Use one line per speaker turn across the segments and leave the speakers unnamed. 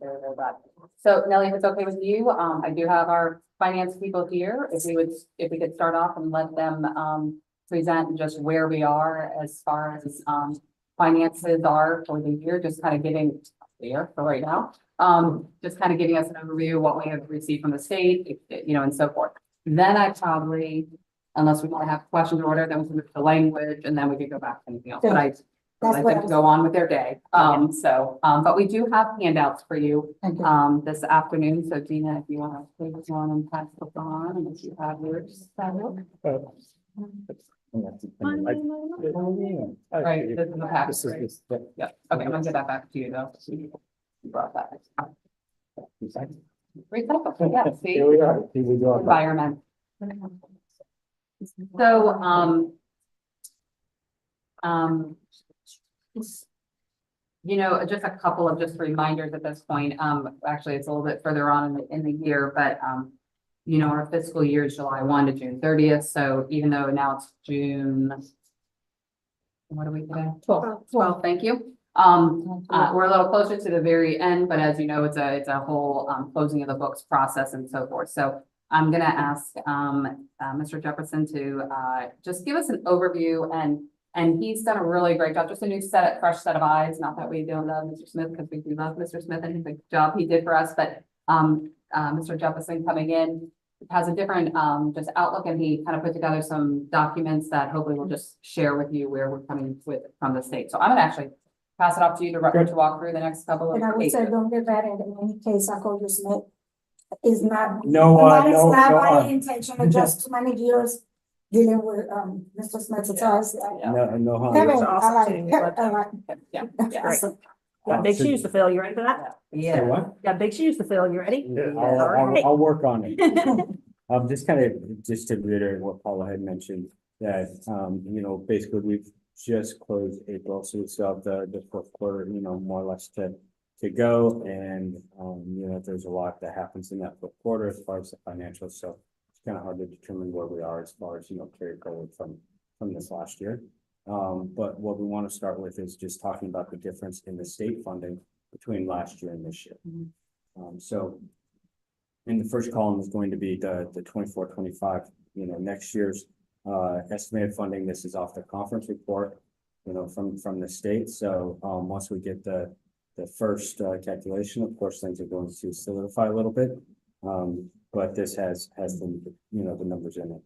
share that. So Nellie, if it's okay with you, I do have our finance people here. If we could start off and let them, present just where we are as far as, finances are for the year, just kind of getting there for right now. Just kind of giving us an overview of what we have received from the state, and so forth. Then I probably, unless we want to have questions or order, then we can move to language and then we could go back to anything else. But I let them go on with their day. But we do have handouts for you, this afternoon. So Dina, if you want to take one and pass it on, and if you have yours. Right, this is the package, right? Yeah, okay, I'm gonna get that back to you though. You brought that. Recycle, yeah, see?
Here we are. Here we go.
Environment. So, just a couple of just reminders at this point. Actually, it's a little bit further on in the year, but, our fiscal year is July 1 to June 30th. So even though now it's June, what are we today? 12, thank you. We're a little closer to the very end, but as you know, it's a whole closing of the books process and so forth. So I'm gonna ask Mr. Jefferson to just give us an overview, and he's done a really great job, just a fresh set of eyes. Not that we don't love Mr. Smith, because we do love Mr. Smith and the job he did for us, but Mr. Jefferson coming in has a different just outlook, and he kind of put together some documents that hopefully we'll just share with you where we're coming with from the state. So I'm gonna actually pass it off to you to walk through the next couple of.
And I would say, don't get that in any case, I call you Smith. Is not.
No,
that is
no,
not
no,
my intention, of just too many years dealing with, Mr. Smith, it's us.
No harm.
Kevin,
awesome
I
too.
like.
Yeah.
Great. Got big shoes to fill. You ready for that?
Say what?
Got big shoes to fill. You ready?
I'll work on it. Just to reiterate what Paula had mentioned, that, basically we've just closed April, so we still have the fourth quarter, more or less to go. And, there's a lot that happens in that fourth quarter as far as the financials. So it's kind of hard to determine where we are as far as, carry forward from this last year. But what we want to start with is just talking about the difference in the state funding between last year and this year. So in the first column is going to be the 24-25, next year's estimated funding. This is off the conference report, from the state. So once we get the first calculation, of course, things are going to solidify a little bit. But this has the numbers in it.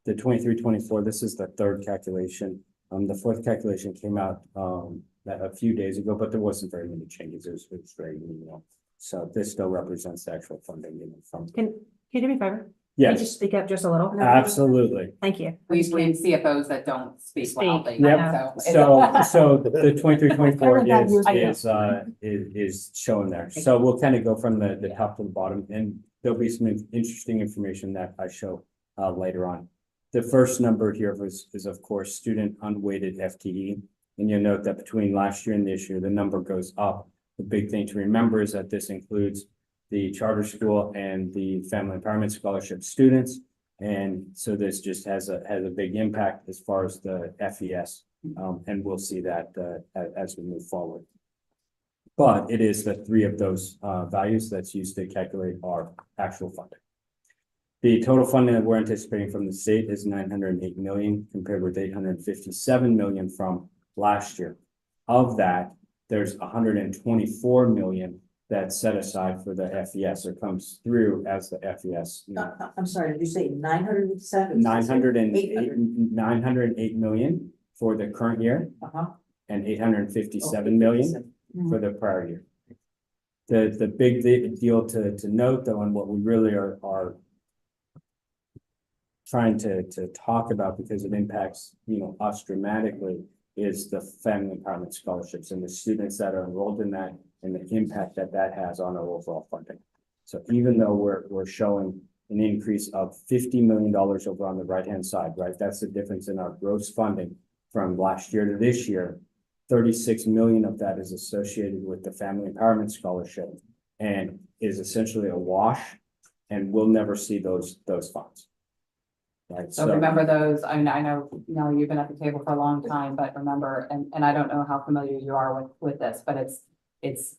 The 23-24, this is the third calculation. The fourth calculation came out a few days ago, but there wasn't very many changes. It was very minimal. So this still represents the actual funding, from.
Can you do me a favor? Can you
Yes,
just speak up just a little?
absolutely.
Thank you.
We need CFOs that don't speak loudly.
Yep.
So
So the 23-24 is shown there. So we'll kind of go from the top to the bottom, and there'll be some interesting information that I show later on. The first number here is of course student unweighted FTE, and you'll note that between last year and this year, the number goes up. The big thing to remember is that this includes the charter school and the family empowerment scholarship students. And so this just has a big impact as far as the FES. And we'll see that as we move forward. But it is the three of those values that's used to calculate our actual funding. The total funding that we're anticipating from the state is 908 million, compared with 857 million from last year. Of that, there's 124 million that's set aside for the FES, or comes through as the FES.
I'm sorry, did you say 907?
908 million for the current year, and 857 million for the prior year. The big deal to note though, and what we really are trying to talk about, because it impacts us dramatically, is the family empowerment scholarships and the students that are enrolled in that, and the impact that has on our overall funding. So even though we're showing an increase of $50 million over on the right-hand side, right? That's the difference in our gross funding from last year to this year. 36 million of that is associated with the family empowerment scholarship, and is essentially a wash, and we'll never see those funds. Right.
So remember those. I mean, I know, you've been at the table for a long time, but remember, and I don't know how familiar you are with this, but it's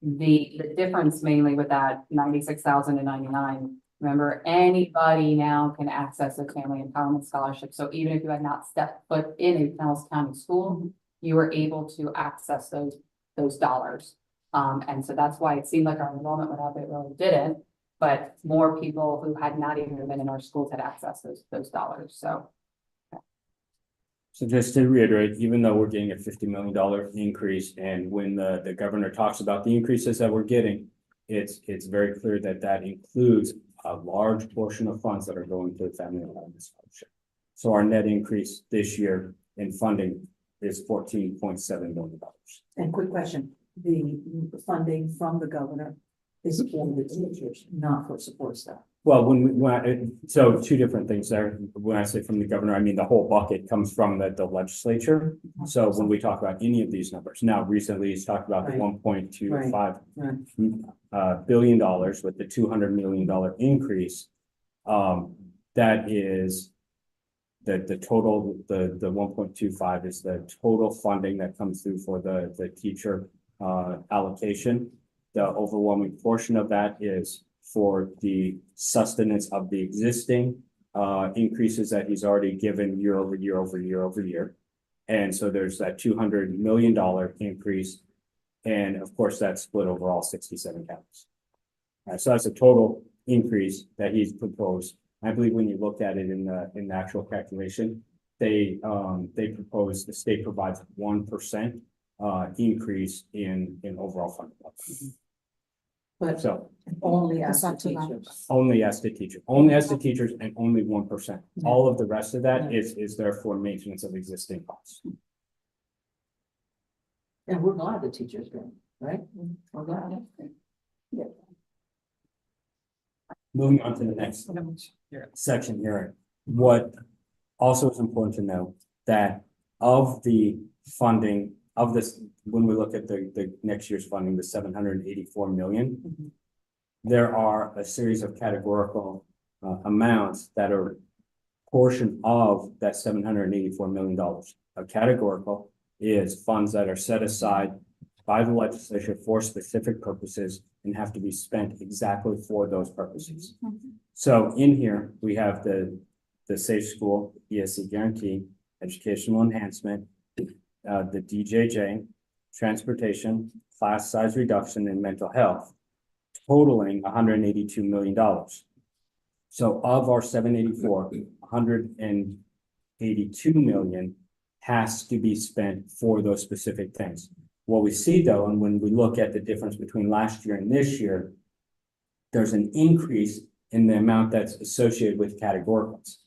the difference mainly with that 96,000 and 99. Remember, anybody now can access a family empowerment scholarship. So even if you had not stepped foot in a Pinellas County school, you were able to access those dollars. And so that's why it seemed like our enrollment went up. It really didn't, but more people who had not even been in our schools had access those dollars. So
So just to reiterate, even though we're getting a $50 million increase, and when the governor talks about the increases that we're getting, it's very clear that that includes a large portion of funds that are going to the family empowerment scholarship. So our net increase this year in funding is $14.7 million.
And quick question, the funding from the governor is for the teachers, not for support staff.
Well, so two different things there. When I say from the governor, I mean the whole bucket comes from the legislature. So when we talk about any of these numbers, now recently he's talked about the
Right.
$1.25 billion with the $200 million increase. That is the total, the 1.25 is the total funding that comes through for the teacher allocation. The overwhelming portion of that is for the sustenance of the existing increases that he's already given year over year over year over year. And so there's that $200 million increase. And of course, that's split over all 67 counties. So that's a total increase that he's proposed. I believe when you look at it in the actual calculation, they propose, the state provides 1% increase in overall funding.
But
So
only as
That's
the
not too
teachers.
only as the teacher, and only 1%. All of the rest of that is there for maintenance of existing costs.
And we're glad the teachers go, right? We're glad.
Moving on to the next section here, what also is important to know that of the funding of this, when we look at the next year's funding, the 784 million, there are a series of categorical amounts that are portion of that $784 million. A categorical is funds that are set aside by the legislature for specific purposes and have to be spent exactly for those purposes. So in here, we have the Safe School, ESC Guarantee, Educational Enhancement, the DJJ, Transportation, Class Size Reduction, and Mental Health, totaling $182 million. So of our 784, 182 million has to be spent for those specific things. What we see though, and when we look at the difference between last year and this year, there's an increase in the amount that's associated with categoricals.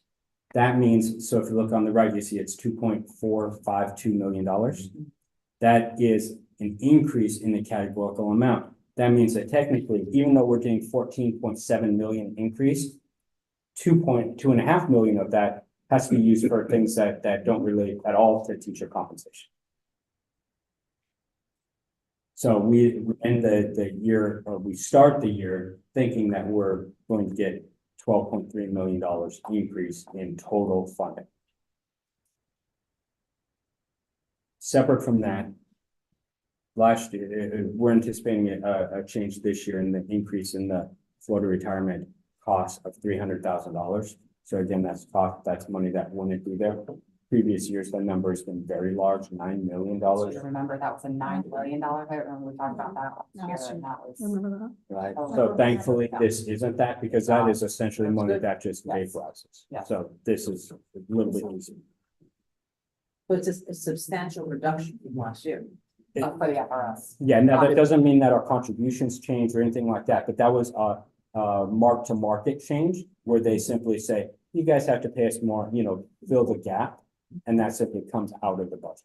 That means, so if you look on the right, you see it's $2.452 million. That is an increase in the categorical amount. That means that technically, even though we're getting 14.7 million increase, 2.5 million of that has to be used for things that don't relate at all to teacher compensation. So we end the year, or we start the year thinking that we're going to get $12.3 million increase in total funding. Separate from that, last year, we're anticipating a change this year in the increase in the Florida retirement cost of $300,000. So again, that's money that wouldn't be there. Previous years, the number has been very large, $9 million.
remember that was a $9 billion vote, and we talked about that last year, and that was.
Remember that?
Right, so thankfully, this isn't that, because that is essentially money that just vaporizes.
Yes.
So this is a little bit easier.
But it's a substantial reduction from last year.
For the FRS.
Yeah, now that doesn't mean that our contributions change or anything like that, but that was a mark to market change where they simply say, you guys have to pay us more, fill the gap, and that simply comes out of the budget.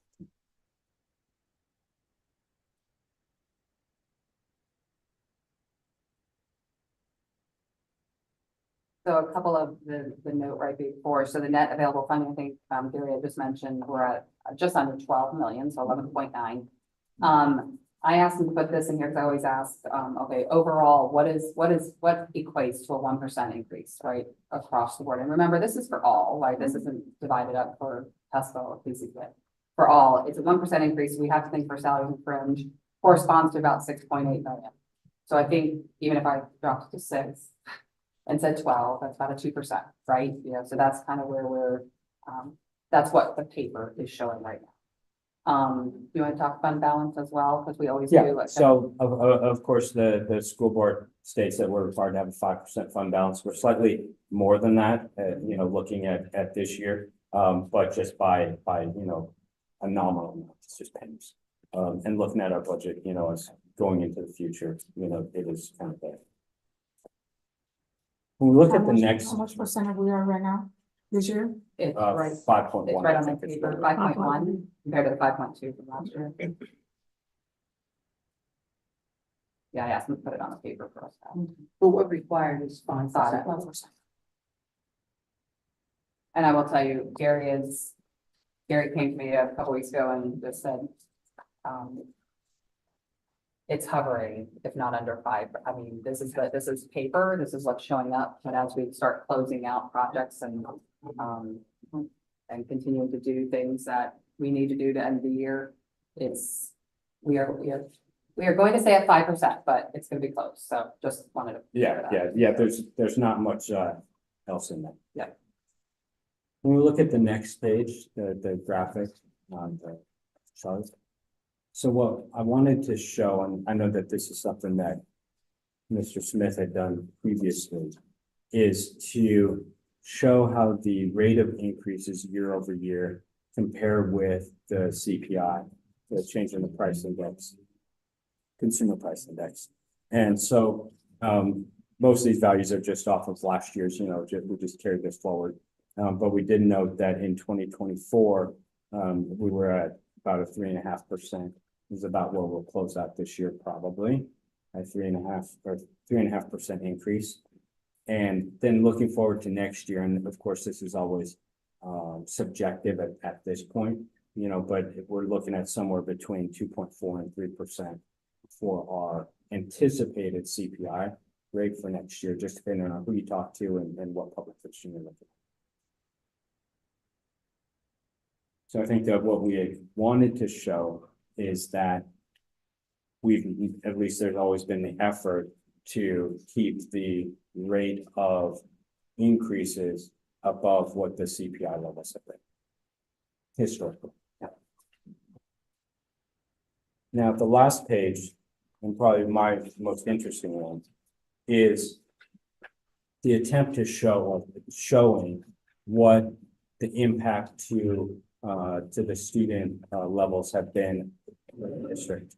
So a couple of the note right before, so the net available funding, I think, Gary had just mentioned, we're at just under 12 million, so 11.9. I asked them to put this in here because I always ask, okay, overall, what equates to a 1% increase, right, across the board? And remember, this is for all, right? This isn't divided up for PESPA or PCP. For all, it's a 1% increase. We have to think for salaries and fringe. corresponds to about 6.8 million. So I think even if I dropped it to 6 and said 12, that's about a 2%, right? You know, so that's kind of where we're, that's what the paper is showing right now. You want to talk fund balance as well? Because we always do.
Yeah,
like,
so of course, the school board states that we're required to have a 5% fund balance. We're slightly more than that, you know, looking at this year. But just by, you know, a nominal amount, it's just pennies. And looking at our budget, you know, as going into the future, you know, it is kind of bad. When we look at the next,
How much percent are we are right now, this year?
It's right,
5.1.
it's right on
I
the
think it's
paper,
right.
5.1 compared to the 5.2 from last year. Yeah, I asked them to put it on the paper for us.
But what required is 5%.
5%. And I will tell you, Gary came to me a couple weeks ago and just said, it's hovering, if not under 5. I mean, this is paper, this is what's showing up, but as we start closing out projects and continuing to do things that we need to do to end the year, we are going to say at 5%, but it's gonna be close, so just wanted to.
Yeah, there's not much else in that.
Yeah.
When we look at the next page, the graphic on the chart. So what I wanted to show, and I know that this is something that Mr. Smith had done previously, is to show how the rate of increases year over year compare with the CPI, the change in the price index, consumer price index. And so most of these values are just off of last year's, you know, we just carried this forward. But we did note that in 2024, we were at about a 3.5%. Is about where we'll close out this year, probably at 3.5% increase. And then looking forward to next year, and of course, this is always subjective at this point, you know, but we're looking at somewhere between 2.4 and 3% for our anticipated CPI rate for next year, just depending on who you talk to and what public fiction you're looking at. So I think that what we wanted to show is that at least there's always been the effort to keep the rate of increases above what the CPI levels have been historically. Yeah. Now, the last page, and probably my most interesting one, is the attempt to showing what the impact to the student levels have been in the district.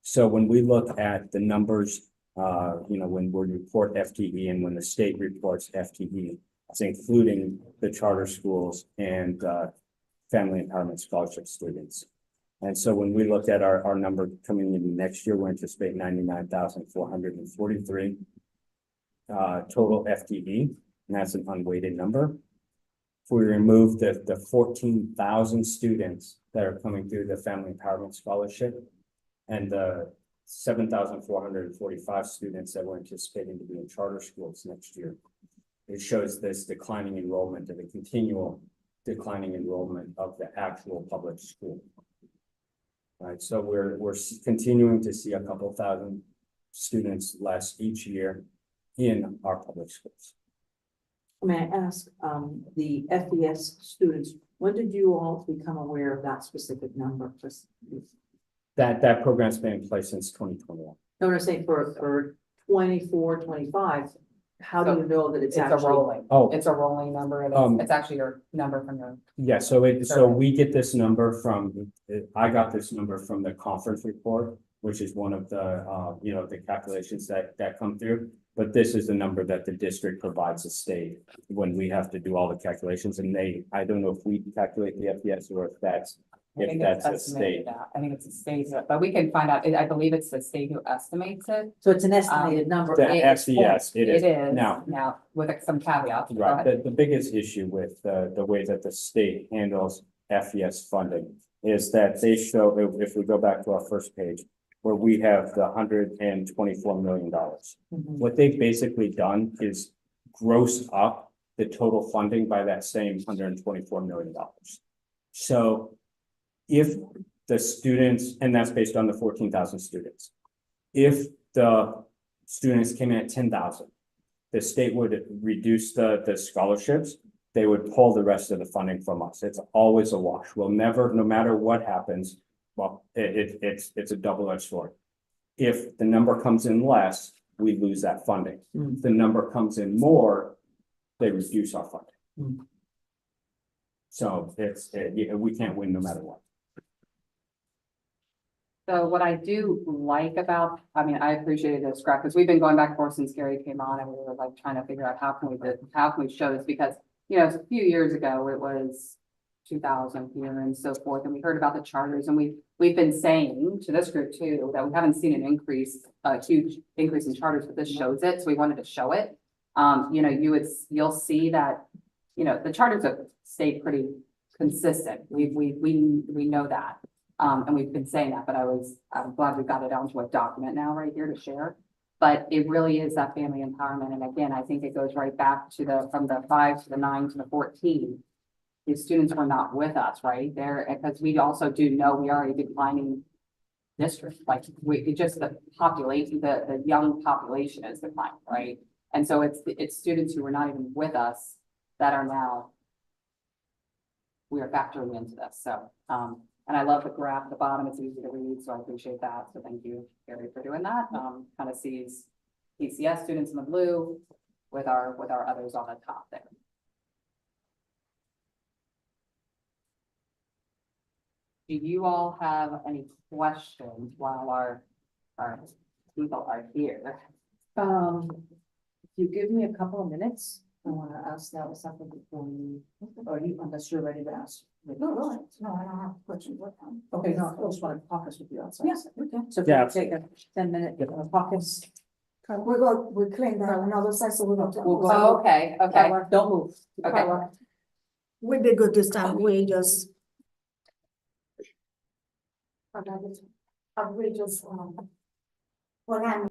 So when we look at the numbers, you know, when we report FTE and when the state reports FTE, it's including the charter schools and family empowerment scholarship students. And so when we look at our number coming in next year, we anticipate 99,443 total FTE, and that's an unweighted number. If we remove the 14,000 students that are coming through the Family Empowerment Scholarship and the 7,445 students that we're anticipating to be in charter schools next year, it shows this declining enrollment and a continual declining enrollment of the actual public school. Right, so we're continuing to see a couple thousand students less each year in our public schools.
May I ask, the FES students, when did you all become aware of that specific number?
That program's been in place since 2021.
No, I'm saying for 24, 25, how do you know that it's
It's a
actually?
rolling.
Oh.
It's a rolling number. And it's actually your number from your.
Yeah, so we get this number from, I got this number from the conference report, which is one of the, you know, the calculations that come through. But this is the number that the district provides the state when we have to do all the calculations, and I don't know if we calculate the FES or if that's a state.
I think it's a state, but we can find out. I believe it's the state who estimates it.
So it's an estimated number.
The FES, it is.
It is
Now
with some caveats.
right, the biggest issue with the way that the state handles FES funding is that they show, if we go back to our first page, where we have the $124 million. What they've basically done is gross up the total funding by that same $124 million. So if the students, and that's based on the 14,000 students. If the students came in at 10,000, the state would reduce the scholarships. They would pull the rest of the funding from us. It's always a wash. We'll never, no matter what happens, well, it's a double-edged sword. If the number comes in less, we lose that funding. If the number comes in more, they reduce our funding. So we can't win no matter what.
So what I do like about, I mean, I appreciated this, correct, because we've been going back and forth since Gary came on and we were like trying to figure out how can we show this, because, you know, a few years ago, it was 2,000 here and so forth, and we heard about the charters, and we've been saying to this group too, that we haven't seen an increase, a huge increase in charters, but this shows it, so we wanted to show it. You know, you'll see that, you know, the charters have stayed pretty consistent. We know that. And we've been saying that, but I'm glad we got it onto a document now right here to share. But it really is that family empowerment. And again, I think it goes right back to from the 5 to the 9 to the 14. The students were not with us, right? Because we also do know we are a declining district. Like the population, the young population is declining, right? And so it's students who were not even with us that are now, we are factoring into this. So, and I love the graph at the bottom. It's easy to read, so I appreciate that. So thank you, Gary, for doing that. Kind of sees PCS students in the blue with our others on the top there. Do you all have any questions while our people are here?
If you give me a couple of minutes, I wanna ask that something before you, or you, unless you're ready to ask.
No, I don't have questions.
Okay, no, I just want to caucus with you outside.
Yes, okay.
So if
Yeah.
we take a 10-minute caucus.
We clean that on the other side, so we don't.
We'll go-
Oh, okay, okay.
Don't move.
Okay.
We did good this time, we just. We just, when I'm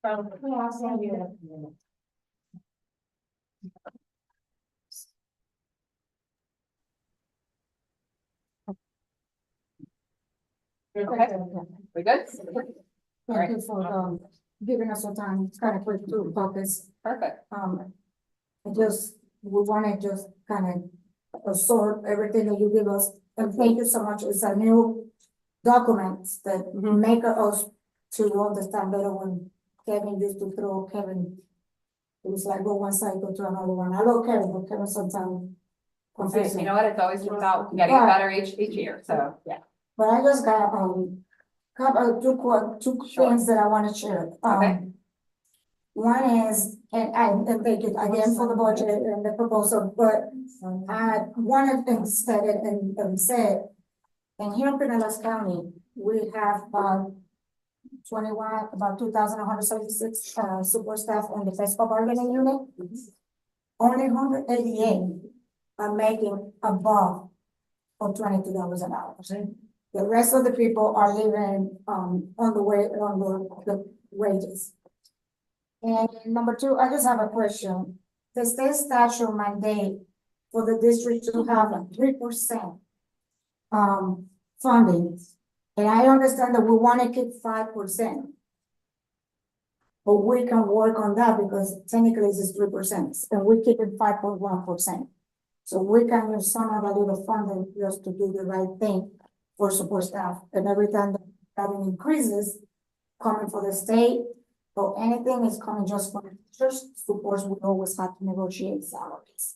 I'll send you.
Okay, we good?
Thank you for, giving us some time, it's kind of quick to focus.
Perfect.
We wanna just kind of absorb everything that you give us, and thank you so much, it's a new documents that make us to understand better when Kevin used to throw Kevin. It was like go one side, go to another one, I love Kevin, but Kevin sometimes
Hey,
confusing.
you know what? It's always about getting
Right.
better each year. So, yeah.
But I just got, couple, two
Sure.
things that I wanna share.
Okay.
One is, and thank you again for the budget and the proposal, but, one of the things stated and said, and here in Pinellas County, we have, about 2,176, support staff on the PESPA bargaining unit. Only 188 are making above of $22 an hour. The rest of the people are living, on the wages. And number two, I just have a question. The state statute mandate for the district to have a 3%, funding. And I understand that we want to keep 5%. But we can work on that because technically it's 3% and we keep it 5.1%. So we can use some of the little funding just to do the right thing for support staff. And every time that it increases, coming for the state or anything is coming just from the teachers, supports, we always have to negotiate salaries.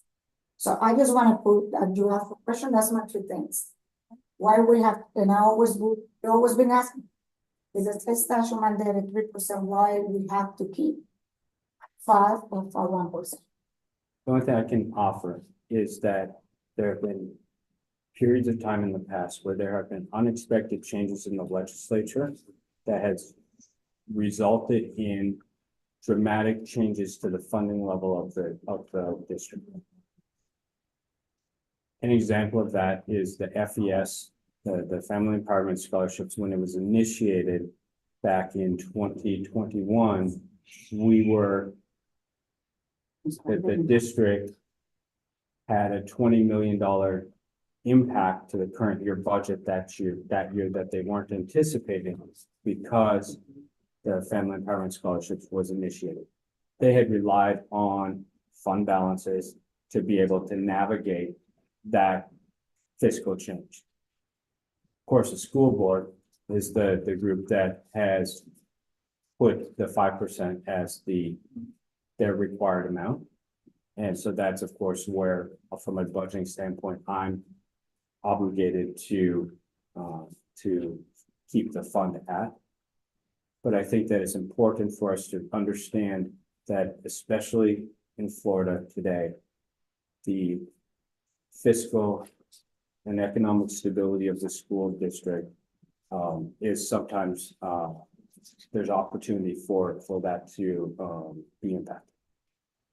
So I just want to put that you have a question, that's my two things. Why we have, and I always been asking, is a state statute mandated 3%, why we have to keep 5 or 1%?
The only thing I can offer is that there have been periods of time in the past where there have been unexpected changes in the legislature that has resulted in dramatic changes to the funding level of the district. An example of that is the FES, the Family Empowerment Scholarships. When it was initiated back in 2021, the district had a $20 million impact to the current year budget that year that they weren't anticipating because the Family Empowerment Scholarships was initiated. They had relied on fund balances to be able to navigate that fiscal change. Of course, the school board is the group that has put the 5% as their required amount. And so that's, of course, where, from a budgeting standpoint, I'm obligated to keep the fund at. But I think that it's important for us to understand that, especially in Florida today, the fiscal and economic stability of the school district is sometimes there's opportunity for that to be impacted.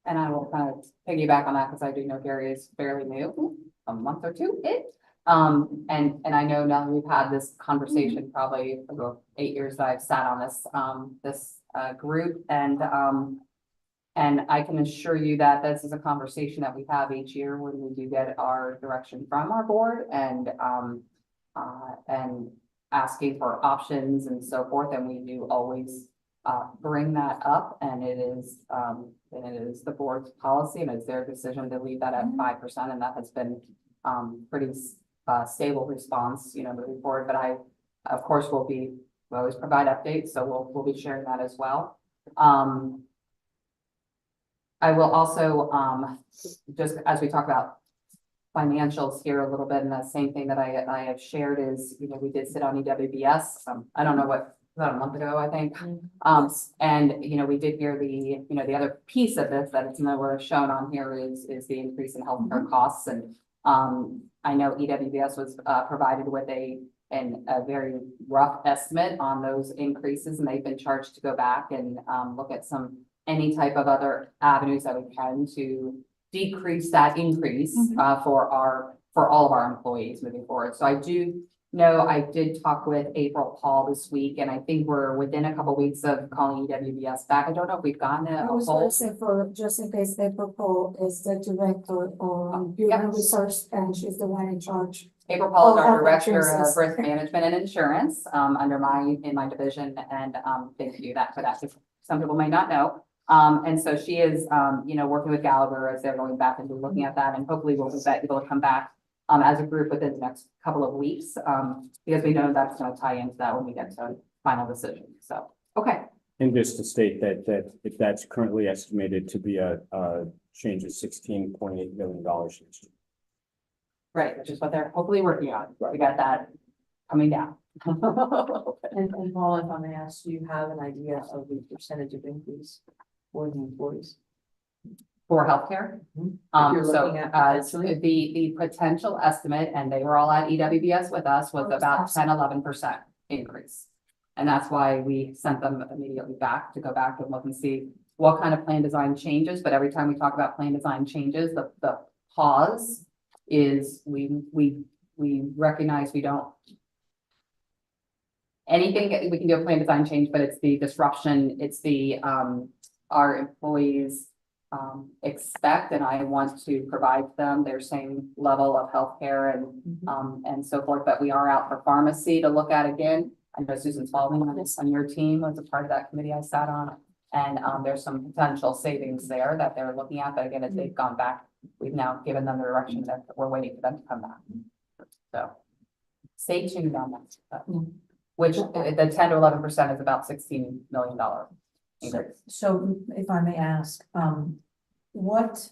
And I will kind of piggyback on that because I do know Gary is fairly new, a month or two. And I know now that we've had this conversation probably for the 8 years that I've sat on this group, and I can assure you that this is a conversation that we have each year when we do get our direction from our board and asking for options and so forth, and we do always bring that up, and it is the board's policy and it's their decision to leave that at 5%, and that has been pretty stable response, moving forward. But I, of course, we always provide updates, so we'll be sharing that as well. I will also, just as we talk about financials here a little bit, and the same thing that I have shared is, we did sit on EWBS. I don't know about a month ago, I think. And, we did hear the other piece of this that it's nowhere shown on here is the increase in healthcare costs. And, I know EWBS was, provided with a very rough estimate on those increases, and they've been charged to go back and, look at any type of other avenues that we can to decrease that increase, for all of our employees moving forward. So I do No, I did talk with April Paul this week, and I think we're within a couple weeks of calling EWBS back. I don't know if we've gotten a
I was gonna
whole.
say for, just in case April Paul is the director of human resource, and she's the one in charge.
April Paul is
Oh,
our
health
Director of
insurances.
Risk Management and Insurance, under in my division, and, thank you for that, because some people may not know. And so she is, working with Gallagher as they're going back and looking at that, and hopefully we'll be able to come back, as a group within the next couple of weeks, because we know that's gonna tie into that when we get to final decision, so, okay.
And just to state that if that's currently estimated to be a change of $16.8 million.
Right, which is what they're hopefully working on. We got that coming down.
And Paul, if I may ask, do you have an idea of the percentage of increase for the employees?
For healthcare.
Mhm. If you're
So,
looking at potentially-
the potential estimate, and they were all at EWBS with us, was about 10-11% increase. And that's why we sent them immediately back to go back and look and see what kind of plan design changes, but every time we talk about plan design changes, the pause is we recognize we don't. Anything, we can do a plan design change, but it's the disruption, it's the, our employees expect, and I want to provide them their same level of healthcare and so forth, but we are out for pharmacy to look at again. I know Susan Spalding on your team was a part of that committee I sat on, and there's some potential savings there that they're looking at, but again, as they've gone back, we've now given them the direction that we're waiting for them to come back. So stay tuned on that. Which the 10-11% is about $16 million increase.
So if I may ask, what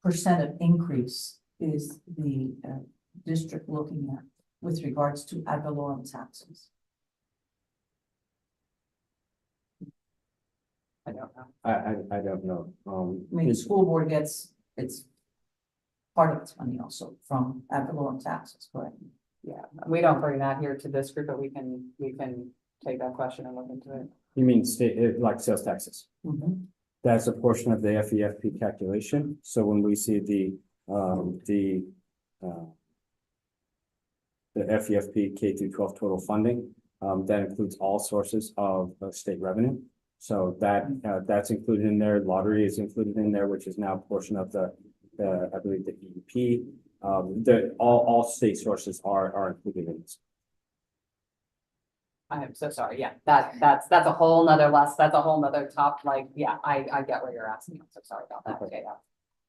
percent of increase is the district looking at with regards to ad valorem taxes?
I don't know.
I don't know.
I mean, the school board gets its part of its money also from ad valorem taxes, correct?
Yeah, we don't bring that here to this group, but we can take that question and look into it.
You mean state, like sales taxes?
Mhm.
That's a portion of the FEFP calculation. So when we see the FEFP K through 12 total funding, that includes all sources of state revenue. So that's included in there. Lottery is included in there, which is now a portion of I believe the EEP. All state sources are included in this.
I am so sorry. Yeah, that's a whole nother that's a whole nother top, like, yeah, I get where you're asking. I'm so sorry about that. Okay, yeah.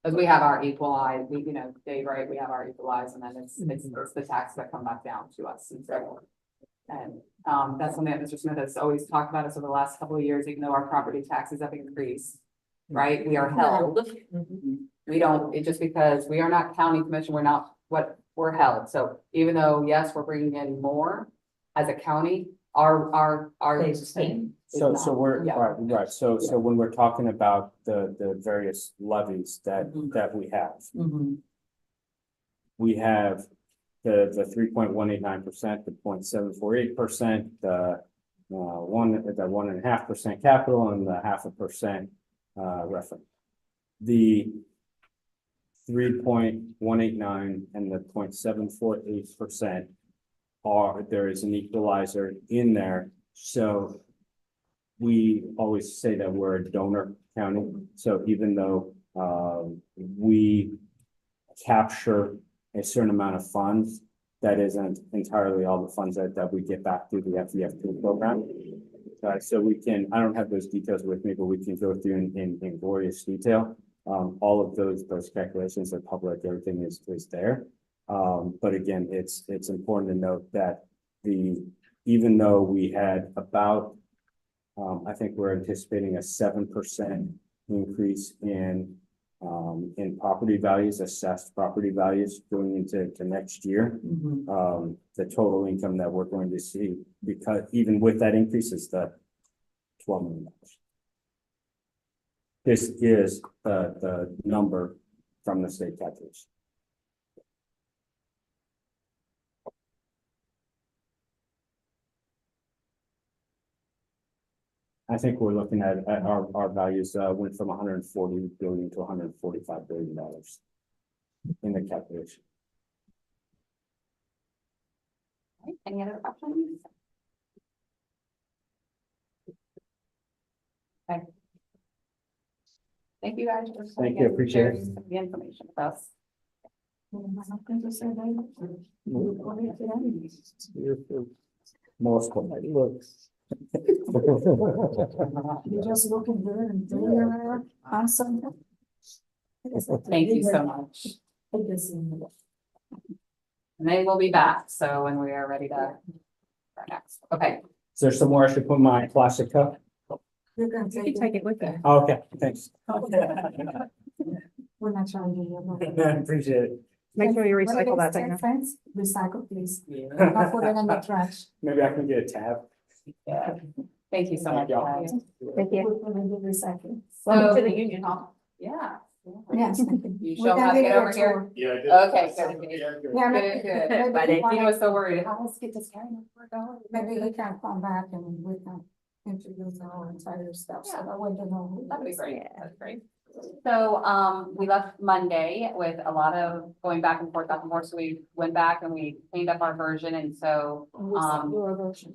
Because we have our equalize, Dave, right, we have our equalize, and then it's the tax that come back down to us. And that's something that Mr. Smith has always talked about us over the last couple of years, even though our property taxes have increased. Right, we are held. We don't, it's just because we are not county commission, we're held. So even though, yes, we're bringing in more as a county, our
Stays the same.
is
So
not.
we're,
Yeah.
right, so when we're talking about the various levies that we have,
Mhm.
we have the 3.189%, the 0.748%, the 1.5% capital, and the 0.5% reference. The 3.189 and the 0.748% there is an equalizer in there. So we always say that we're a donor county. So even though we capture a certain amount of funds, that isn't entirely all the funds that we get back through the FEFP program. So we can, I don't have those details with me, but we can go through in glorious detail. All of those calculations are public, everything is there. But again, it's important to note that even though we had about, I think we're anticipating a 7% increase in property values, assessed property values going into next year.
Mhm.
The total income that we're going to see, because even with that increase, is the $12 million. This is the number from the state calculation. I think we're looking at our values went from 140 billion to 145 billion dollars in the calculation.
Any other questions? Okay. Thank you guys for.
Thank you, appreciate it.
sharing some of The information with us.
Most quality looks.
You're just looking good and doing awesome.
Thank you so much. And they will be back, so when we are ready to. Our next, okay,
Is there somewhere I should put my plastic cup?
You can
You can take it with you.
Oh, okay, thanks.
We're not trying to.
Appreciate it.
Make sure you recycle that thing.
Friends, recycle please. I'll put it in the trash.
Maybe I can get a tab.
yeah, thank you so much.
Thank y'all.
guys.
Thank you.
We'll put it in the recycling.
Welcome to the union hall.
Yeah.
Yes.
You show how to get over here?
Yeah.
Okay, good.
Yeah,
Good, good.
maybe
Bye,
he
Dave.
Tina
wanna-
was so worried, how does it get this carry over going?
maybe he can come back and we can introduce our entire stuff, so that way they know. who
That'd be
it is.
great, that's great. So, we left Monday with a lot of going back and forth, so we went back and we cleaned up our version, and so
We sent you a version.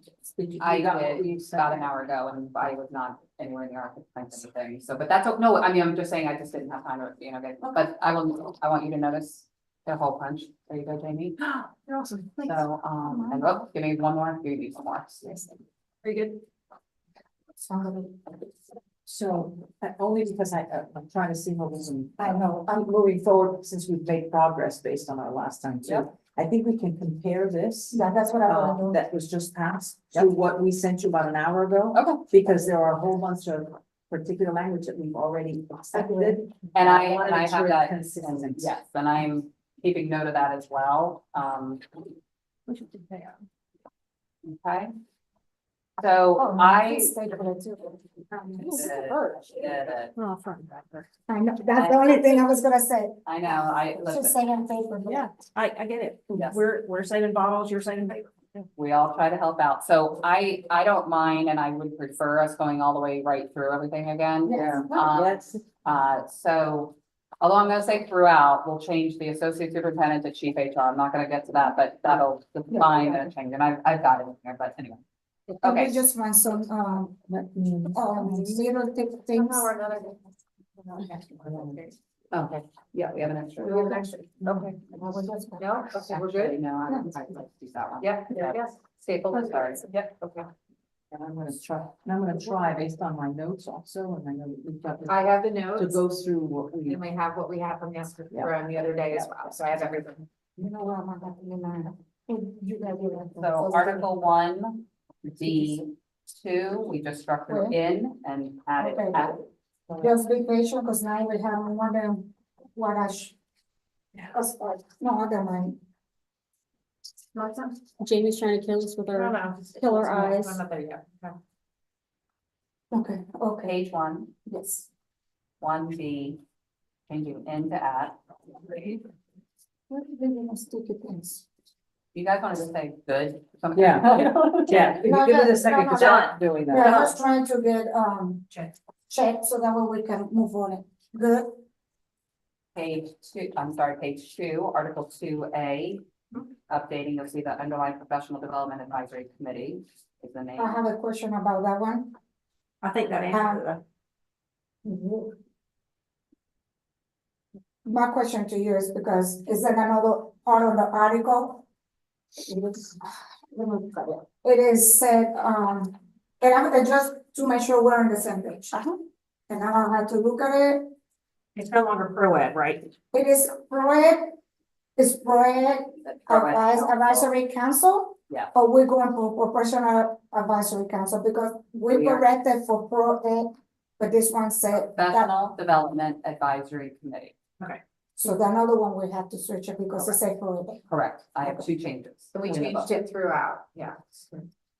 I got an hour ago, and I was not anywhere near our anything, so, but that's, no, I mean, I'm just saying, I just didn't have time to, get, but I want you to notice the whole punch. There you go, Jamie.
You're awesome.
So, and look, give me one more, give me some more.
Very good.
So, only because I'm trying to see what was,
I know,
I'm moving forward since we've made progress based on our last time too.
Yep.
I think we can compare this,
yeah, that's what I wanna do.
that was just passed
Yep.
to what we sent you about an hour ago.
Okay.
Because there are a whole bunch of particular language that we've already accepted.
And I
wanna make sure
have
it's
that,
consistent.
yes, and I'm keeping note of that as well, okay. So
Oh,
I.
stayed for it too.
Oh, front and back.
I know, that's the only thing I was gonna say.
I know, I,
Just
listen,
say on paper.
Yeah, I get it.
Yes.
We're saving bottles, you're saving paper.
we all try to help out, so I don't mind, and I would prefer us going all the way right through everything again.
Yes.
Yes,
So, although I'm gonna say throughout, we'll change the associate superintendent to chief HR, I'm not gonna get to that, but that'll define the change, and I've got it in here, but anyway.
Can we
Okay.
just run some, little things?
Okay, yeah, we have an extra.
We have an extra.
Okay.
No, okay,
We're good? No, I'd like to use that one. Yep, there it is. Staple, sorry. Yep, okay.
and I'm gonna try based on my notes also, and I know that we've got
I have the
to
notes,
go through what we.
and we have what we had from yesterday,
Yeah.
from the other day as well, so I have everything.
You know what, I'm not gonna mind. You gotta do that.
So Article 1, D2, we just struck through
Okay.
in and added
Okay.
at.
Just be patient, because now we have more than what I no, other mine.
Jamie's trying to kill us with
No,
her
no.
killer eyes.
I'm not there yet. Okay.
Okay, okay,
Page 1,
yes.
1D, changing in to at.
What are they gonna sticky things?
You guys wanted to say good?
Yeah. Yeah, if you
No,
give it
no,
a second,
no,
because
no,
I'm
no.
not doing
Yeah,
that.
I was trying to get,
Check.
so that way we can move on it. Good,
Page 2, I'm sorry, page 2, Article 2A, updating, you'll see the underlying professional development advisory committee is the name.
I have a question about that one.
I think that answered it.
My question to you is because, is that another part of the article? It is said, and I'm just to make sure we're on the same page. And now I have to look at it,
It's no longer pro-ed, right?
it is ProEd advisory council?
Yeah.
Or we're going for professional advisory council, because we
We are.
corrected for ProEd, but this one said that,
Professional Development Advisory Committee,
so the another one we have to switch it because it said ProEd.
correct, I have 2 changes.
So we changed it throughout, yeah.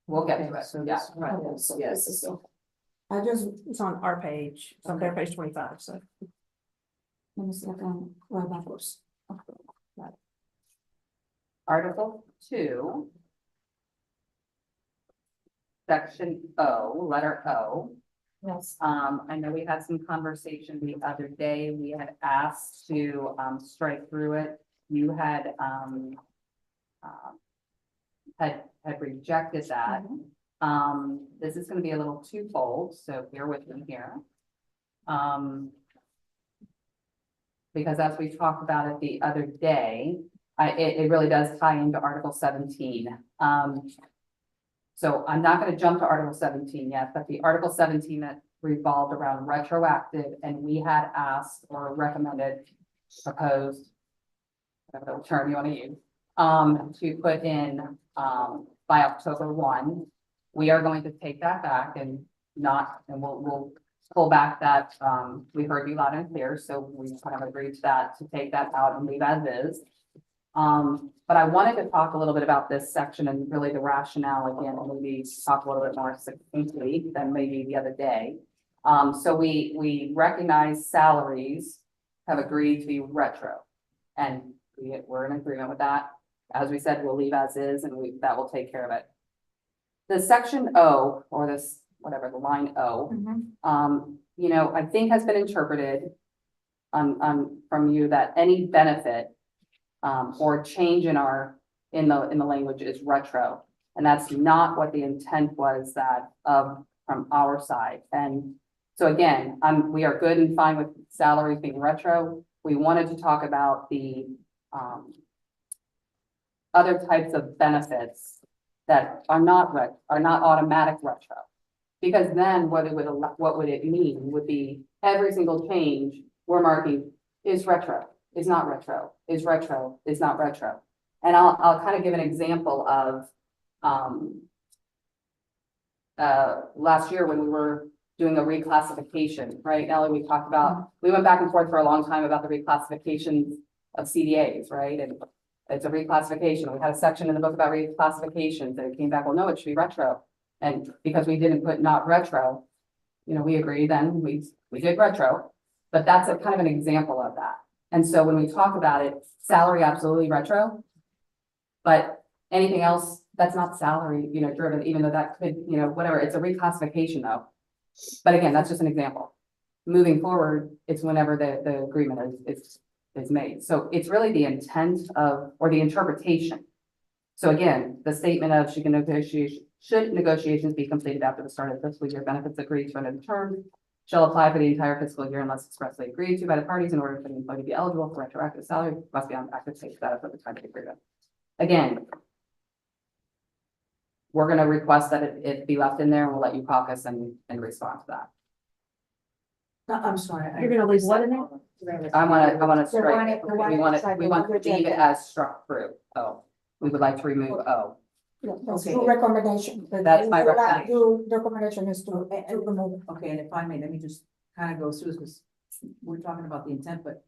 We'll get to it,
So
yeah.
this, right,
Okay, so
yes.
this is, I just,
It's on our page, it's on their page 25, so.
let me see if I can write backwards.
Article 2. Section O, letter O.
Yes.
I know we had some conversation the other day. We had asked to strike through it. You had had rejected that. This is gonna be a little twofold, so bear with me here. Because as we talked about it the other day, it really does tie into Article 17. So I'm not gonna jump to Article 17 yet, but the Article 17 that revolved around retroactive, and we had asked or recommended, proposed, whatever the term you wanna use, to put in, by October 1. We are going to take that back and we'll pull back that, we heard you loud and clear, so we kind of agreed to that, to take that out and leave as is. But I wanted to talk a little bit about this section and really the rationale again, and maybe talk a little bit more succinctly than maybe the other day. So we recognize salaries have agreed to be retro, and we're in agreement with that. As we said, we'll leave as is, and that will take care of it. The section O, or this, whatever, the line O, I think has been interpreted from you that any benefit or change in the language is retro. And that's not what the intent was from our side. And so again, we are good and fine with salaries being retro. We wanted to talk about the other types of benefits that are not automatic retro. Because then what would it mean would be every single change we're marking is retro, is not retro, is retro, is not retro. And I'll kind of give an example of last year when we were doing a reclassification, right? Ellie, we talked about, we went back and forth for a long time about the reclassifications of CDAs, right? And it's a reclassification. We had a section in the book about reclassifications and it came back, well, no, it should be retro. And because we didn't put not retro, we agree then we did retro, but that's a kind of an example of that. And so when we talk about it, salary, absolutely retro, but anything else that's not salary, driven, even though that could, whatever, it's a reclassification though. But again, that's just an example. Moving forward, it's whenever the agreement is made. So it's really the intent or the interpretation. So again, the statement of should negotiations be completed after the start of the fiscal year, benefits agreed to under the terms shall apply for the entire fiscal year unless expressly agreed to by the parties. In order for the employee to be eligible for retroactive salary, must be on active pay status at the time of the agreement. Again, we're going to request that it be left in there, and we'll let you caucus and respond to that.
I'm sorry.
You're gonna leave what in there?
I want to
The one
strike.
at- the one
We want
inside
to
the
leave it
agenda.
as struck through. Oh, we would like to remove O.
Yeah, that's
Okay.
your recommendation. But
That's my
your
recommendation.
Your recommendation is to remove.
Okay, and if I may, let me just kind of go through this, because we're talking about the intent, but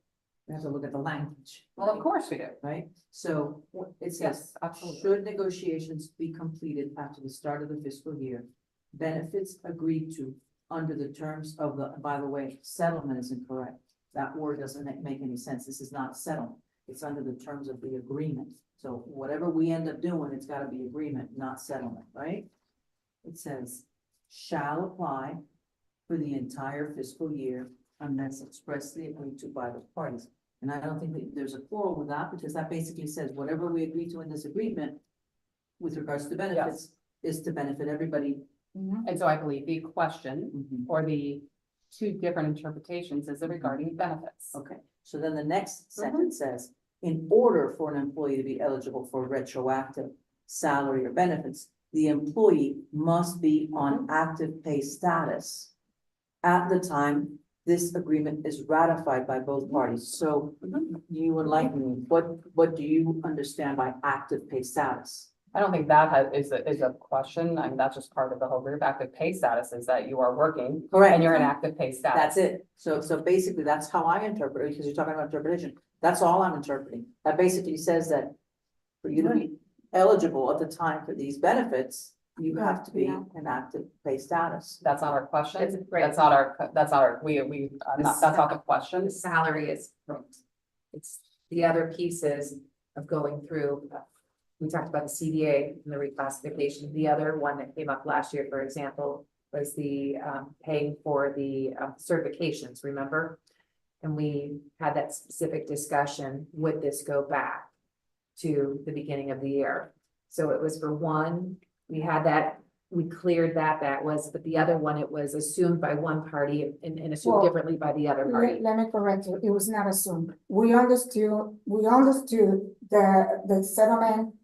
we have to look at the language.
Well, of course we do.
Right, so it says,
Yes, absolutely.
should negotiations be completed after the start of the fiscal year, benefits agreed to under the terms of by the way, settlement is incorrect. That word doesn't make any sense. This is not settlement. It's under the terms of the agreement. So whatever we end up doing, it's gotta be agreement, not settlement, right? It says, shall apply for the entire fiscal year unless expressly agreed to by the parties. And I don't think that there's a quarrel with that, because that basically says whatever we agree to in this agreement with regards to benefits is to benefit everybody.
And so I believe the question or the two different interpretations is regarding benefits.
Okay, so then the next sentence says, in order for an employee to be eligible for retroactive salary or benefits, the employee must be on active pay status at the time this agreement is ratified by both parties. So you enlighten me, what do you understand by active pay status?
I don't think that is a question. I mean, that's just part of the whole group. Active pay status is that you are working
Correct.
and you're in active pay status.
That's it. So basically, that's how I interpret it, because you're talking about interpretation. That's all I'm interpreting. That basically says that for you to be eligible at the time for these benefits, you have to be in active pay status.
That's not our question.
It's great.
That's not our, that's not the question.
The salary is, it's the other pieces of going through. We talked about the CDA and the reclassification. The other one that came up last year, for example, was the paying for the certifications, remember? And we had that specific discussion, would this go back to the beginning of the year? So it was for one, we had that, we cleared that was, but the other one, it was assumed by one party and assumed
Well,
differently by the other party.
Let me correct you, it was not assumed. We understood the settlement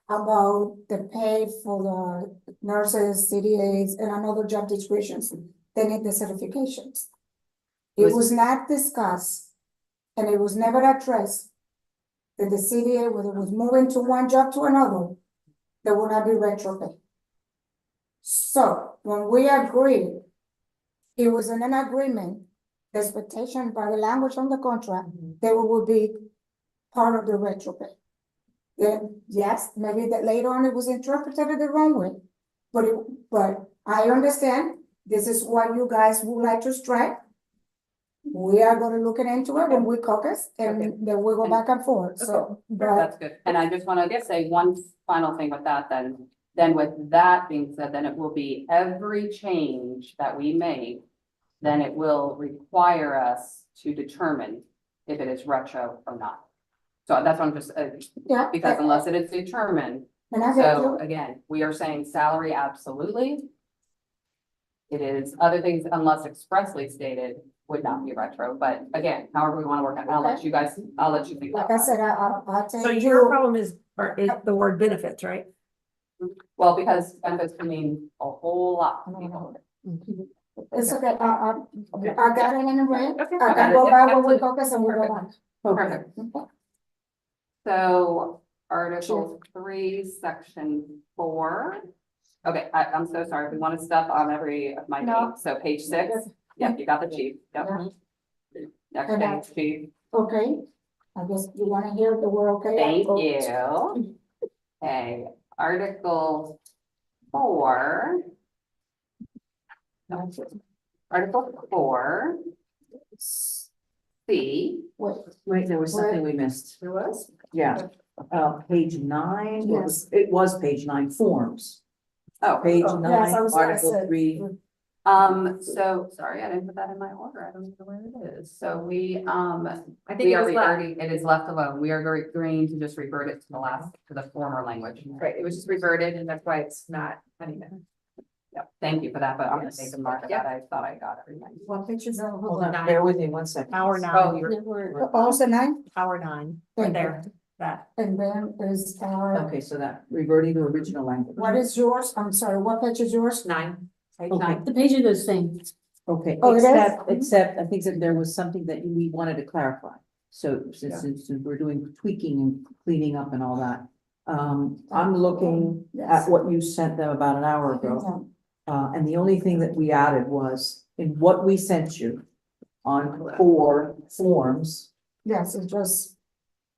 about the pay for the nurses, CDAs, and another job descriptions. They need the certifications. It was not discussed, and it was never addressed that the CDA, whether it was moving to one job to another, there will not be retro pay. So when we agreed, it was in an agreement, the expectation by the language on the contract, that we would be part of the retro pay. Then, yes, maybe that later on it was interpreted the wrong way, but I understand, this is what you guys would like to strike. We are gonna look into it when we caucus, and
Okay.
then we'll go back and forth, so, but,
That's good. And I just want to say one final thing with that then. Then with that being said, then it will be every change that we make, then it will require us to determine if it is retro or not. So that's what I'm just,
yeah.
because unless it is determined,
And I get
so
you,
again, we are saying salary, absolutely. It is other things unless expressly stated would not be retro, but again, however we want to work it, I'll let you guys, I'll let you think.
like
about
I said,
that.
I'll
So
take
your
you,
problem is the word benefits, right?
Well, because benefits can mean a whole lot to people.
it's okay, I got it in the red,
Okay.
I can go back when we caucus and we'll go back.
Perfect.
Okay.
So Article 3, Section 4. Okay, I'm so sorry. We want to step on every of my
No.
names. So page 6. Yep, you got the chief. Yep. Next
And
page, chief.
Okay, I guess you wanna hear the word okay?
Thank
Oh,
you. Okay, Article 4. Article 4. C.
Wait, there was something we missed.
There was?
Yeah, page 9,
Yes.
it was page 9, forms.
Oh,
Page
Yes, I
9,
was gonna
Article
say.
3.
so sorry, I didn't put that in my order. I don't know where it is. So we,
I think
we
it
are
was left,
reverting, it is left alone. We are agreeing to just revert it to the former language.
right, it was just reverted and that's why it's not anymore.
Yep, thank you for that, but I'm gonna make a mark of
Yep.
that. I thought I got everything.
What pictures are?
Hold on, bear with me 1 second.
Power
Oh,
9,
you're,
Also 9,
power 9,
Thank
right
you.
there, that.
and then is,
Okay, so that reverting to original language.
what is yours? I'm sorry, what page is yours?
9.
page
Okay.
9.
The page are the same.
Okay,
Oh, it is?
except I think that there was something that we wanted to clarify. So since we're doing tweaking and cleaning up and all that, I'm looking at what you sent them about an hour ago. And the only thing that we added was in what we sent you on 4 forms,
Yes, it just,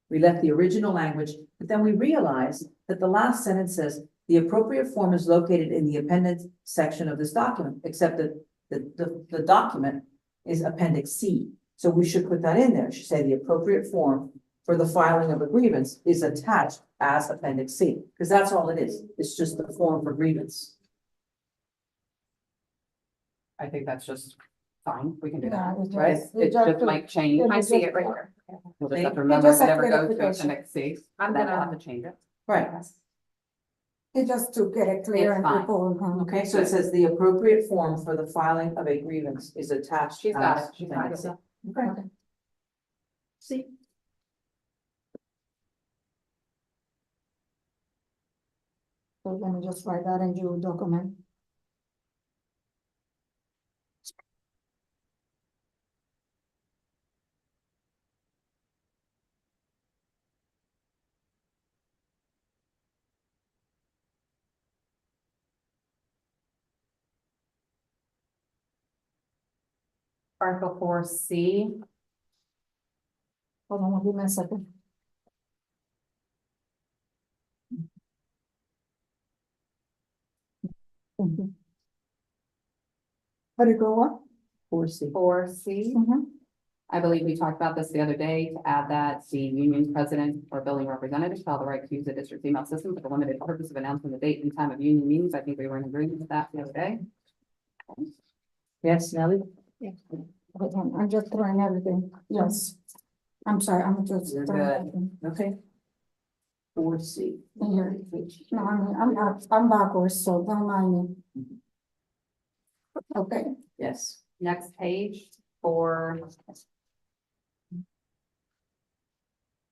we left the original language, but then we realized that the last sentence says the appropriate form is located in the appendix section of this document, except that the document is Appendix C. So we should put that in there. It should say the appropriate form for the filing of a grievance is attached as Appendix C, because that's all it is. It's just the form for grievance.
I think that's just fine. We can do
yeah,
that,
it
right?
just.
It just might change.
it
I
was
see
just-
it right here.
We'll just have to remember
just
if it
a
ever goes to
clarification.
Appendix C.
I'm
Then
gonna-
we'll have to change it.
Right,
It just to get it clear
It's
and
fine.
people.
okay, so it says the appropriate form for the filing of a grievance is attached.
She's got
as
it. She's got
Appendix
it.
C. Okay.
Okay.
See,
So let me just write that in your document.
Article 4C.
Hold on, give me a second. Thank you. How do you go up?
4C.
4C. I believe we talked about this the other day, to add that the union president or building representative shall have the right to use the district email system for the limited purpose of announcing the date and time of union meetings. I think we were in agreement with that the other day.
Yes, Nelly?
Hold on, I'm just throwing everything, yes. I'm sorry, I'm just
You're
throwing
good.
everything.
Okay. 4C.
Here. No, I'm backwards, so don't mind me. Okay,
Yes.
Next page for.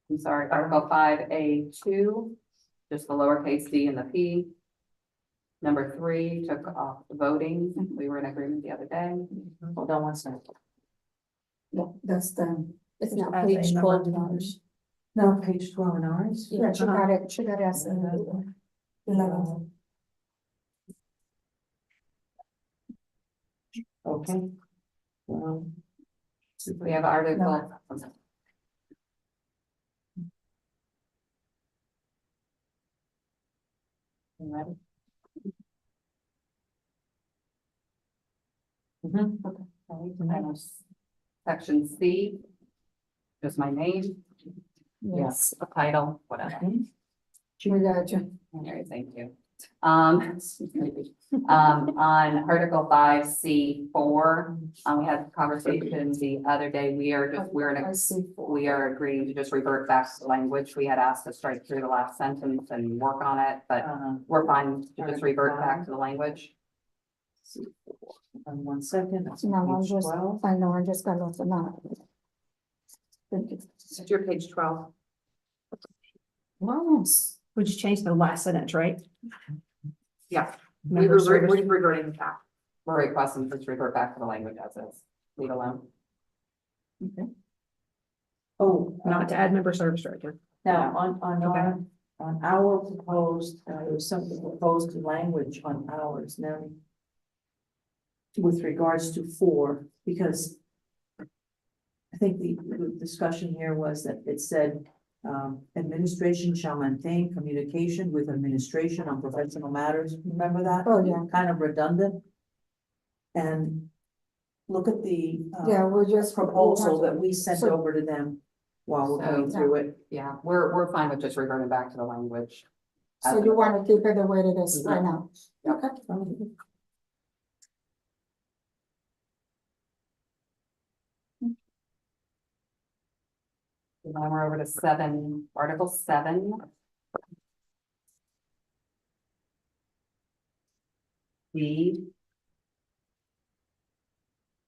I'm sorry, Article 5A2, just the lowercase d and the p. Number 3 took off the voting. We were in agreement the other day.
Hold on one second.
yeah, that's the,
It's not
As a
page
number.
12 dollars.
No, page 12 in ours.
yeah, she got it, as 11.
Okay.
We have Article. You ready? Okay. Section C. Just my name,
Yes,
a title, whatever.
we got you.
All right, thank you. On Article 5C4, we had a conversation the other day.
I see.
We are agreeing to just revert back to the language. We had asked to strike through the last sentence and work on it, but we're fine to just revert back to the language.
On 1 second. That's on
No, I'm
page
just,
12.
I know, I just got lost now. Thank you.
It's your page 12.
Yes.
We just changed the last sentence, right?
Yeah.
Member service.
We're reverting back.
We're requesting to just revert back to the language as is. Leave alone.
Oh,
Not to add member service director.
now, on our proposed, there was something proposed in language on ours now. With regards to 4, because I think the discussion here was that it said, administration shall maintain communication with administration on professional matters. Remember that?
Oh, yeah.
Kind of redundant. And look at the,
Yeah, we're just.
proposal that we sent
So-
over to them while we're going
So-
through it.
Yeah, we're fine with just reverting back to the language.
So you want to keep it the way it is right now?
Yep.
Okay.
Now we're over to Article 7. D.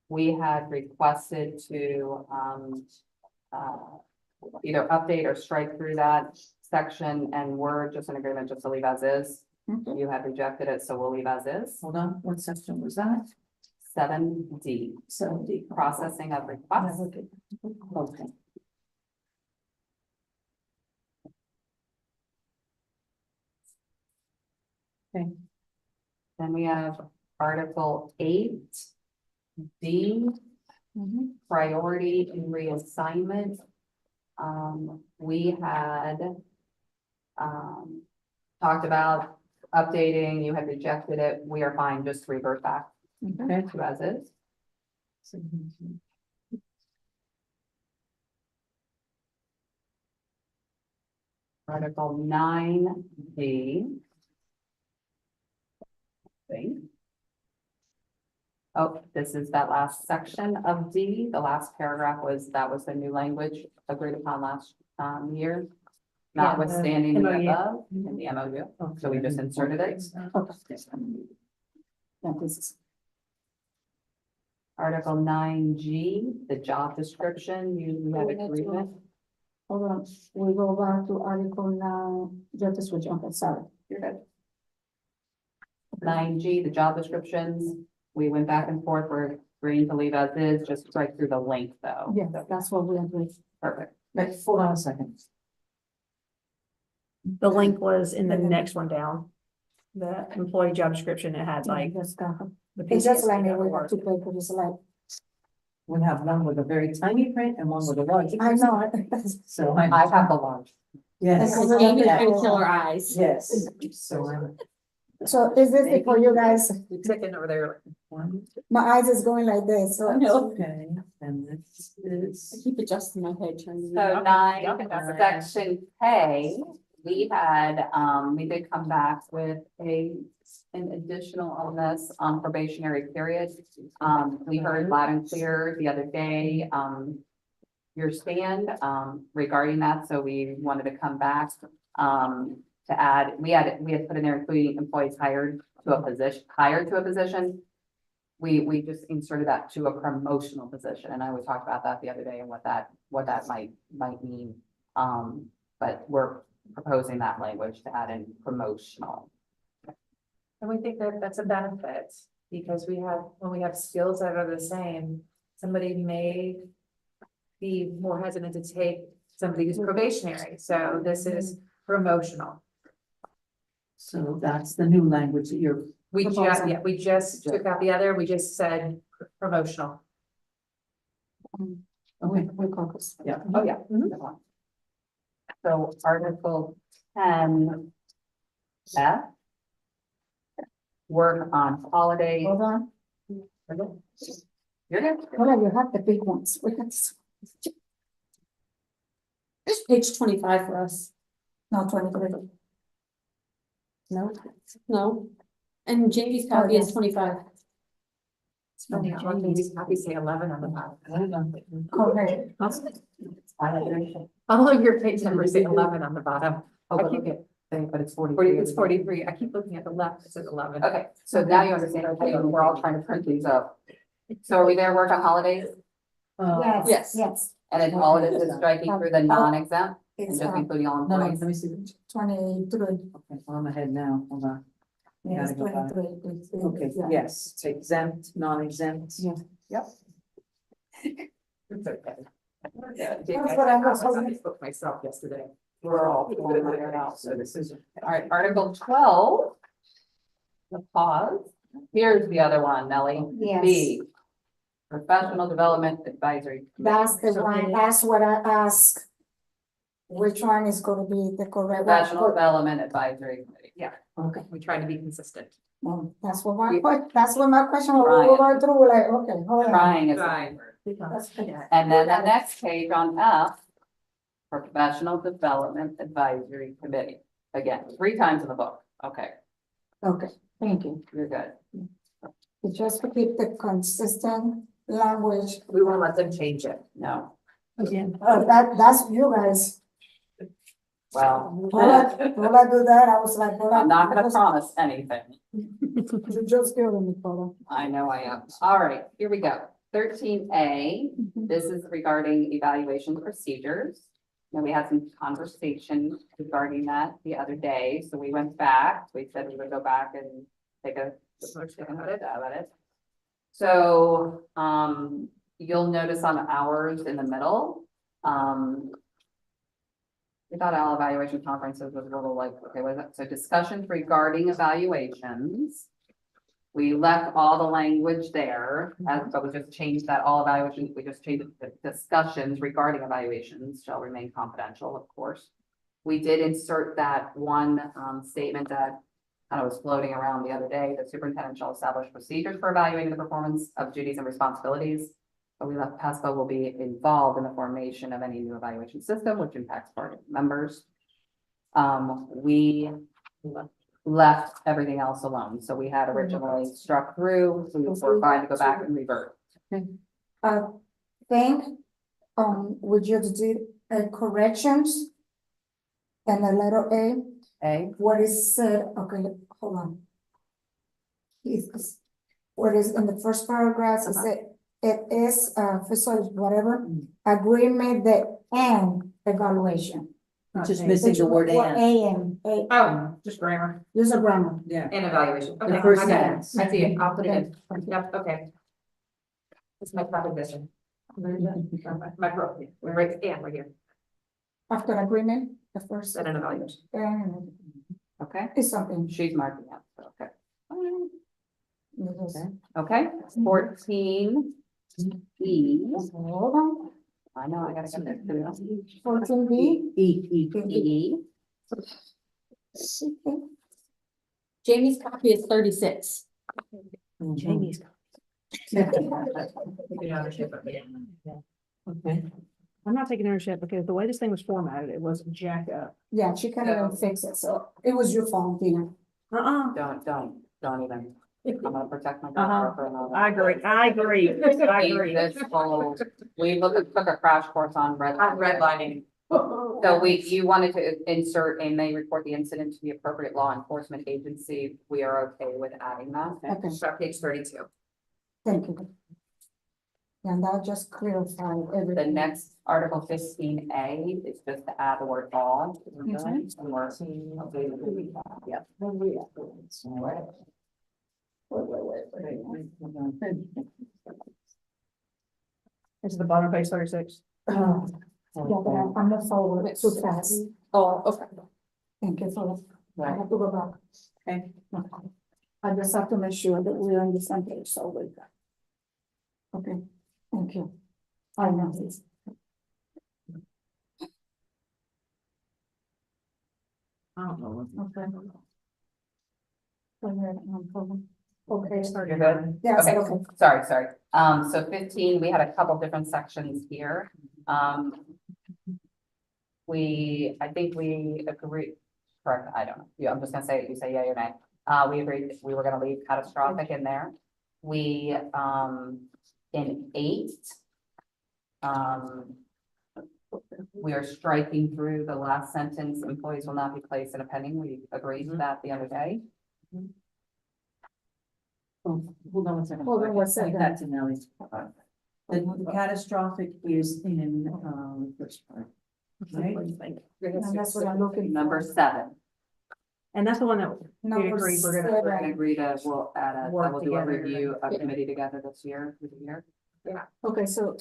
We had requested to, either update or strike through that section, and we're just in agreement just to leave as is.
Okay.
You had rejected it, so we'll leave as is.
Hold on, what section was that?
7D,
70.
processing of requests.
Okay.
Then we have Article 8D,
Mhm.
priority in reassignment. We had talked about updating, you had rejected it, we are fine, just revert back
Okay.
to as is. Article 9D. Oh, this is that last section of D, the last paragraph that was the new language agreed upon last year.
Yeah, the
Notwithstanding the
MOU.
above in the MOU, so we just inserted it.
Yeah, this is.
Article 9G, the job description, we had agreement.
Hold on, we go back to Article 9, just switch on, sorry.
You're good. 9G, the job descriptions, we went back and forth, we're agreeing to leave as is, just right through the link though.
Yeah, that's what we agree.
Perfect.
Wait, hold on a second.
The link was in the next one down. The employee job description, it had like
Just got it.
the.
It's just like we
PCSD.org.
have to pay for this, like,
We have one with a very tiny print and one with a large.
I know.
So
I have the large.
yes,
Because
Amy
Yeah.
trying to kill her eyes.
yes. So I'm.
So is this it for you guys?
You're clicking over there.
One,
My eyes is going like this, so.
okay, and this
I
is.
keep adjusting my head trying to.
So nine, section K, we had, we did come back with an additional on this, probationary period. We heard loud and clear the other day, your stand, regarding that, so we wanted to come back. to add, we had put in there including employees hired to a position. We just inserted that to a promotional position, and I we talked about that the other day and what that might mean. But we're proposing that language to add in promotional.
And we think that that's a benefit, because when we have skills that are the same, somebody may be more hesitant to take somebody who's probationary, so this is promotional.
So that's the new language that you're,
We just took out the other, we just said promotional.
okay,
We focus.
yeah.
Oh, yeah. So Article 10 F. Work on holidays.
Hold on,
You're good.
hold on, you have the big ones. We got this.
Page 25 for us.
No, 23.
No, no. And Jamie's copy is 25.
Happy say 11 on the bottom.
Okay.
All of your page numbers say 11 on the bottom.
Oh,
I
but
keep-
look at, but it's 43.
It's 43. I keep looking at the left, it says 11.
Okay, so now you understand, okay, we're all trying to print these up. So are we there, work on holidays?
Yes,
Yes.
yes,
And then all it is striking through the non-exempt and
it's
just including all
No,
employees?
let me see.
23.
Okay, I'm ahead now, hold on.
Yes,
Gotta go back.
23.
Okay,
Yeah.
yes, it's exempt, non-exempt.
Yeah.
It's okay.
That's what I was hoping.
spoke myself yesterday.
We're all pulling it out, so this is, all right, Article 12. The pause. Here's the other one, Nellie.
Yes.
B. Professional Development Advisory.
That's the one, that's what I asked. Which one is gonna be the correct
Professional
one?
Development Advisory Committee.
Yeah,
Okay.
we try to be consistent.
That's what that's what my question was,
Trying.
we were going through, like, okay, hold on.
Trying is.
Trying.
That's good.
And then the next page on F. Professional Development Advisory Committee. Again, 3 times in the book. Okay,
Okay, thank you.
you're good.
It's just to keep the consistent language,
We won't let them change it.
No,
that's you guys.
well,
Will I do that? I was like, well,
I'm not gonna promise anything.
You just killing me, Paula.
I know I am. All right, here we go. 13A, this is regarding evaluation procedures. And we had some conversation regarding that the other day, so we went back, we said we would go back and take a look at it. So, you'll notice on hours in the middle, we thought all evaluation conferences was a little like, okay, what is that? So discussions regarding evaluations. We left all the language there, but we just changed that all evaluations, we just changed the discussions regarding evaluations shall remain confidential, of course. We did insert that one statement that kind of was floating around the other day, the superintendent shall establish procedures for evaluating the performance of duties and responsibilities. But we left PESPA will be involved in the formation of any new evaluation system, which impacts board members. We left everything else alone. So we had originally struck through, so we were fine to go back and revert.
Think, we just did corrections. And the letter A,
A,
what is said, okay, hold on. What is in the first paragraph, is it is, fiscal, whatever, agreement that and evaluation.
Just missing the word and.
Oh, just grammar
Use a grammar.
Yeah.
and evaluation. Okay,
first
I got it.
sentence.
I see it. I'll put it in. Yep, okay. It's my proposition. My pro, we're right, and right here,
After agreement, the first.
then an evaluation.
And
okay,
it's something.
she's marking up, so, okay.
Okay.
Okay, 14 E,
Hold on,
I know, I gotta get there too.
14B.
E,
Jamie's copy is 36.
Jamie's. Okay.
I'm not taking ownership because the way this thing was formatted, it was jacked up.
Yeah, she can't even fix it, so it was your fault, Tina.
don't even, I'm gonna protect my daughter for another.
I agree, I agree.
This whole, we took a crash course on redlining.
Redlining.
So you wanted to insert and may report the incident to the appropriate law enforcement agency. We are okay with adding that.
Okay,
So page 32.
thank you. And that just clarified
The
everything.
next Article 15A is just to add the word all.
Mhm.
And we're-
Yeah.
It's the bottom of page 36.
Yeah, but I'm not forward too fast.
Oh, okay.
Thank you for, I
Right.
have to go back.
Okay.
I just have to make sure that we're on the same page, so we. Okay, thank you. I know this.
I don't know.
Okay. Okay, sorry.
You're good?
Yes,
Okay,
okay.
sorry. So 15, we had a couple different sections here. I think we agree, correct, I don't know, yeah, I'm just gonna say, it. You say yay or nay. We agreed that we were gonna leave catastrophic in there. We, in 8, we are striking through the last sentence, employees will not be placed in a pending. We agreed to that the other day.
Hold on one second.
Hold on one second.
Take that to Nelly. The catastrophic is in, the first part. Right?
And that's what I'm looking for.
Number 7,
And that's the one that we
Number
agreed we're
we're
gonna.
gonna
seven.
agree to, we'll add a,
Work
we'll do a
together.
review, a committee together this year, through the year.
Okay, so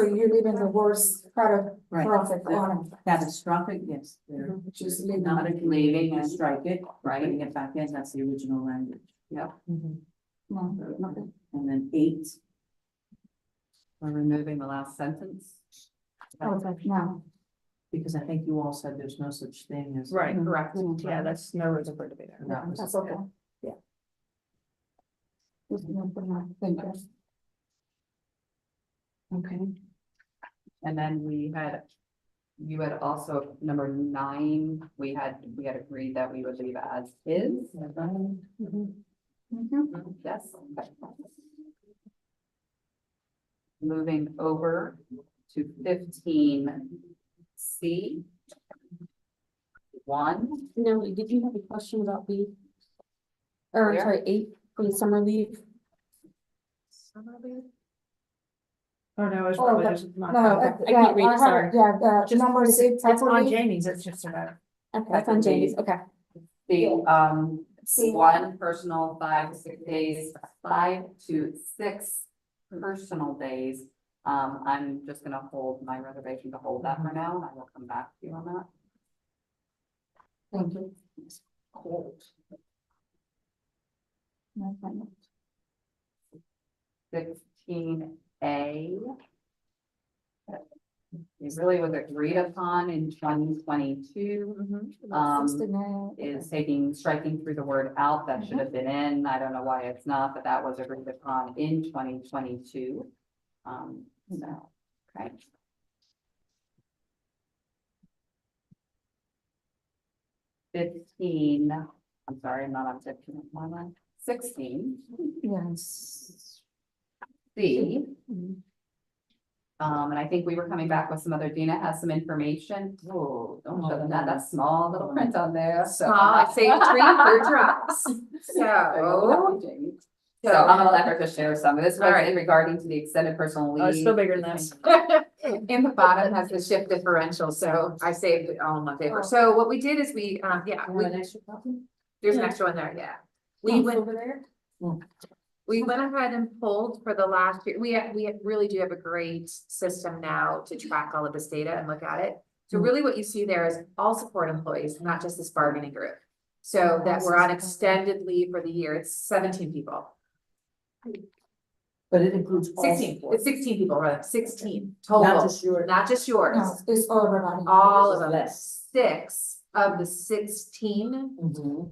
you're leaving the worst part of
Right.
profit on it.
Catastrophic, yes, they're
Just leaving.
not
it.
leaving and strike it,
Right.
putting it back in, that's the original language.
Yep,
No, okay.
And then 8,
we're removing the last sentence.
Okay, now.
because I think you all said there's no such thing as.
Right, correct.
Mm.
Yeah, that's no reason for it to be there.
That was-
That's okay. Yeah. Just no for now. Thank you.
Okay. And then you had also, number 9, we had agreed that we would leave as is.
Mhm.
Yes. Okay. Moving over to 15C. 1,
No, did you have a question about B? Or,
Where?
sorry, 8 for the summer leave?
Oh, no, it's
Oh,
probably
the-
just not.
No,
I can't read it, sorry.
Yeah, the
Just-
number is
It's on
properly.
Jamie's, it's just about.
Okay, that's on Jamie's, okay.
the
See.
1 personal 5 to 6 days, 5 to 6 personal days. I'm just gonna hold my reservation to hold that for now, and I will come back to you on that.
Thank you.
It's cold.
No problem.
16A. It really was agreed upon in 2022, is striking through the word out, that should have been in, I don't know why it's not, but that was agreed upon in 2022. So, okay. I'm sorry, I'm not on 15, am I on 16,
Yes.
C.
Mhm.
And I think we were coming back with some other, Dina has some information. Oh, don't show them that, that's small little print on there, so.
Small, I say 3 per drops. So.
So I'm gonna let her just share some of this,
All right.
was regarding to the extended personal leave.
Oh, it's still bigger than this.
In the bottom has the shift differential, so I saved it all in my paper. So what we did is we,
An extra copy?
there's an extra one there, yeah. We went,
Over there?
we went ahead and pulled for the last year. We really do have a great system now to track all of this data and look at it. So really what you see there is all support employees, not just this bargaining group. So that we're on extended leave for the year. It's 17 people.
But it includes all
16,
support.
it's 16 people, rather, 16
Not
total,
just yours.
not just yours.
No, it's everybody.
All of them,
Less.
6 of the 16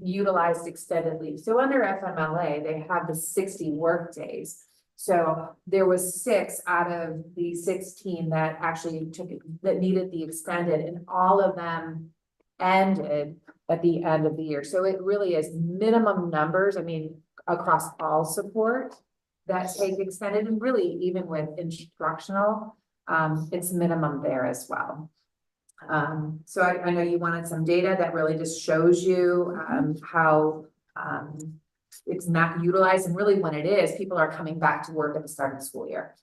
utilized extended leave. So under FMLA, they have the 60 work days. So there was 6 out of the 16 that actually took it, that needed the extended, and all of them ended at the end of the year. So it really is minimum numbers, I mean, across all support that take extended, and really even with instructional, it's minimum there as well. So I know you wanted some data that really just shows you, how, it's not utilized, and really when it is, people are coming back to work at the start of the school year.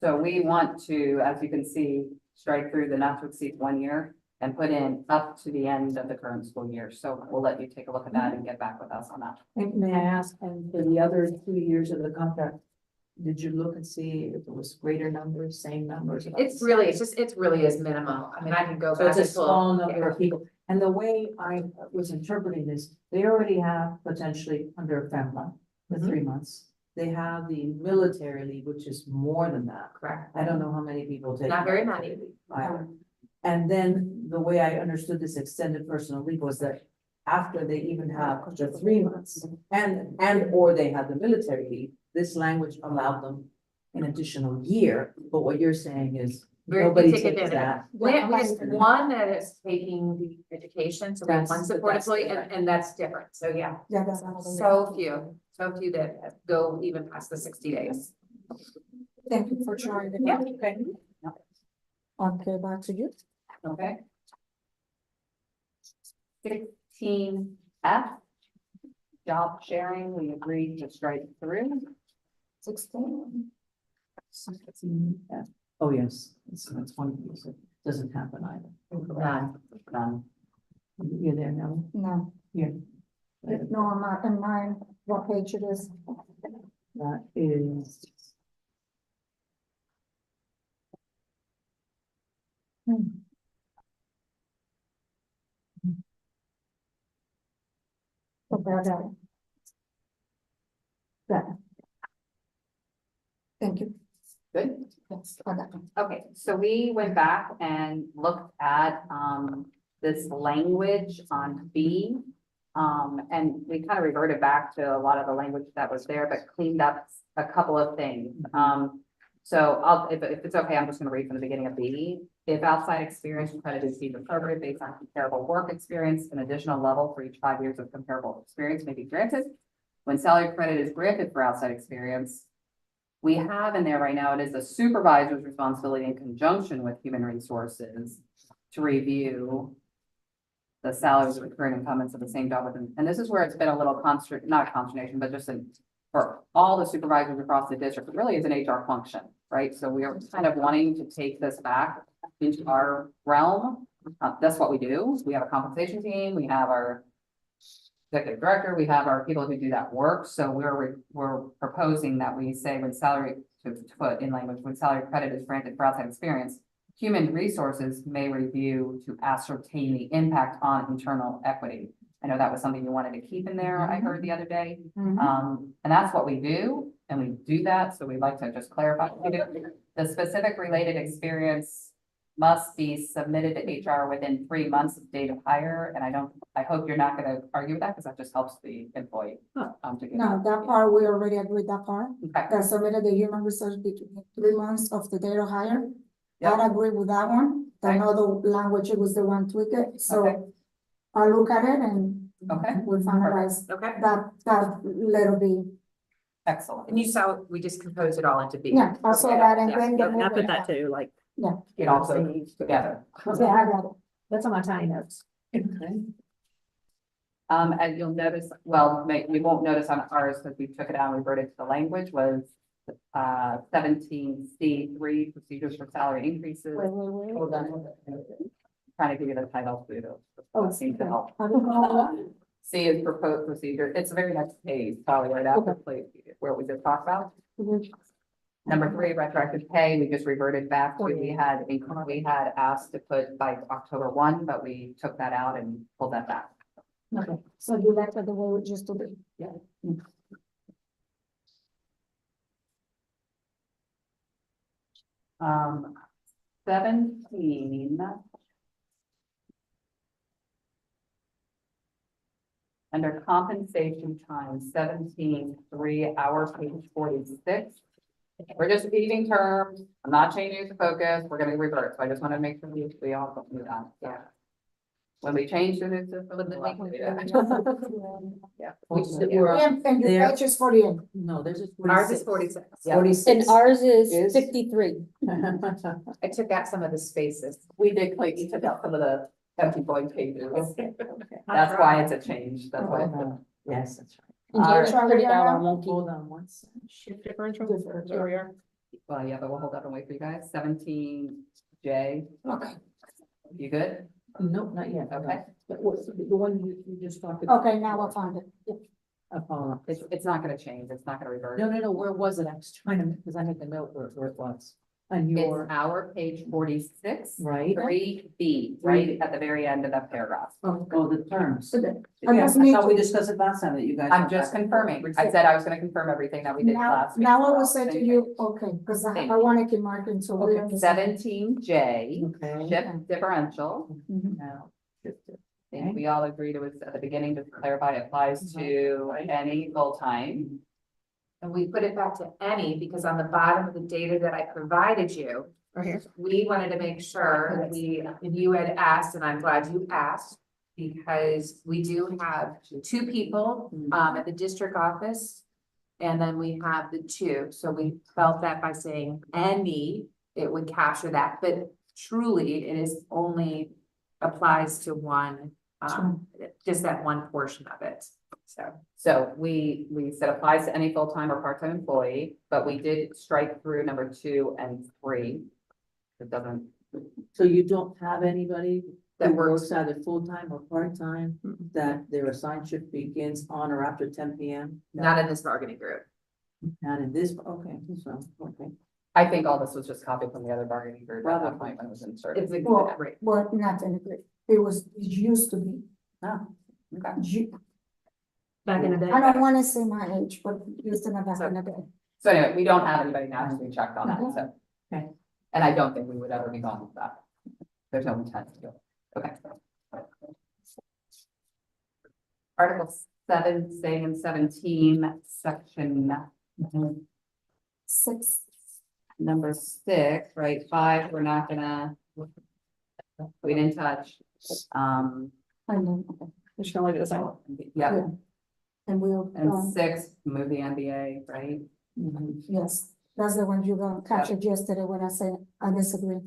So we want to, as you can see, strike through the not to exceed 1 year and put in up to the end of the current school year. So we'll let you take a look at that and get back with us on that.
And may I ask, and for the other 2 years of the contract, did you look and see if it was greater numbers, same numbers?
It's really, it really is minimal. I mean, I can go
So
back.
it's a
and pull-
small number
yeah.
of people. And the way I was interpreting this, they already have potentially under FEMLA, the
Mhm.
3 months. They have the military leave, which is more than that.
Correct.
I don't know how many people take.
Not very many.
either. And then the way I understood this extended personal leave was that after they even have the 3 months and or they had the military leave, this language allowed them an additional year. But what you're saying is
Very-
nobody
they take
takes
advantage.
that.
We have one that is taking the education, so we have
That's-
one support
that's
employee,
correct.
and that's different. So yeah,
Yeah, that's another.
so few that go even past the 60 days.
Thank you for trying.
Yeah.
Okay. Okay, back to you.
Okay. 16F. Job sharing, we agreed to strike through.
16.
Yeah. Oh, yes, that's one of those that doesn't happen either.
None.
None.
You're there now?
No,
Here.
no, I'm not in mine. What page it is?
That is.
Okay, I got it. Got it. Thank you.
Good.
Yes, I got it.
Okay, so we went back and looked at this language on B. And we kind of reverted back to a lot of the language that was there, but cleaned up a couple of things. So if it's okay, I'm just gonna read from the beginning of B. If outside experience credit is deemed appropriate based on comparable work experience, an additional level for each 5 years of comparable experience may be granted. When salary credit is granted for outside experience, we have in there right now, it is the supervisor's responsibility in conjunction with human resources to review the salaries of the current incumbents of the same job within, and this is where it's been a little not consternation, but just for all the supervisors across the district, it really is an HR function, right? So we are kind of wanting to take this back into our realm. That's what we do. We have a compensation team, we have our executive director, we have our people who do that work. So we're proposing that we say when salary, to put in language, when salary credit is granted for outside experience, human resources may review to ascertain the impact on internal equity. I know that was something you wanted to keep in there, I heard the other day. And that's what we do, and we do that, so we'd like to just clarify. The specific related experience must be submitted to HR within 3 months of date of hire, and I hope you're not gonna argue with that, because that just helps the employee. To get
No, that part, we already agreed that part.
Okay,
That submitted the human resource between 3 months of the date of hire.
Yeah.
I agree with that one.
Okay.
Another language, it was the one tweaked it,
Okay.
so I'll look at it and
okay,
we'll finalize
Okay,
that little bit.
excellent.
and you saw, we just composed it all into B.
Yeah, I saw that and
Yeah,
then.
okay.
I put that too, like,
Yeah,
It all goes together.
yeah, I got it.
that's on my tiny notes.
And you'll notice, well, you won't notice on ours, because we took it out and reverted to the language, was 17C3, procedures for salary increases.
Wait.
Hold on. Trying to give you the title too, though.
Oh,
Seems to
okay.
help.
I don't know.
C is proposed procedure. It's the very next page, probably right after place where we just talked about.
Mhm.
Number 3, retroactive pay, we just reverted back to, we had asked to put by October 1, but we took that out and pulled that back.
Okay, so you left it the way it just to be.
Yeah. Um, 17. Under compensation time, 17, 3 hours, page 46. We're just repeating terms. I'm not changing the focus. We're gonna revert. So I just want to make sure we all do that. Yeah. When we change the new system, then we can do that. Yeah.
We're-
And your
There-
batch is 48.
No, there's a.
Ours is 46.
Yeah.
46.
And ours is
Is?
53.
I took out some of the spaces.
We did, like, you took out some of the empty blank pages.
Okay, okay.
That's why it's a change, that's why. it's a-
Yes, that's right.
And
All
yours
right.
printed out on wonky.
Hold on one second.
Shift differential, there we are.
Well, yeah, but we'll hold up and wait for you guys. 17J,
Okay,
you good?
Nope, not yet.
Okay.
But what's the one you just talked about?
okay, now I found it.
Apollo.
It's not gonna change, it's not gonna revert.
No, where was it? I was trying to, because I had the note where it was. On
It's
your,
our page 46,
right?
3B, right at the very end of that paragraph.
Oh, the terms.
So the- I
Yeah,
just
I
need
thought we
to-
discussed it last time that you guys.
I'm just confirming. I said I was gonna confirm everything that we did
Now,
last week.
now I will say to you, okay, because
Thank
I want to keep marking, so we
Okay,
understand.
17J,
Okay.
shift differential.
Mhm.
Now,
I think we all agreed it was at the beginning, just to clarify, applies to any full-time.
And we put it back to any because on the bottom of the data that I provided you,
Right here.
we wanted to make sure that you had asked, and I'm glad you asked. Because we do have two people, at the district office. And then we have the two, so we felt that by saying any, it would capture that, but truly, it is only applies to one, just that one portion of it, so.
So we said applies to any full-time or part-time employee, but we did strike through number 2 and 3. It doesn't,
So you don't have anybody
That
that
works-
works either full-time or part-time, that their assigned shift begins on or after 10 p.m.?
Not in this bargaining group.
Not in this, okay, so, okay.
I think all this was just copied from the other bargaining group at that
Probably.
point when it was inserted.
It's a
Well,
right.
well, not in the grid. It used to be.
Oh, okay.
Back in the day.
I don't want to say my age, but it used to be back in the day.
So anyway, we don't have anybody now, so we checked on that, so.
Okay.
And I don't think we would ever be going with that. There's no intent to do it. Okay. Article 7, staying in 17, section
6.
number 6, right, 5, we're not gonna. We didn't touch.
And then, okay.
Just gonna leave it the same.
Yeah,
And we'll,
and 6, move the NBA, right?
yes, that's the one you gonna capture yesterday when I said I disagree.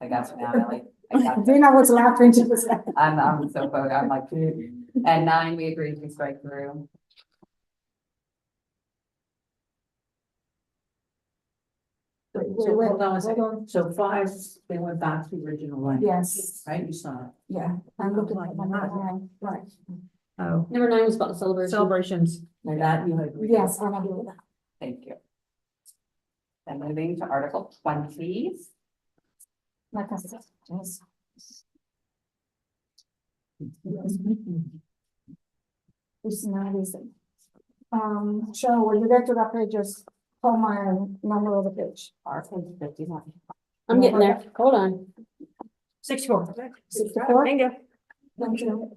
I got you now, Ellie. I got you.
Dina was laughing, she was like.
I'm so focused, I'm like, and 9, we agreed to strike through.
So
wait,
hold on one
hold
second.
on.
So 5, they went back to original language.
Yes,
Right, you saw it.
yeah, I'm looking at number 9, right,
Oh,
Number 9 was about the celebration.
celebrations.
Now that you had. agreed.
yes, I'm agree with that.
Thank you. And moving to Article 20.
Like I said, yes. It's not easy. So when you get to that page, just call my number of the page.
Article 51.
I'm getting there. Hold on.
64.
64?
Bingo.
Thank you.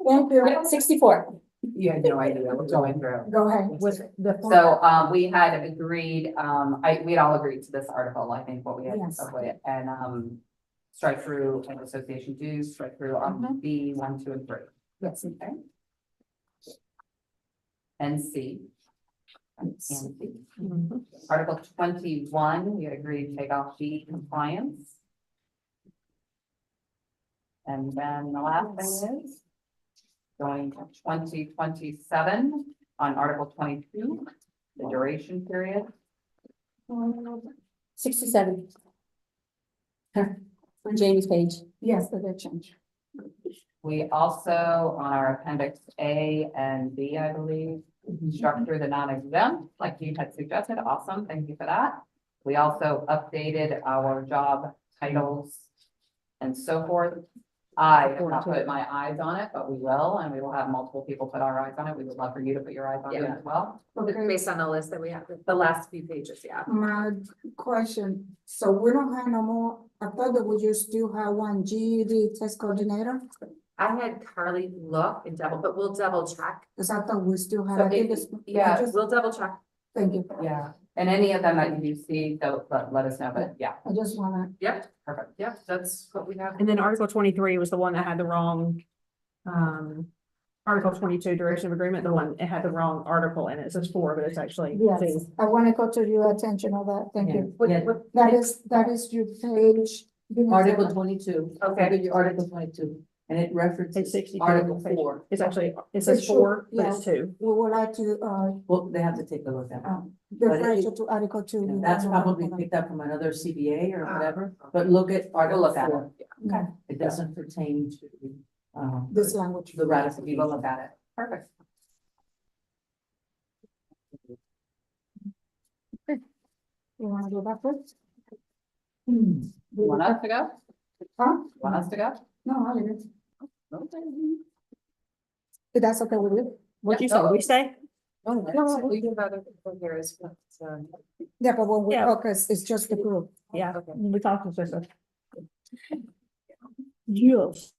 Thank you.
64.
You had no idea, we're going through.
Go ahead.
With the.
So, we had agreed, we had all agreed to this article, I think, what we had,
Yes.
and, strike through and association dues, strike through on B 1, 2, and 3.
Yes.
Okay. And C. And C. Article 21, we had agreed to take off B compliance. And then the last thing is going to 2027 on Article 22, the duration period.
67. On Jamie's page.
Yes, that did change.
We also, on our appendix A and B, I believe, struck through the non-exempt, like you had suggested. Awesome, thank you for that. We also updated our job titles and so forth. I have not put my eyes on it, but we will, and we will have multiple people put our eyes on it. We would love for you to put your eyes on it
Yeah.
as well.
Okay.
Based on the list that we have, the last few pages, yeah.
My question, so we don't have no more, I thought that we just do have one GED test coordinator,
I had Carly look and but we'll double check.
because I thought we still had,
So
I think
it-
it's.
yeah,
just-
We'll double check.
Thank you.
Yeah, And any of them that you see, so let us know, but yeah,
I just wanna,
yep, perfect, yep, that's what we have.
And then Article 23 was the one that had the wrong, Article 22 duration of agreement, the one, it had the wrong article in it. It says 4, but it's actually
yes,
2.
I wanna call to your attention of that, thank you.
Yeah.
That is your page.
Article 22.
Okay.
Look at your Article 22, and it
It's
references
62.
Article
page-
4.
It's actually, it says
It should-
4, but it's
yeah.
2.
We would like to,
Well, they have to take a look at it.
refer
it-
you to Article 2.
And that's probably picked up from another CBA or whatever, but look at
We'll
Article
look at
4.
it.
Okay,
It doesn't pertain to,
this language.
the
We
ratification.
will look at it. Perfect.
You wanna go backwards?
You want us to go?
Huh?
Want us to go?
No, I didn't. If that's okay with you?
What'd you
Yeah.
say? We say?
No, we have other people here as well, so.
Yeah, but when we
Yeah.
focus, it's just the group.
Yeah, we talked to sister. Yes.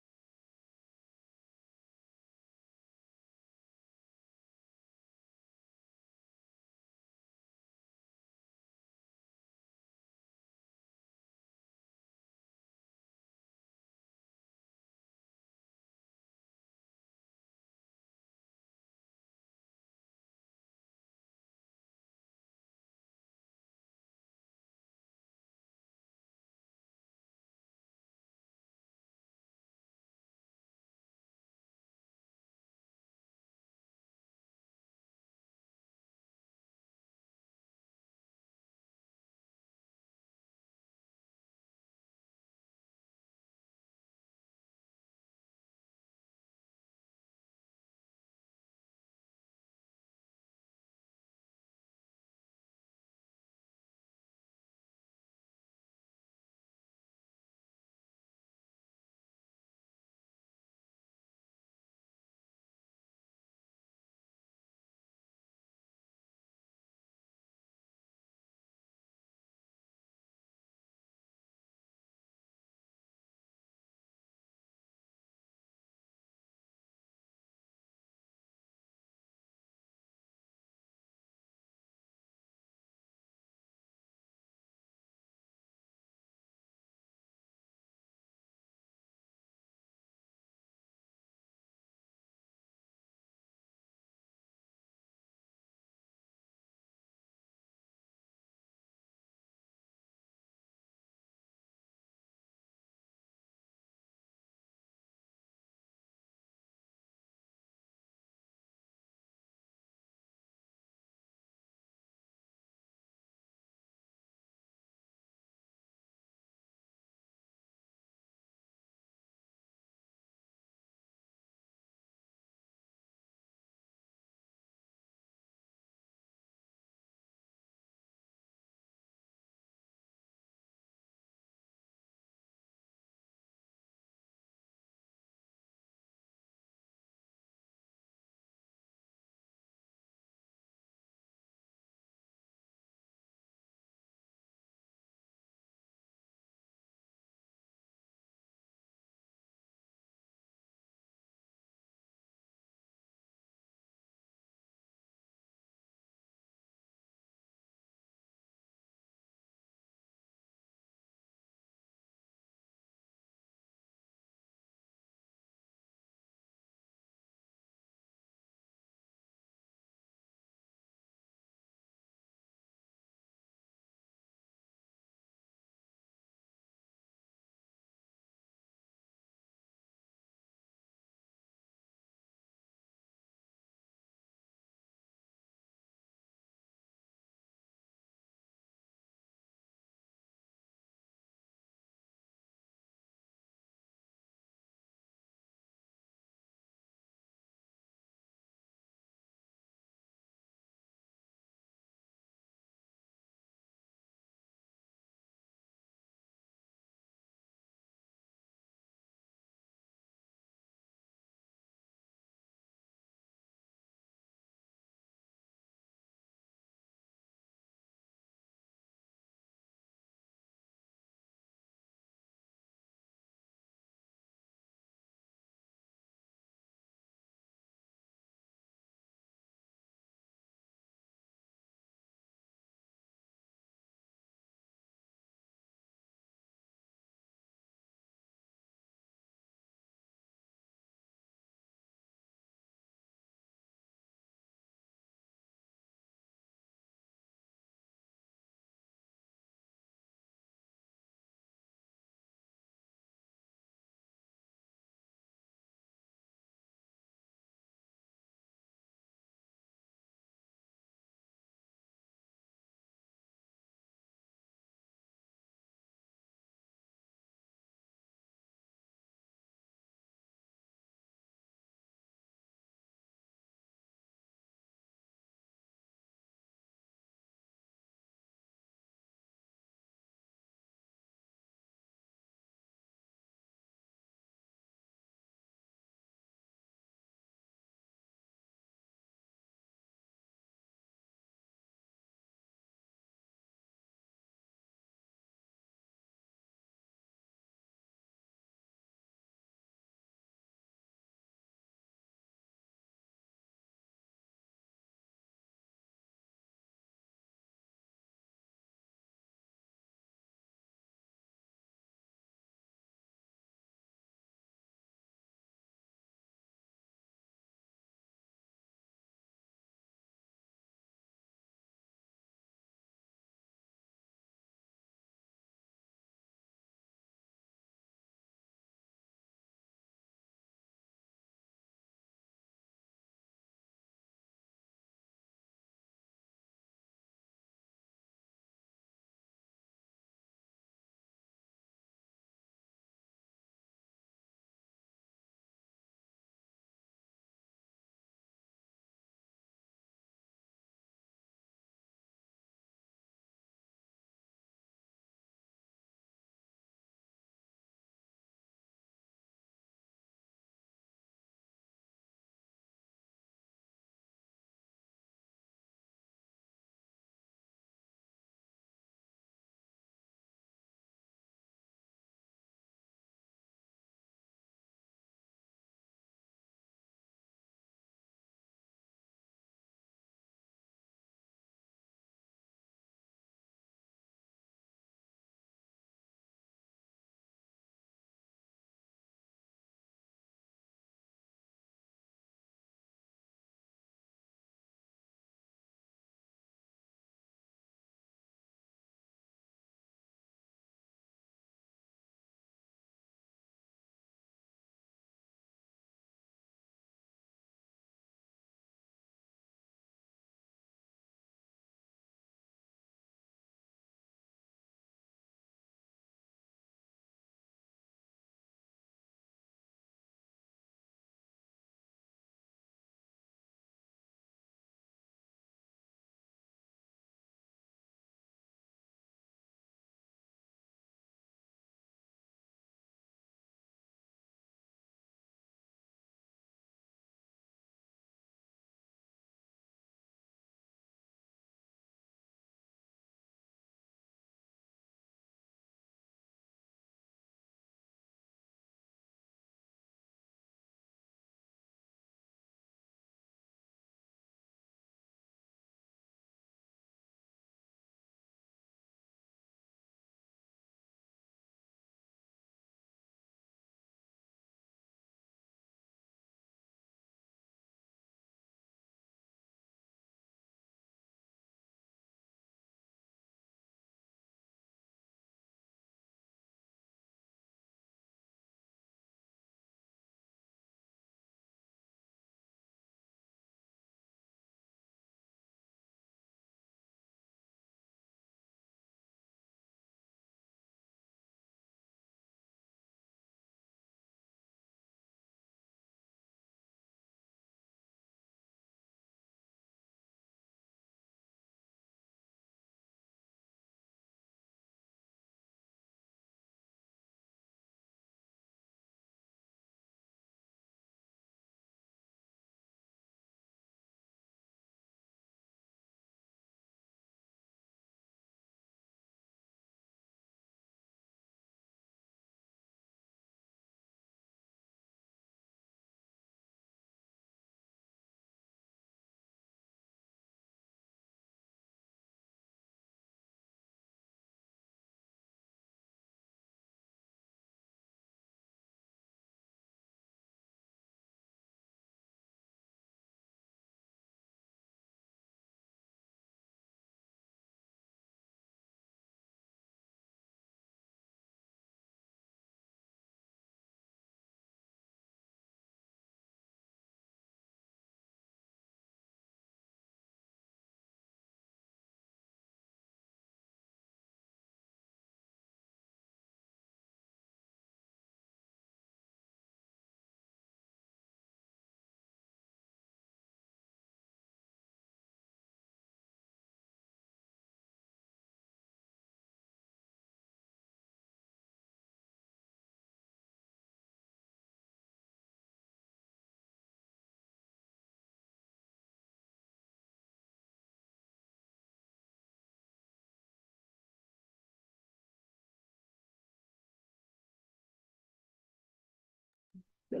We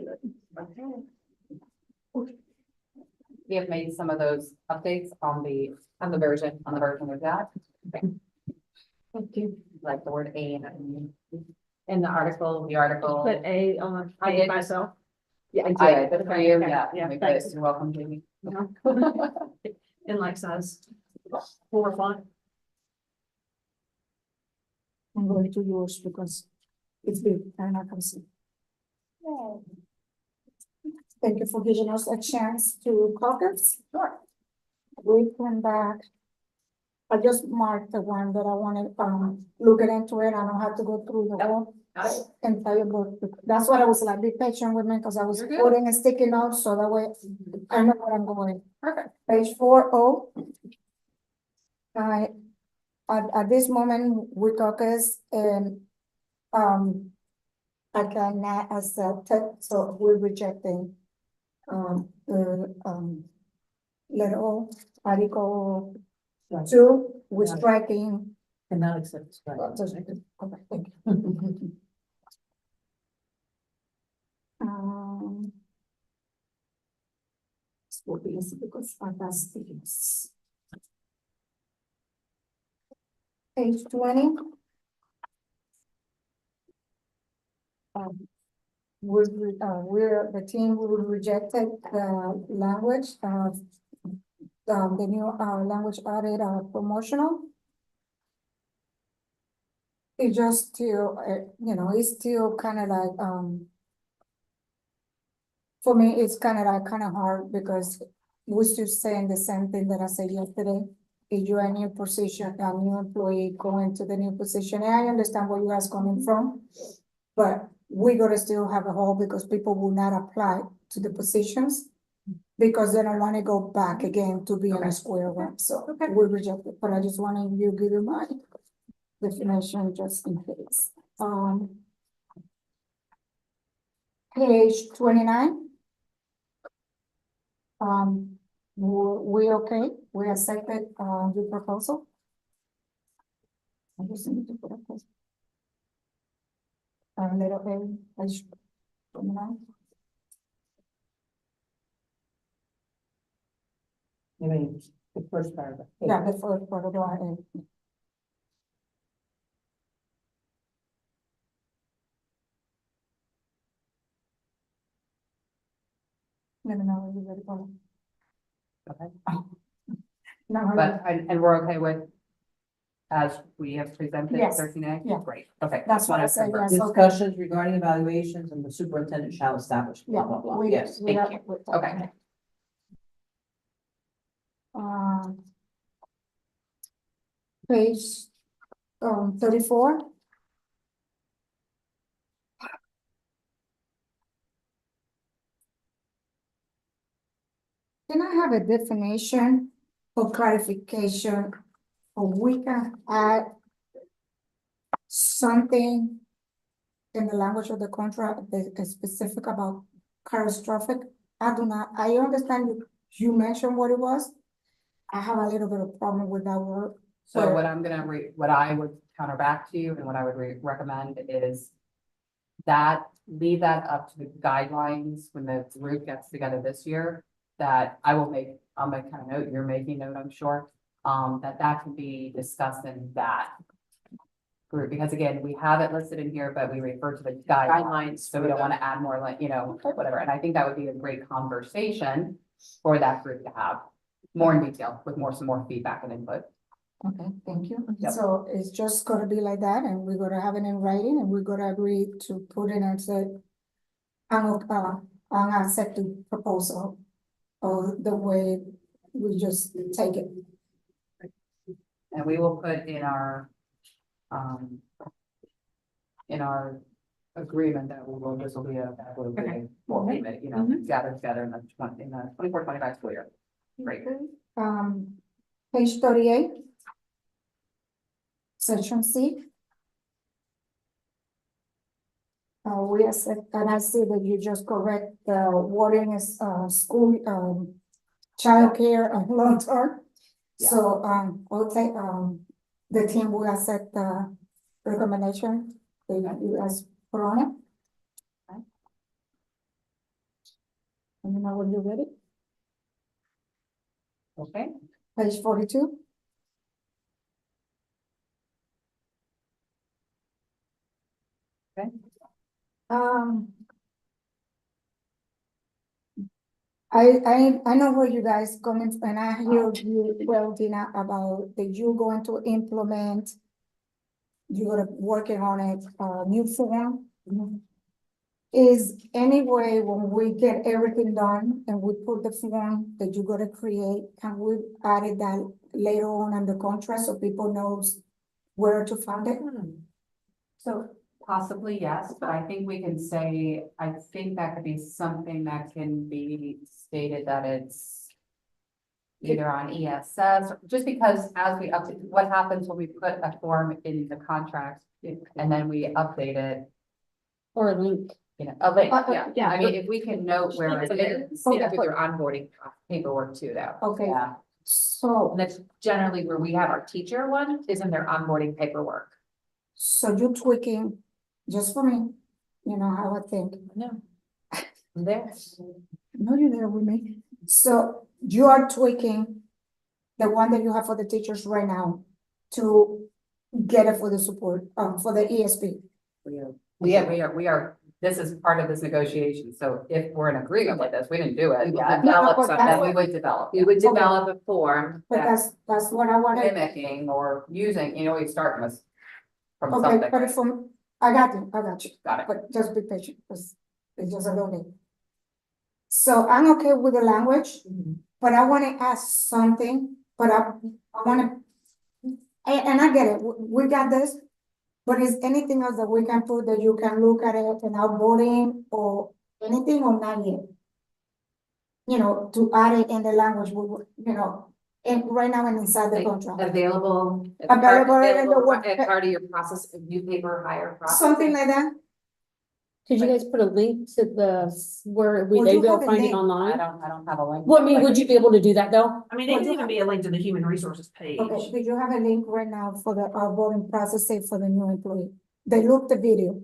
have made some of those updates on the version of that,
Thank you.
like the word a and
In the article,
the article.
Put A on,
I
I
did.
myself.
I, the for you,
Okay,
yeah.
yeah,
we put
thanks.
it. You're welcome, Jamie.
In like size. 4 font.
I'm going to yours because it's big and I can see. Thank you for giving us a chance to caucus. Sure. We come back. I just marked the one that I wanted, looking into it. I don't have to go through the whole entire book. That's what I was like, be patient with me because I was
You're good.
putting a sticky note so that way I know where I'm going.
Perfect.
Page 4O. At this moment, we caucus and, I cannot accept it, so we're rejecting, letter O, article 2, we're striking.
Cannot accept this.
Okay, thank you. This will be easy because I got stickies. Page 20. The team will rejected the language of, the new, language audit, promotional. It just still, it's still kind of like, for me, it's kind of hard because we're still saying the same thing that I said yesterday. If you're a new position, a new employee going to the new position, and I understand where you guys coming from. But we gotta still have a hole because people will not apply to the positions. Because they don't wanna go back again to be in a square one, so we reject it, but I just wanted you to give you my definition just in case. Page 29. We okay, we accepted, the proposal. I just need to put up this. Little A, page 29.
You mean, the first paragraph.
Yeah, the first part of the line. No, you ready for it?
Okay.
No,
But, and we're okay with, as we have presented,
Yes,
13A?
yeah.
Great, okay.
That's what I
Wanna
said,
confirm.
yes, okay.
Discussions regarding evaluations and the superintendent shall establish,
Yeah,
blah, blah, blah.
we,
Yes.
we
thank
got with that.
Okay.
Page, 34. Can I have a definition or clarification, or we can add something in the language of the contract that is specific about catastrophic? I do not, I understand you mentioned what it was. I have a little bit of problem with that word.
So what I'm gonna what I would counter back to you and what I would recommend is that, leave that up to the guidelines when the group gets together this year, that I'll make kind of note, you're making note, I'm sure, that can be discussed in that group, because again, we have it listed in here, but we refer to the guidelines, so we don't want to add more like, whatever, and I think that would be a great conversation for that group to have more in detail, with some more feedback and input.
Okay, thank you.
Yep.
So it's just gonna be like that, and we're gonna have it in writing, and we're gonna agree to put in and say, I'm accept the proposal, or the way we just take it.
And we will put in our agreement that this will be a full payment, gather together in the 24-25 school year. Great.
Page 38. Section C. We accept, and I see that you just correct the wording is, school, childcare and long term.
Yeah.
So, we'll take, the team will accept the recommendation that you guys put on it. Let me know when you're ready.
Okay,
Page 42.
Okay.
Um. I know where you guys coming, and I hear you, well, Dina, about that you're going to implement. You're working on a new form. Is any way when we get everything done and we put the form that you're gonna create, can we add it that later on in the contract so people knows where to find it?
so possibly yes, but I think we can say, I think that could be something that can be stated that it's either on ESS, just because as we update, what happens when we put a form in the contract and then we update it,
Or a link.
you know, a link, yeah.
yeah.
I mean, if we can note where it is.
Yeah, with your onboarding paperwork too, though.
Okay,
Yeah,
so,
And that's generally where we have our teacher one, is in their onboarding paperwork.
so you're tweaking, just for me, you know how I think.
No. There.
No, you're there with me. So you are tweaking the one that you have for the teachers right now to get it for the support, for the ESP.
we are, this is part of this negotiation, so if we're in agreement with this, we didn't do it
We will
yet.
develop
but
something.
Then we would develop.
We would
Okay.
develop a form
But
that,
that's what I wanted.
Mimicking or using, you know, we start with from
Okay,
something.
but from, I got you,
Got it.
but just be patient, because it's just a little bit. So I'm okay with the language, but I wanna ask something, but I wanna. And I get it, we got this, but is anything else that we can put that you can look at it and outboarding or anything or not yet? You know, to add it in the language, you know, and right now and inside the
like,
contract,
available. as
Available in the
available
web-
as part of your process of new paper hire process.
something like that.
Could you guys put a link to where
Well,
they
you
go
have a
find it
link.
online?
I don't have a link.
Well, I mean, would you be able to do that though?
I mean, it can even be a link to the human resources page.
Okay, do you have a link right now for the onboarding process, say for the new employee? They look the video.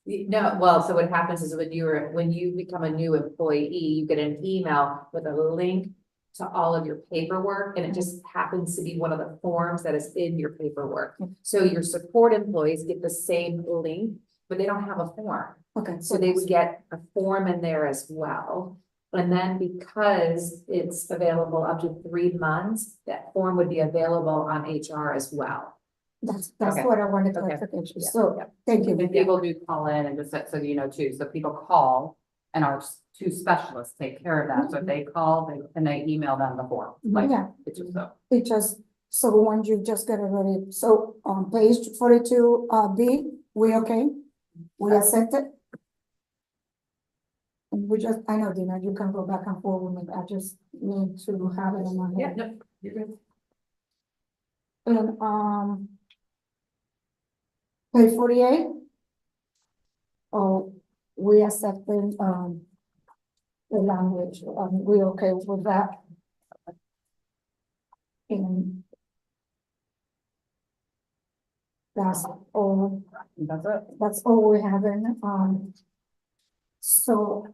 No, well, so what happens is when you become a new employee, you get an email with a link to all of your paperwork, and it just happens to be one of the forms that is in your paperwork. So your support employees get the same link, but they don't have a form.
Okay,
So they would get a form in there as well. And then because it's available up to 3 months, that form would be available on HR as well.
That's
Okay.
what I wanted
Okay.
clarification,
Yeah.
so,
Yeah.
thank you.
And people do call in and just so you know too, so people call and our two specialists take care of that. So if they call, they email them the form, like,
Yeah,
it's just so.
it just, so when you just get it ready, so on page 42, B, we okay? We accept it? And we just, I know, Dina, you can go back and forth with me, I just need to have it in my
Yeah,
head.
no, you're good.
And, page 48. Oh, we accepting, the language, we okay with that? And that's all,
That's it.
that's all we have in, so,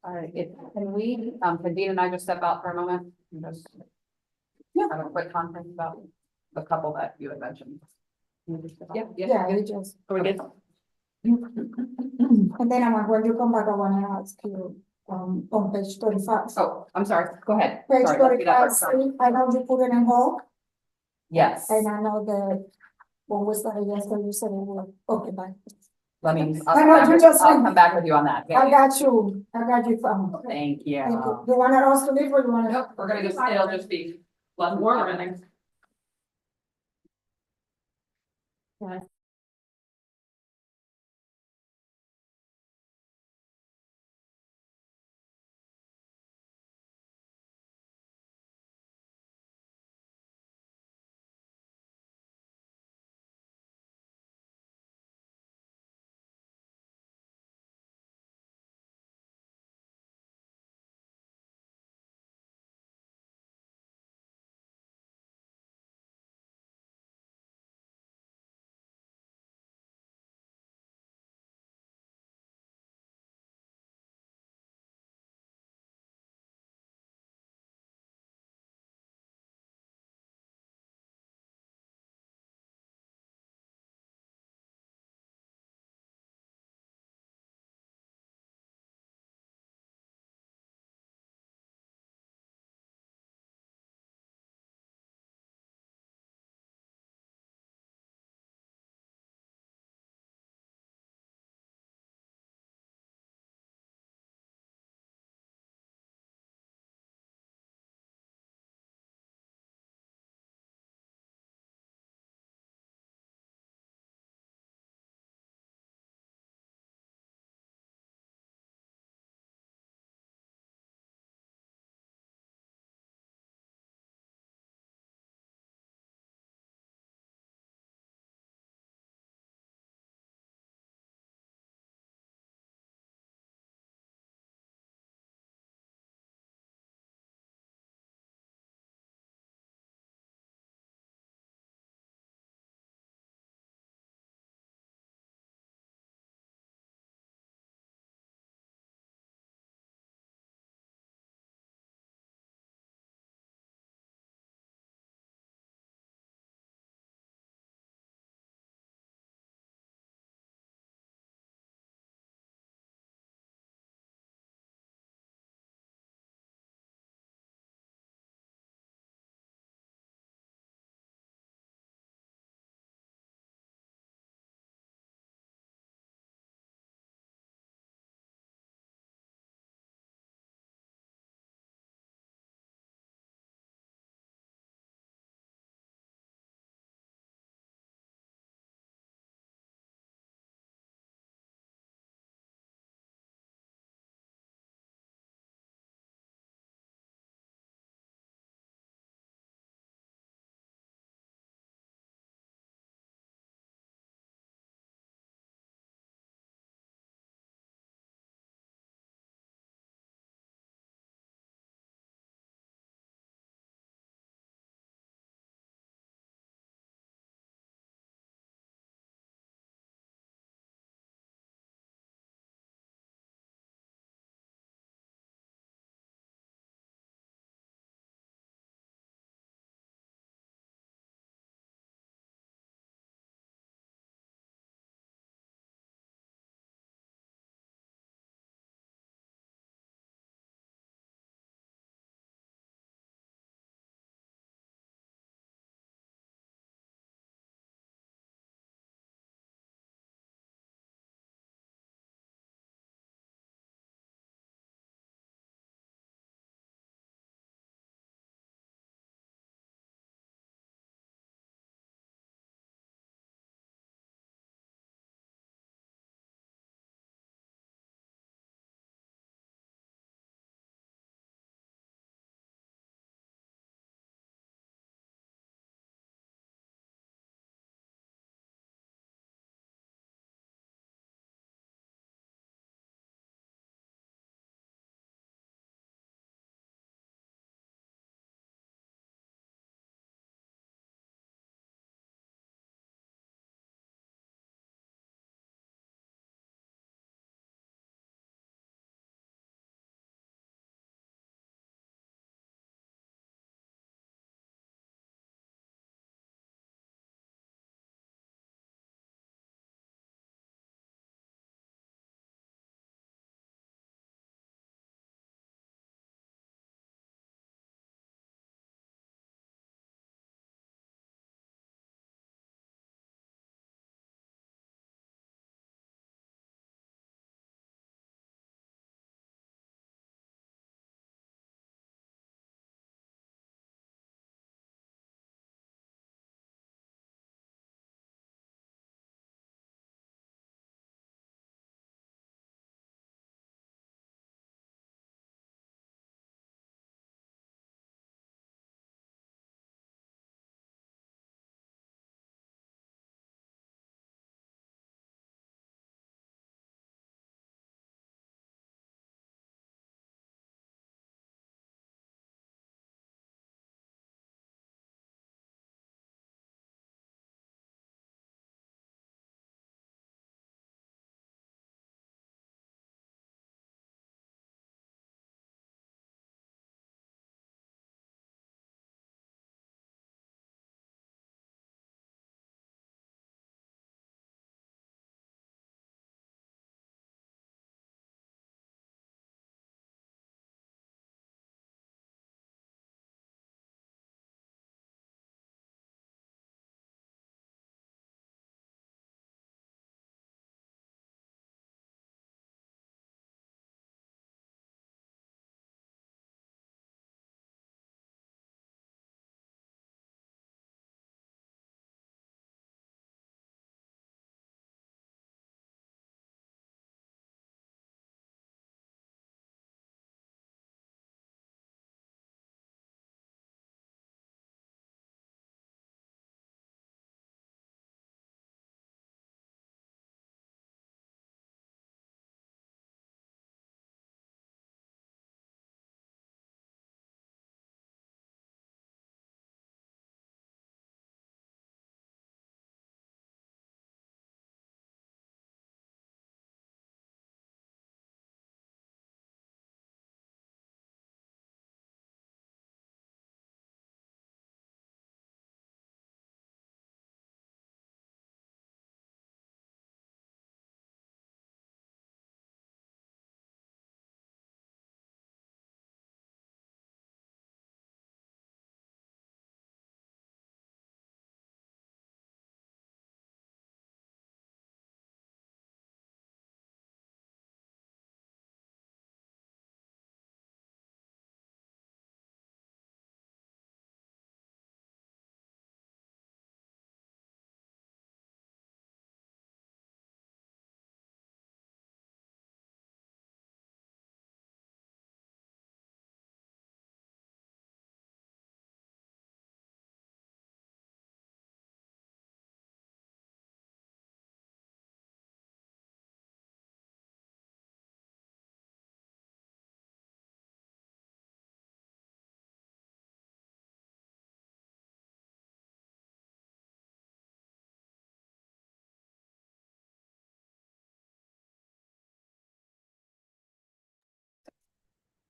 All right, can we, can Dean and I just step out for a moment? And just
Yeah.
have a quick conference about the couple that you had mentioned. Can we just step out?
yeah, we just.
Are we good?
And then when you come back, I wanna ask you, on page 35.
Oh, I'm sorry, go ahead.
Page
Sorry, let's do that
35,
first. Sorry.
see, I know you put it in hold,
Yes,
and I know that when we started yesterday, you said it would, okay, bye.
let me,
I know, you just-
I'll come back with you on that.
I got you, from.
Thank you.
Thank you. You want us to leave or you want to?
Nope, we're gonna just, it'll just be less warmer in there.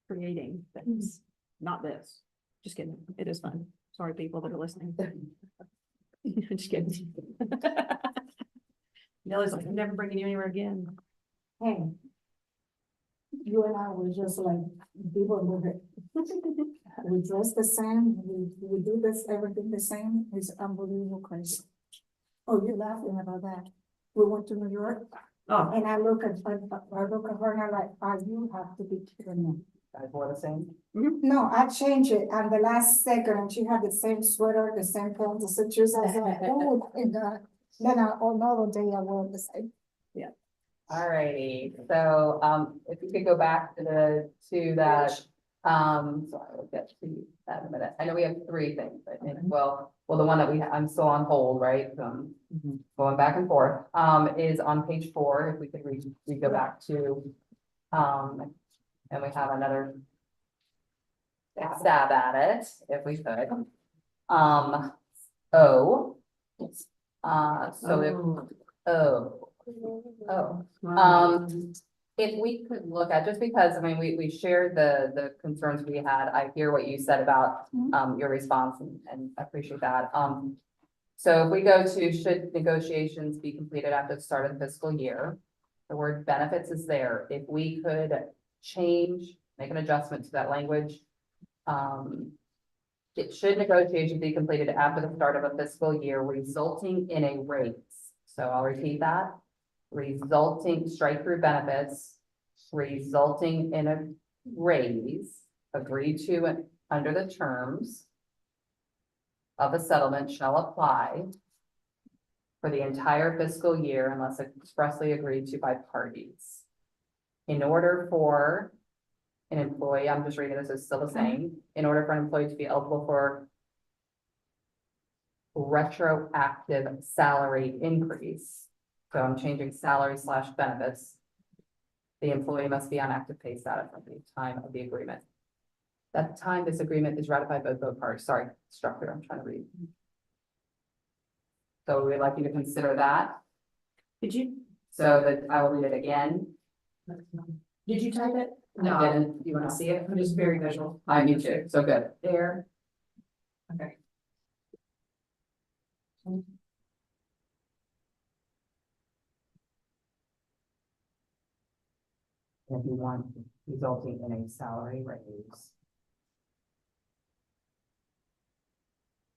creating things, not this. Just kidding. It is fun. Sorry, people that are listening. Just kidding. Nelly's like, I'm never bringing you anywhere again.
Hey. You and I were just like, people with it. We dress the same, we do this, everything the same, it's unbelievable crazy. Oh, you're laughing about that. We went to New York,
Oh,
and I look at her and I'm like, oh, you have to be kidding me.
Guys wore the same.
No, I changed it on the last second, and she had the same sweater, the same pants, the same shoes, I was like, oh my God. Then another day I wore the same.
Alrighty, so, if you could go back to that, sorry, we'll get to that in a minute. I know we have three things, I think, well, the one that I'm still on hold, right? Going back and forth, is on page 4, if we could we go back to, and we have another stab at it, if we could. O. If we could look at, just because, I mean, we shared the concerns we had, I hear what you said about, your response and I appreciate that. So if we go to, should negotiations be completed after the start of the fiscal year? The word benefits is there. If we could make an adjustment to that language. It should negotiations be completed after the start of a fiscal year resulting in a raise. So I'll repeat that. Strike through benefits, resulting in a raise agreed to under the terms of a settlement shall apply for the entire fiscal year unless expressly agreed to by parties. In order for an employee, I'm just reading this, is still the same, in order for an employee to be eligible for retroactive salary increase. So I'm changing salary / benefits. The employee must be on active pay status at the time of the agreement. That time this agreement is ratified by both parties. Sorry, structure, I'm trying to read. So we'd like you to consider that.
did you,
So that I will read it again.
did you type it?
I didn't.
You wanna see it? I'm just very visual.
I need to, so good.
There. Okay.
If you want resulting in a salary raise.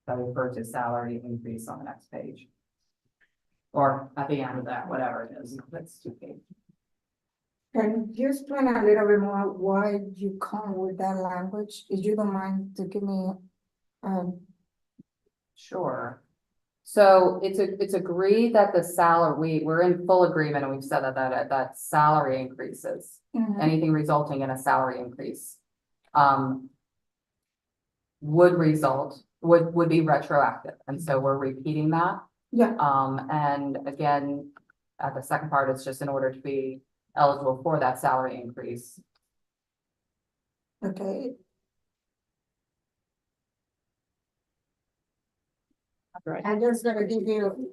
That will refer to salary increase on the next page. Or at the end of that, whatever it is, that's 2 pages.
Can you explain a little bit more why you come with that language? If you don't mind to give me,
Sure. So it's agreed that the salary, we're in full agreement and we've said that salary increases, anything resulting in a salary increase. Would be retroactive. And so we're repeating that.
yeah,
And again, the second part is just in order to be eligible for that salary increase.
okay.
Right.
I'm just gonna give you,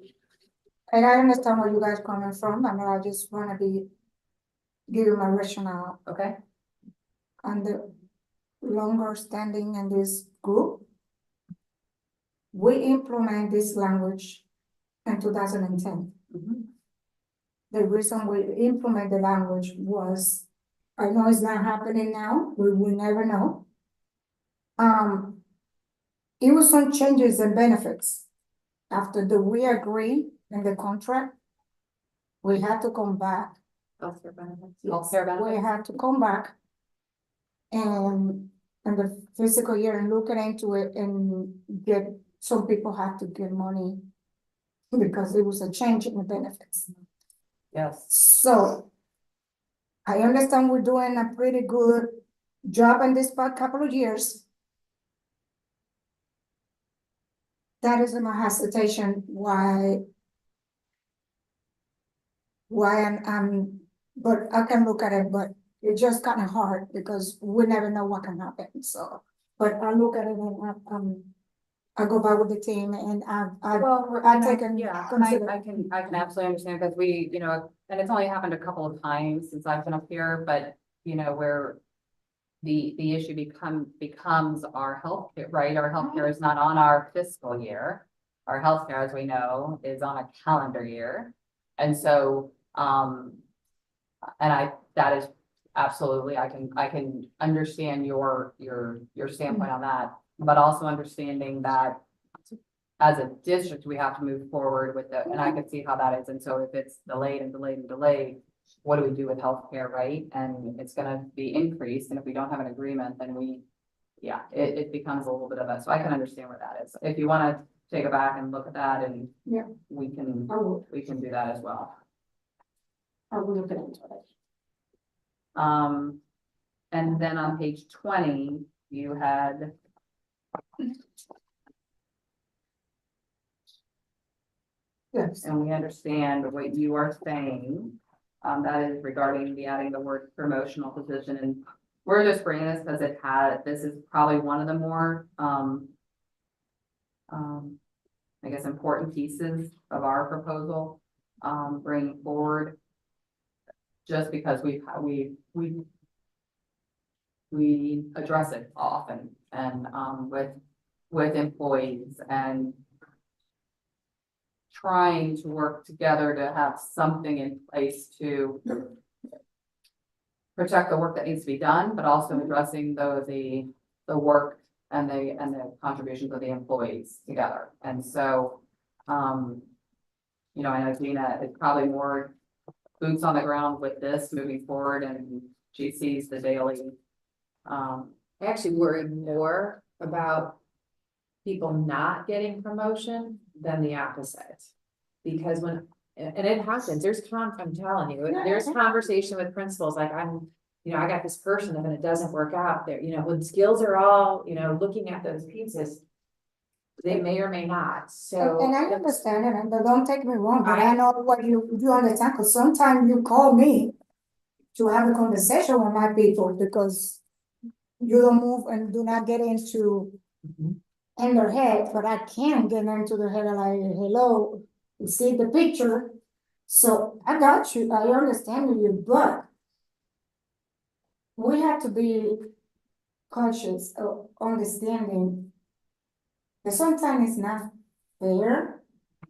and I understand where you guys coming from, I mean, I just wanna give you my rationale.
Okay.
And the longer standing in this group. We implement this language in 2010. The reason we implement the language was, I know it's not happening now, we will never know. It was some changes in benefits. After we agree in the contract, we had to come back.
Healthcare benefits.
Yes,
Healthcare
we
benefits.
had to come back. And in the fiscal year and look into it and get, some people have to get money. Because it was a change in the benefits.
Yes.
So. I understand we're doing a pretty good job in this past couple of years. That is my hesitation, why but I can look at it, but it's just kind of hard because we never know what can happen, so. But I look at it and I go back with the team and I take and consider.
I can absolutely understand because we, and it's only happened a couple of times since I've been up here, but where the issue becomes our healthcare, right? Our healthcare is not on our fiscal year. Our healthcare, as we know, is on a calendar year. And so, that is absolutely, I can understand your standpoint on that, but also understanding that as a district, we have to move forward with it, and I can see how that is. And so if it's delayed and delayed and delayed, what do we do with healthcare, right? And it's gonna be increased, and if we don't have an agreement, then it becomes a little bit of a, so I can understand where that is. If you wanna take it back and look at that, and
Yeah.
we can do that as well.
I will look into it.
And then on page 20, you had.
Yes.
And we understand what you are saying. That is regarding the adding the word promotional position, and we're just bringing this because this is probably one of the more, I guess, important pieces of our proposal, bringing forward. Just because we address it often, and, with employees, and trying to work together to have something in place to protect the work that needs to be done, but also addressing the work and the contributions of the employees together. And so, I know Gina is probably more boots on the ground with this moving forward, and she sees the daily.
I actually worry more about people not getting promotion than the opposite. Because and it happens, I'm telling you, there's conversation with principals, like I got this person and it doesn't work out there, when skills are all, looking at those pieces, they may or may not, so.
And I understand it, and don't take me wrong, but I know what you understand, because sometimes you call me to have a conversation with my people, because you don't move and do not get into in their head, but I can get into their head, like, hello, you see the picture. So I got you, I understand you, but we have to be conscious of understanding that sometimes it's not fair,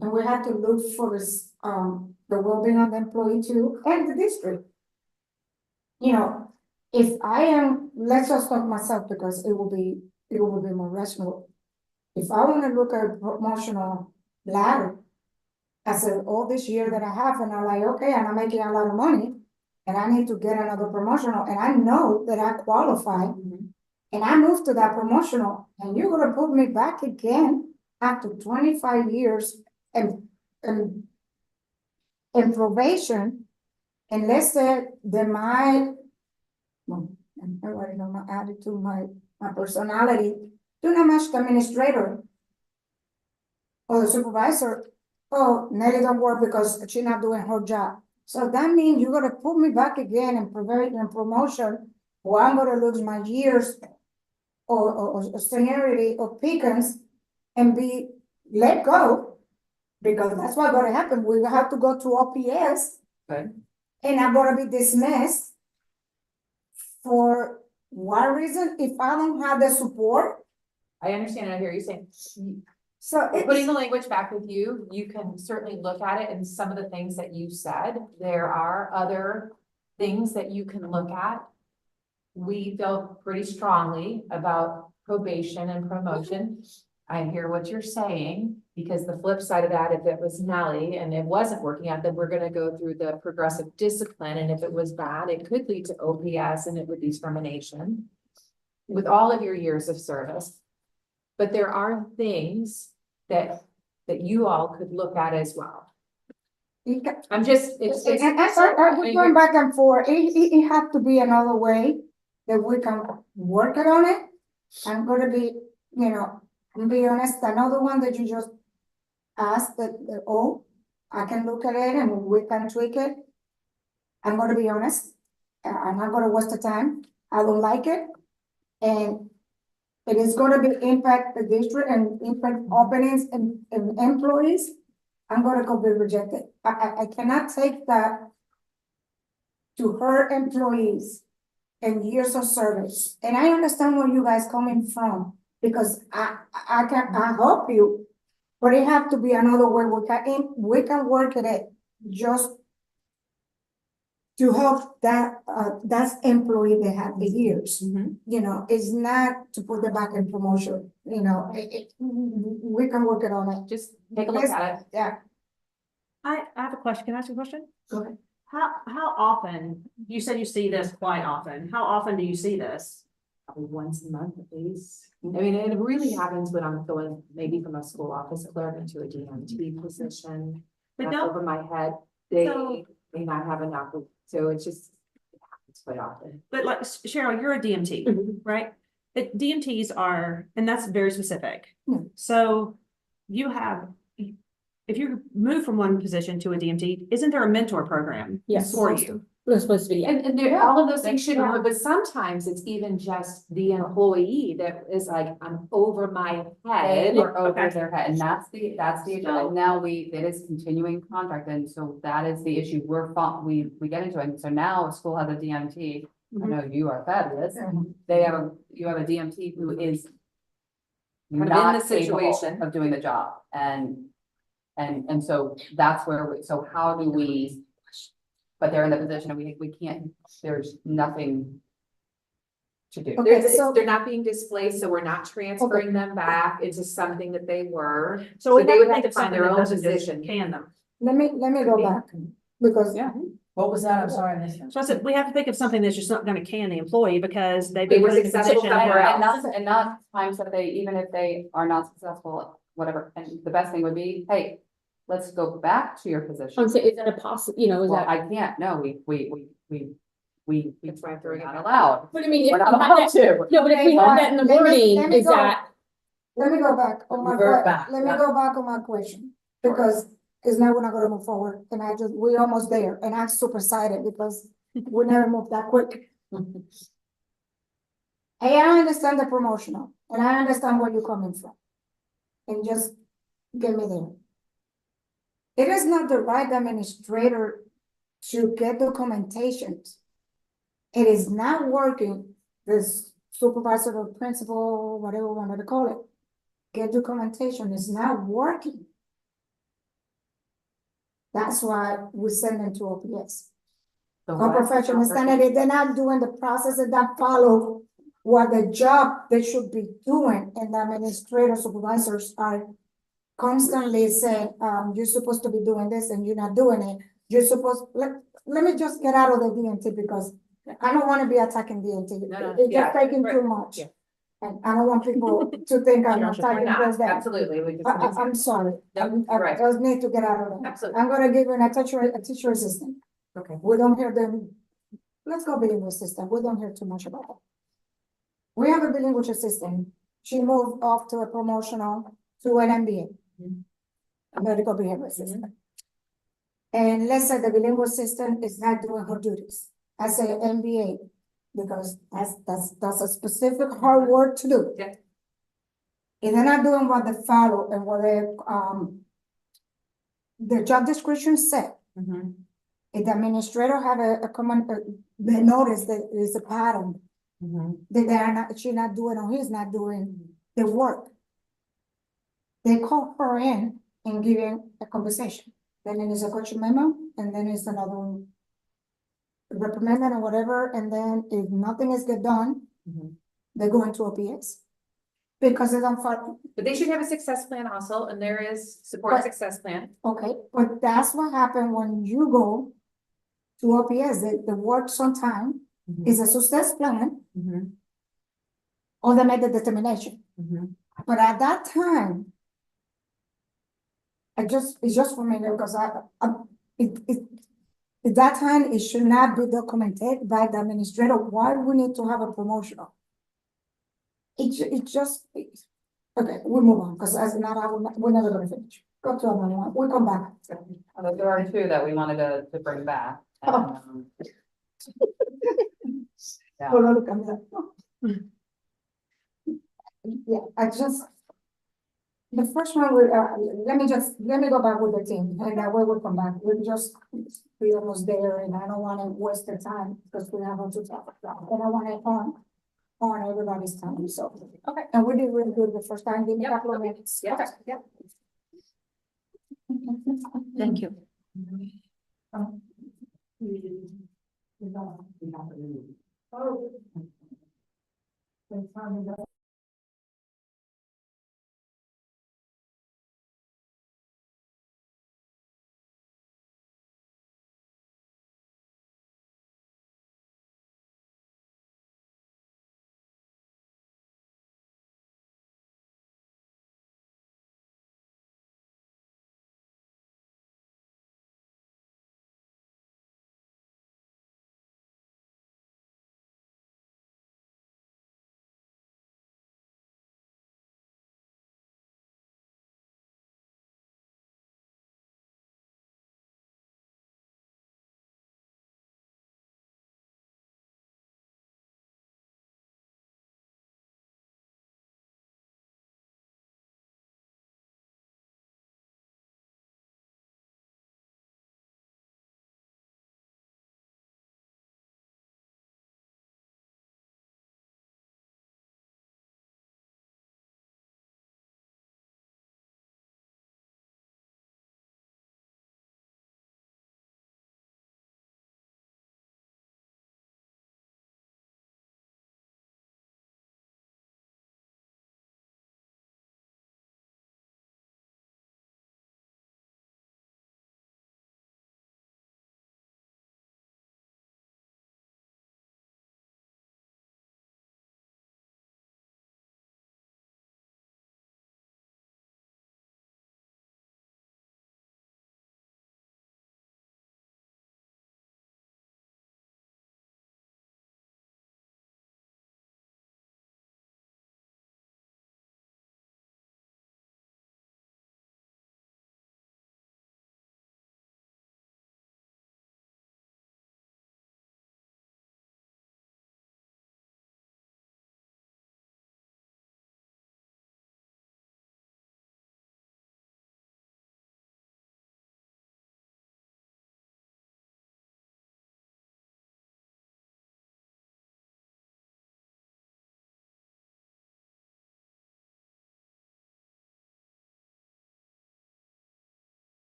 and we have to look for this, the well-being of the employee too, and the district. If I am, let's just talk myself, because it will be more rational. If I wanna look at promotional ladder, I said, all this year that I have, and I'm like, okay, and I'm making a lot of money, and I need to get another promotional, and I know that I qualify, and I move to that promotional, and you're gonna put me back again after 25 years and probation, and let's say that my attitude, my personality, do not match the administrator or the supervisor. Oh, Nelly don't work because she's not doing her job. So that means you're gonna put me back again and provide a promotion, or I'm gonna lose my years or seniority or Pickens and be let go, because that's what's gonna happen. We will have to go to OPS.
Okay.
And I'm gonna be dismissed. For what reason? If I don't have the support.
I understand, and I hear you saying,
So
putting the language back with you, you can certainly look at it, and some of the things that you said, there are other things that you can look at. We feel pretty strongly about probation and promotion. I hear what you're saying, because the flip side of that, if it was Nelly and it wasn't working out, then we're gonna go through the progressive discipline, and if it was bad, it could lead to OPS, and it would be termination with all of your years of service. But there are things that you all could look at as well. I'm just, it's.
We're going back and forth. It have to be another way that we can work it on it. I'm gonna be, be honest, another one that you just asked I can look at it and we can tweak it. I'm gonna be honest. I'm not gonna waste the time. I don't like it. And it is gonna be impact the district and impact openings and employees. I'm gonna go be rejected. I cannot take that to hurt employees and years of service. And I understand where you guys coming from, because I help you. But it have to be another way we can work at it just to help that employee that have the years. You know, it's not to put them back in promotion, you know, we can work it on it.
Just take a look at it.
Yeah,
I have a question. Can I ask you a question?
go ahead.
How often, you said you see this quite often. How often do you see this?
Probably once a month at least. I mean, it really happens when I'm going maybe from a school office clerk into a DMT position.
But
That's
don't,
over my head, they
So-
may not have enough, so it's just, it happens quite often.
but like Cheryl, you're a DMT, right? The DMTs are, and that's very specific.
Hmm.
So you have, if you move from one position to a DMT, isn't there a mentor program?
Yes.
For you?
We're supposed to be, yeah.
And there, all of those things should happen, but sometimes it's even just the employee that is like, I'm over my head.
Or over
Okay.
their head, and that's the issue, and now it is continuing contract, and so that is the issue, we get into it, and so now if school has a DMT. I know you are fabulous, you have a DMT who is
Kind of in
not
the
capable
situation.
of doing the job, and so that's where, so how do we? But they're in the position and we can't, there's nothing to do.
Okay, so-
They're not being displaced, so we're not transferring them back into something that they were.
So we
So they
have
would
to
have
think
to
of
find
something
their
that
own
doesn't just
position.
can them.
Let me go back, because.
Yeah.
What was that? I'm sorry, I missed it.
So I said, we have to think of something that's just not gonna can the employee because they've
They
been
were
put in a
successful
position.
somewhere
And
else.
not times that even if they are not successful, whatever, and the best thing would be, hey, let's go back to your position.
Is that a possible, you know, is
Well,
that?
I can't, no, we.
That's why I'm throwing it
Not
out.
allowed.
But I mean, if
We're
we
not
have
allowed
that,
to.
no, but if we have that in the
Let me
wording, is
go.
that,
Let me go back on my,
Revert back,
let me
yeah.
go back on my question, because now we're not gonna move forward, and we're almost there, and I'm super excited because we never moved that quick. Hey, I understand the promotional, and I understand where you're coming from. And just get me there. It is not the right administrator to get documentations. It is not working, this supervisor or principal, whatever we wanted to call it. Get documentation, it's not working. That's why we send them to OPS.
The
Or
what?
professional standard, they're not doing the processes that follow what the job they should be doing, and the administrator supervisors are constantly saying, you're supposed to be doing this and you're not doing it. You're supposed, let me just get out of the DNT, because I don't wanna be attacking DNT.
No,
It's
yeah,
just taking too
right,
much.
yeah.
And I don't want people to think I'm
Sure,
We're
attacking
not,
those that.
absolutely, we just.
I'm sorry.
No,
I
right.
just need to get out of that.
Absolutely.
I'm gonna give you a teacher assistant.
Okay.
We don't hear them, let's go bilingual assistant, we don't hear too much about that. We have a bilingual assistant, she moved off to a promotional to an MBA. A medical behavior assistant. And let's say the bilingual assistant is not doing her duties, I say MBA, because that's a specific hard work to do.
Yeah.
If they're not doing what they follow and what the job description said,
Mhm.
if the administrator have a common, they notice that there's a pattern, that they are not, she's not doing, or he's not doing the work. They call her in and give her a conversation, then it is a coaching memo, and then it's another one. Reprimandment or whatever, and then if nothing is get done, they go into OPS. Because they don't follow,
But they should have a success plan also, and there is support
But-
success plan.
okay, but that's what happened when you go to OPS, the work sometime is a success plan, or they made the determination. But at that time, it's just for me, because at that time, it should not be documented by the administrator, why we need to have a promotional. It just, okay, we move on, because as not, we're never gonna finish. Go to another one, we'll come back.
There are two that we wanted to bring back.
Oh.
Yeah.
Hold on, look, I'm there. Yeah, The first one, let me go back with the team, and that way we'll come back, we'll just be almost there, and I don't wanna waste the time, because we have to talk about, and I wanna on everybody's time, so.
Okay.
And we did really good the first time, give me a
Yep,
couple of
okay.
minutes.
Yeah,
Okay.
yeah.
Thank you.
Oh.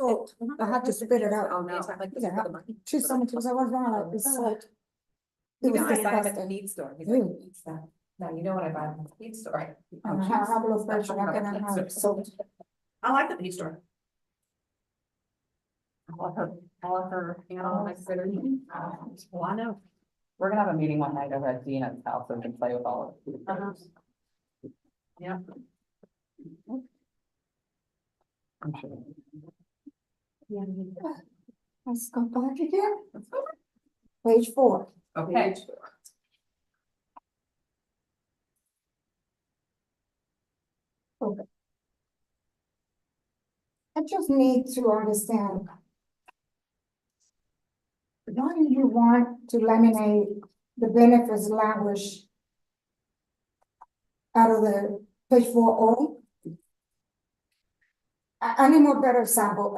salt. I had to spit it out.
Oh, no, it's not like this
Yeah.
for the money.
She told me, she was, I was wrong, like, it's salt. It
You
was
know, I buy them at the
disgusting.
feed store. He's like,
Ew.
"Eat that." No, you know what I buy from the feed store.
And I have high blood pressure, I cannot have salt.
I like the feed store.
All of her animals that are eating.
Well, I know.
We're gonna have a meeting one night over at Dina's house, so we can play with all of it.
Yeah.
I'm sure.
Let's go back again. Page 4.
Okay,
I just need to understand. Why do you want to eliminate the benefits language out of the page 4O? I need more better example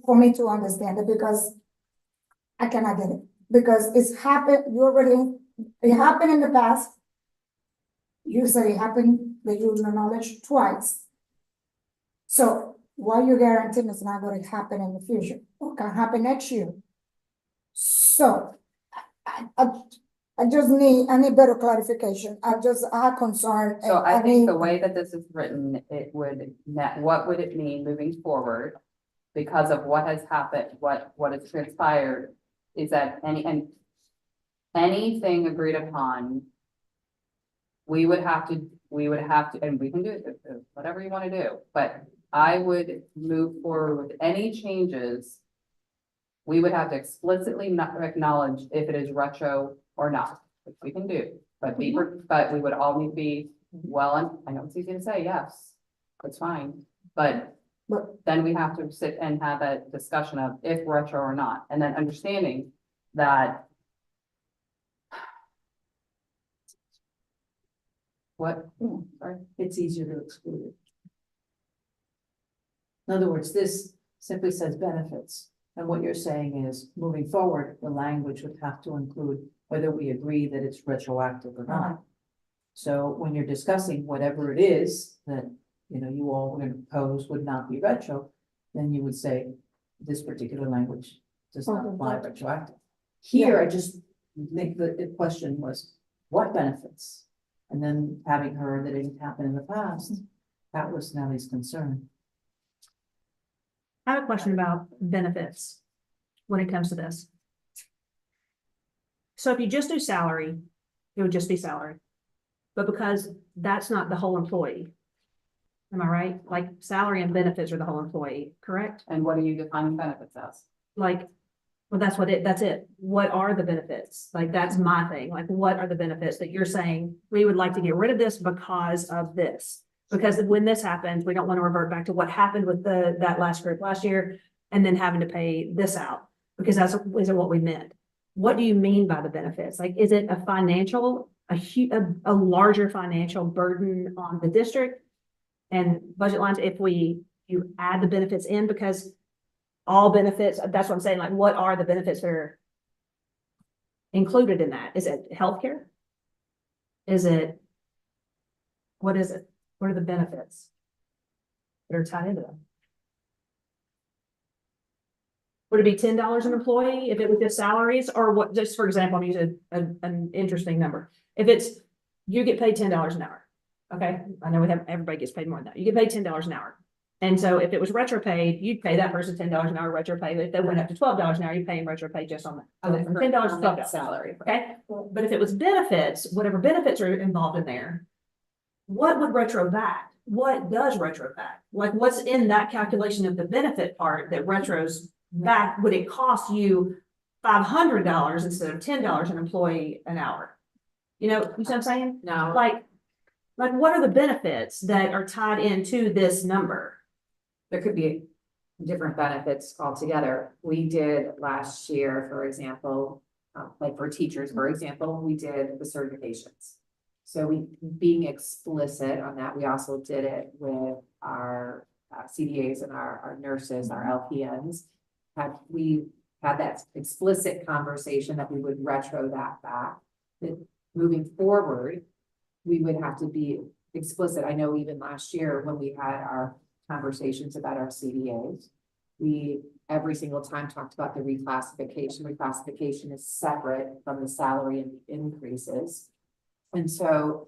for me to understand it because I cannot get it. Because it's happened, it happened in the past. You said it happened, that you acknowledged twice. So why you guaranteeing it's not gonna happen in the future? Or can happen next year? So, I just need, I need better clarification. I have concern.
so I think
need-
the way that this is written, it would, what would it mean moving forward? Because of what has happened, what has transpired, is that anything agreed upon. We would have to, and we can do it, whatever you wanna do, but I would move forward with any changes. We would have to explicitly not acknowledge if it is retro or not, which we can do, but but we would all need to be well, and I know it's easy to say, yes, that's fine, but then we have to sit and have a discussion of if retro or not, and then understanding that what, sorry,
It's easier to exclude it. In other words, this simply says benefits. And what you're saying is, moving forward, the language would have to include whether we agree that it's retroactive or not. So when you're discussing whatever it is that, you all would propose would not be retro, then you would say this particular language does not apply retroactive. Here, I just think the question was, what benefits? And then having heard that it had happened in the past, that was Nellie's concern.
I have a question about benefits when it comes to this. So if you just do salary, it would just be salary. But because that's not the whole employee. Am I right? Like salary and benefits are the whole employee, correct?
and what are you defining benefits as?
Like, well, that's it. What are the benefits? Like, that's my thing. Like, what are the benefits that you're saying? We would like to get rid of this because of this. Because when this happens, we don't want to revert back to what happened with that last group last year and then having to pay this out because isn't what we meant. What do you mean by the benefits? Like, is it a larger financial burden on the district and budget lines if you add the benefits in? Because all benefits, that's what I'm saying. Like, what are the benefits that are included in that? Is it healthcare? What is it? What are the benefits that are tied into them? Would it be $10 an employee if it was just salaries, or what? Just for example, I'm using an interesting number. If it's you get paid $10 an hour, okay? I know everybody gets paid more than that. You get paid $10 an hour, and so if it was retro paid, you'd pay that person $10 an hour retro pay. If they went up to $12 an hour, you pay them retro pay just on that. So from $10 to $12
salary.
Okay, but if it was benefits, whatever benefits are involved in there, what would retro back? What does retro back? Like, what's in that calculation of the benefit part that retros back? Would it cost you $500 instead of $10 an employee an hour? You know what I'm saying?
No,
Like what are the benefits that are tied into this number?
there could be different benefits altogether. We did last year, for example, like for teachers, for example, we did the certifications. So being explicit on that, we also did it with our CDAs and our nurses, our LPNs. We had that explicit conversation that we would retro that back. That moving forward, we would have to be explicit. I know even last year when we had our conversations about our CDAs, we every single time talked about the reclassification. Reclassification is separate from the salary increases. And so,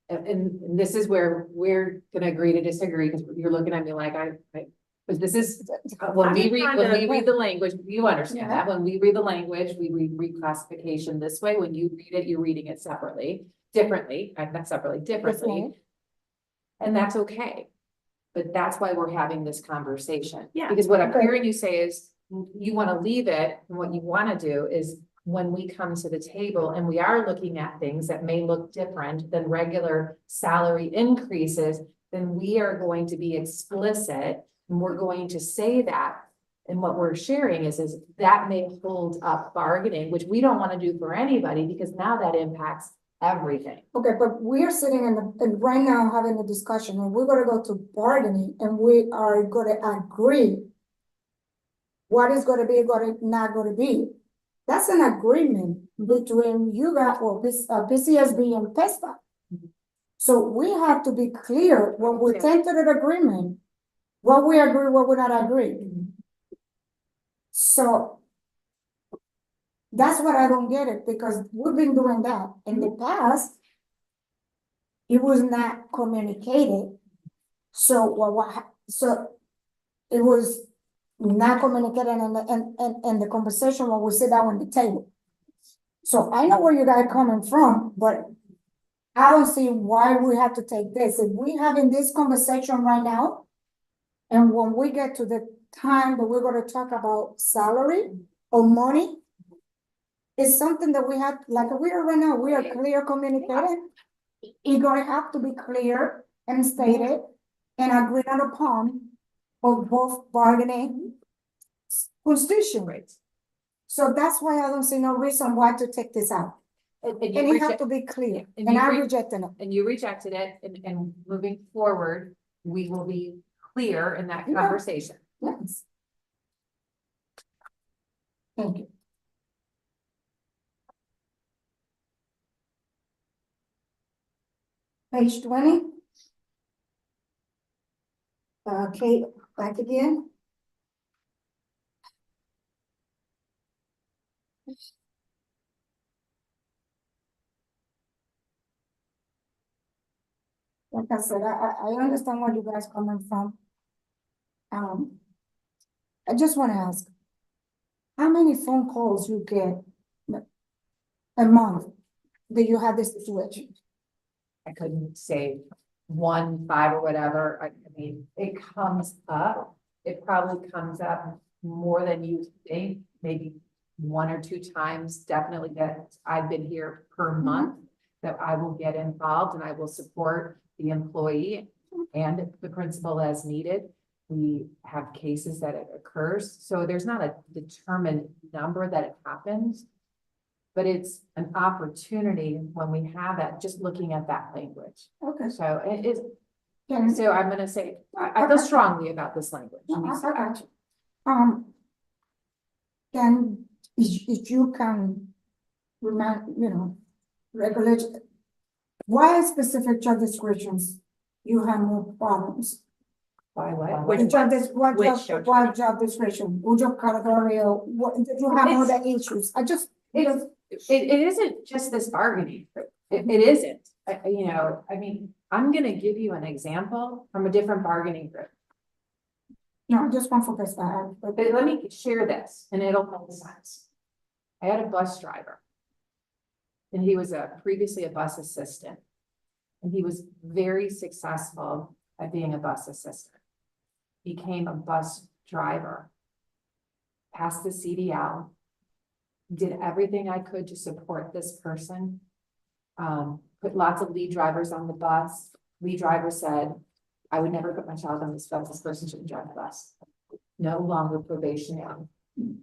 and this is where we're gonna agree to disagree, because you're looking at me like but this is, when
I'm
we
just
read,
trying
when
to-
we read the language, you understand that, when we read the language, we read reclassification this way, when you read it, you're reading it separately, differently, not separately, differently. And that's okay. But that's why we're having this conversation.
Yeah.
Because what I'm
Okay.
hearing you say is, you wanna leave it, and what you wanna do is, when we come to the table and we are looking at things that may look different than regular salary increases, then we are going to be explicit, and we're going to say that. And what we're sharing is that may hold up bargaining, which we don't wanna do for anybody, because now that impacts everything.
Okay, but we are sitting and right now having a discussion, and we're gonna go to bargaining, and we are gonna agree what is gonna be, not gonna be. That's an agreement between you guys, or PCSB and PESPA. So we have to be clear when we came to that agreement, what we agree, what we not agree. So that's what I don't get it, because we've been doing that in the past. It was not communicated. So so it was not communicated in the conversation when we sit down on the table. So I know where you guys coming from, but I don't see why we have to take this. If we having this conversation right now, and when we get to the time that we're gonna talk about salary or money, it's something that we have, like we are right now, we are clear communicating. It's gonna have to be clear and stated and agreed upon of both bargaining constituents. So that's why I don't see no reason why to take this out.
And
And
you
it have
reject,
to be clear,
and
and
you
I
re-
rejecting it.
and you rejected it, and moving forward, we will be clear in that
Yeah.
conversation.
Yes. Thank you. Page 20. Okay, back again. Like I said, I understand where you guys coming from. I just wanna ask, how many phone calls you get a month that you have this situation?
I couldn't say 1, 5 or whatever. I mean, it comes up. It probably comes up more than you think, maybe 1 or 2 times, definitely that I've been here per month, that I will get involved and I will support the employee and the principal as needed. We have cases that it occurs, so there's not a determined number that it happens. But it's an opportunity when we have that, just looking at that language.
Okay.
So it is,
Can,
so I'm gonna say, I feel strongly about this language.
Can, if you can remind, regulate, why specific job descriptions you have more problems?
By what?
Which
What job description, what job category, or what, you have all the issues, I just,
It isn't just this bargaining, it isn't, I mean, I'm gonna give you an example from a different bargaining group.
no, just one for this, but
But let me share this and it'll make sense. I had a bus driver. And he was previously a bus assistant. And he was very successful at being a bus assistant. Became a bus driver. Passed the CDL. Did everything I could to support this person. Put lots of lead drivers on the bus. Lead driver said, I would never put my child on this bus. This person shouldn't drive the bus. No longer probationary.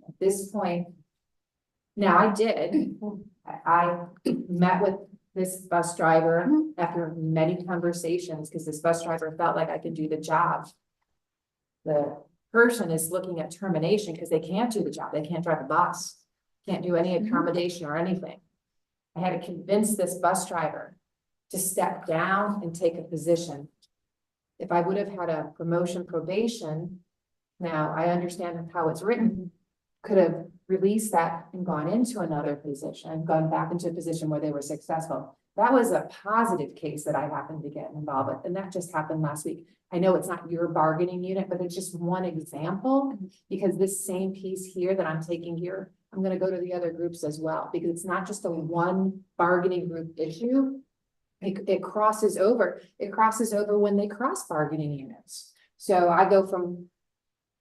At this point, now I did. I met with this bus driver after many conversations, because this bus driver felt like I could do the job. The person is looking at termination because they can't do the job. They can't drive a bus, can't do any accommodation or anything. I had to convince this bus driver to step down and take a position. If I would have had a promotion probation, Now, I understand how it's written, could have released that and gone into another position, gone back into a position where they were successful. That was a positive case that I happened to get involved with, and that just happened last week. I know it's not your bargaining unit, but it's just one example, because this same piece here that I'm taking here, I'm gonna go to the other groups as well, because it's not just a one bargaining group issue. It crosses over. It crosses over when they cross bargaining units. So I go from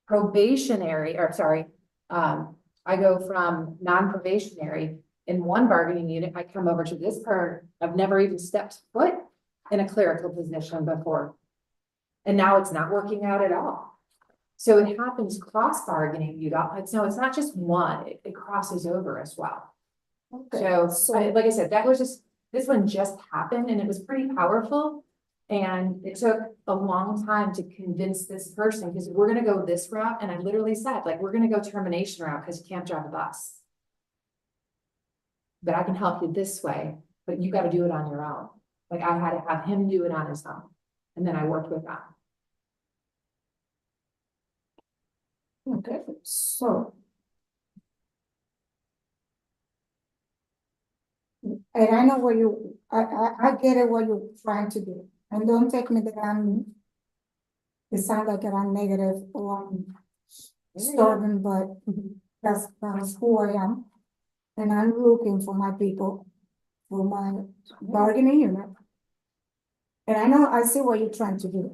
probationary, or sorry, I go from non-probationary in one bargaining unit, I come over to this part. I've never even stepped foot in a clerical position before. And now it's not working out at all. So it happens cross bargaining, you got, it's not just one, it crosses over as well.
Okay,
So, like I said, that was just, this one just happened and it was pretty powerful. And it took a long time to convince this person, because we're gonna go this route, and I literally said, like, we're gonna go termination route, because you can't drive a bus. But I can help you this way, but you gotta do it on your own. Like, I had to have him do it on his own, and then I worked with that.
okay, so. And I know what I get it, what you're trying to do, and don't take me that it sounds like I'm negative or I'm stubborn, but that's who I am. And I'm looking for my people, for my bargaining unit. And I know, I see what you're trying to do.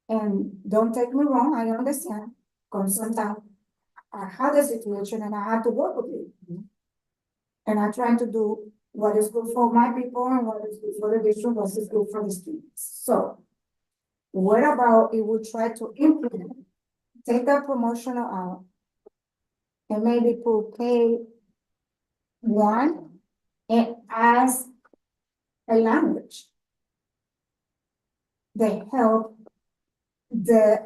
And don't take me wrong, I understand, because sometimes I had a situation and I had to work with you. And I'm trying to do what is good for my people and what is good for the district, what is good for the students. So what about if we try to implement, take that promotional out and maybe put pay one and as a language that help the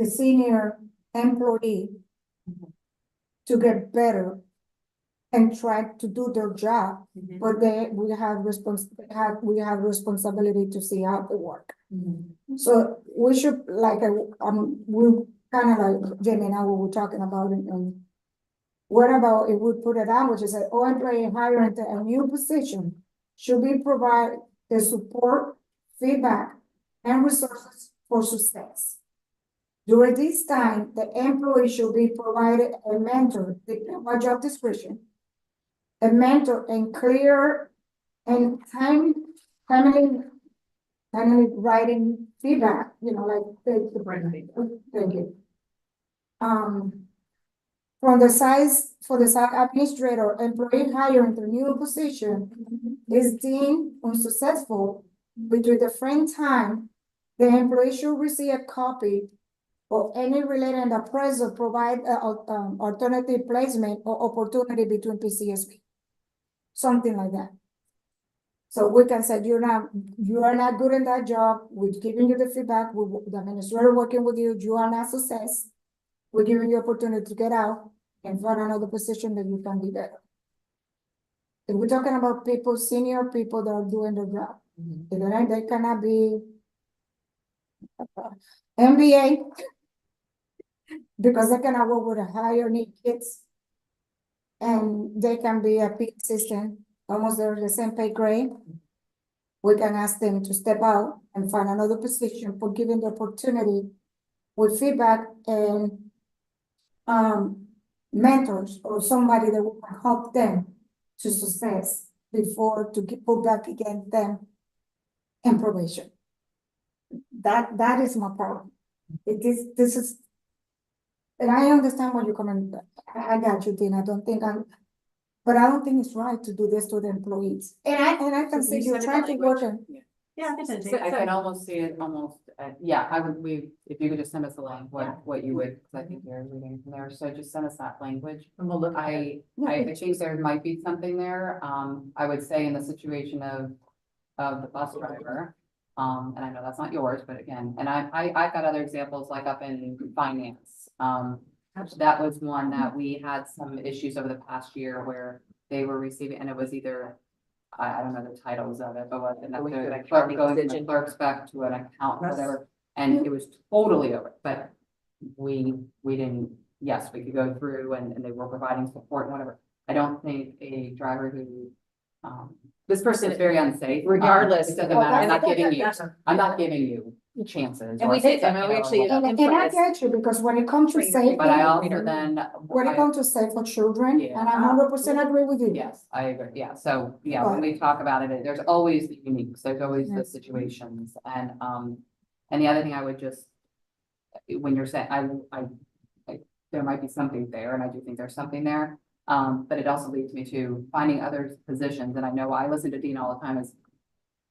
senior employee to get better and try to do their job, but we have responsibility to see how they work. So we should like, we kind of like Jamie and I were talking about it, and what about if we put it down, which is that all employee hiring to a new position should be provide the support, feedback, and resources for success. During this time, the employee should be provided a mentor, a job description, a mentor and clear and timely writing feedback, like thank you. For the site administrator, employee hiring the new position is deemed unsuccessful between the frame time, the employee should receive a copy of any related and appraisal provide alternative placement or opportunity between PCSB. Something like that. So we can say you are not good in that job, we're giving you the feedback, the administrator working with you, you are not success. We're giving you opportunity to get out and find another position that you can be better. If we're talking about people, senior people that are doing the job, they cannot be MBA because they cannot work with a higher need kids. And they can be a PE assistant, almost they're the same pay grade. We can ask them to step out and find another position for giving the opportunity with feedback and mentors or somebody that will help them to success before to put back against them in probation. That is my problem. This is, and I understand what you're coming. I got you, Tina. But I don't think it's right to do this to the employees. And I can see you're trying to work on.
Yeah, I can send it to
So
you.
I can almost see it yeah, if you could just send us the language, what you would, because I think you're reading from there, so just send us that language.
And we'll look.
I think there might be something there, I would say in the situation of the bus driver. And I know that's not yours, but again, and I've got other examples like up in finance. That was one that we had some issues over the past year where they were receiving, and it was either, I don't know the titles of it, but what,
Going to an
the clerk
accounting
going from a
position.
clerk's back to an account, whatever. And it was totally over, but we didn't, yes, we could go through and they were providing support and whatever. I don't think a driver who, this person is very unsafe.
Regardless.
It doesn't matter, I'm not giving you chances.
And we
or-
did, I mean, we actually-
And I get you, because when it comes to safety,
But I also then.
when it comes to safe for children,
Yeah.
and I 100% agree with you.
Yes, I agree. Yeah, so, yeah, when we talk about it, there's always the uniques, there's always the situations and the other thing I would just. When you're saying, there might be something there, and I do think there's something there. But it also leads me to finding other positions, and I know I listen to Dean all the time is.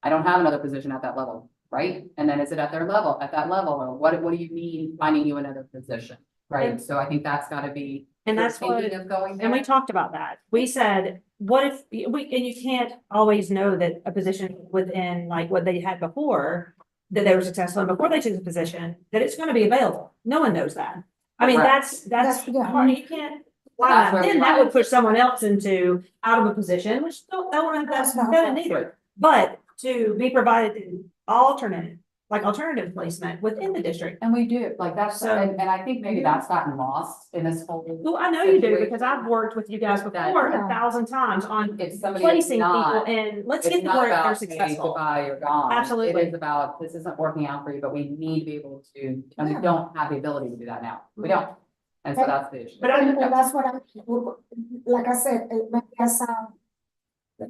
I don't have another position at that level, right? And then is it at that level, or what do you mean finding you another position, right?
And-
So I think that's gotta be.
And that's what,
thinking of going
and we
there.
talked about that. We said, what if, and you can't always know that a position within like what they had before, that they were successful in before they took the position, that it's gonna be available. No one knows that. I mean,
Correct.
that's,
Yeah.
hard. You can't.
That's where we
Then that
wanted
would push someone else out of a position, which that wouldn't, that's
That's not
good
fair.
neither. But to be provided alternative placement within the district.
And we do, like, that's,
So-
and I think maybe that's gotten lost in this whole.
Well, I know you do, because I've worked with you guys
That-
before 1,000 times on
If somebody is
placing people
not,
in, let's
it's
get to
not
where they're
about, hey,
successful.
goodbye, you're gone.
Absolutely.
It is about, this isn't working out for you, but we need to be able to, and we
Yeah.
don't have the ability to do that now. We don't. And so that's the issue.
But I-
And that's what like I said, it may sound.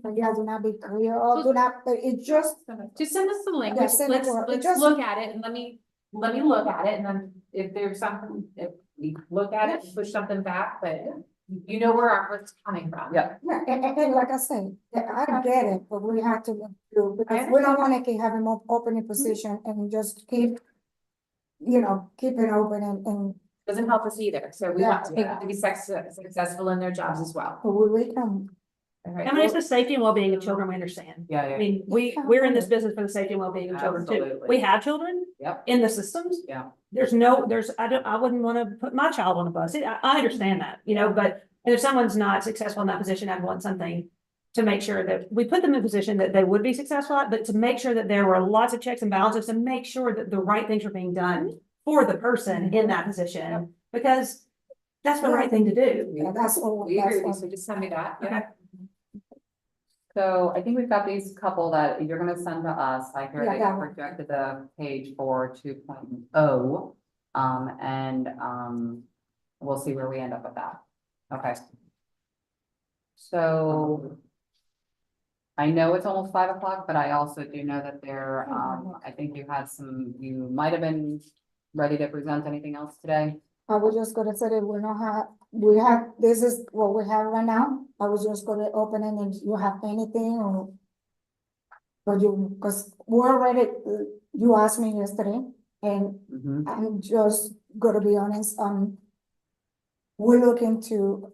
Maybe I do not be clear, or do not, but it just,
Just send us the link,
Yeah, send it to her. It
let's
just-
look at it and let me look at it, and then if there's something, if we look at it, push something back, but you know where our heart's coming from.
Yeah.
yeah, and like I say, I get it, but we have to look through, because we don't wanna keep having more opening position and just keep. Keep it open and
Doesn't help us either, so we want
Yeah.
people to be successful in their jobs as well.
we can.
Alright,
I mean, it's the safety and well-being of children, we understand.
Yeah,
I
yeah,
mean, we're in this business for the safety and well-being of children too.
Absolutely.
We have children
Yep.
in the systems.
Yeah.
I wouldn't wanna put my child on a bus. I understand that, but if someone's not successful in that position, I'd want something to make sure that we put them in a position that they would be successful at, but to make sure that there were lots of checks and balances to make sure that the right things are being done for the person in that position, because that's the right thing to do.
Yeah, that's all.
we agree,
That's
so just send me that, yeah.
Okay.
So I think we've got these couple that you're gonna send to us. I heard
Yeah,
that
that
you
one.
projected the page for 2.0. And we'll see where we end up with that. Okay. So. I know it's almost 5 o'clock, but I also do know that I think you might have been ready to present anything else today.
I was just gonna say that this is what we have right now. I was just gonna open it and you have anything or. But because we're already, you asked me yesterday and
Mhm.
I'm just gonna be honest, we're looking to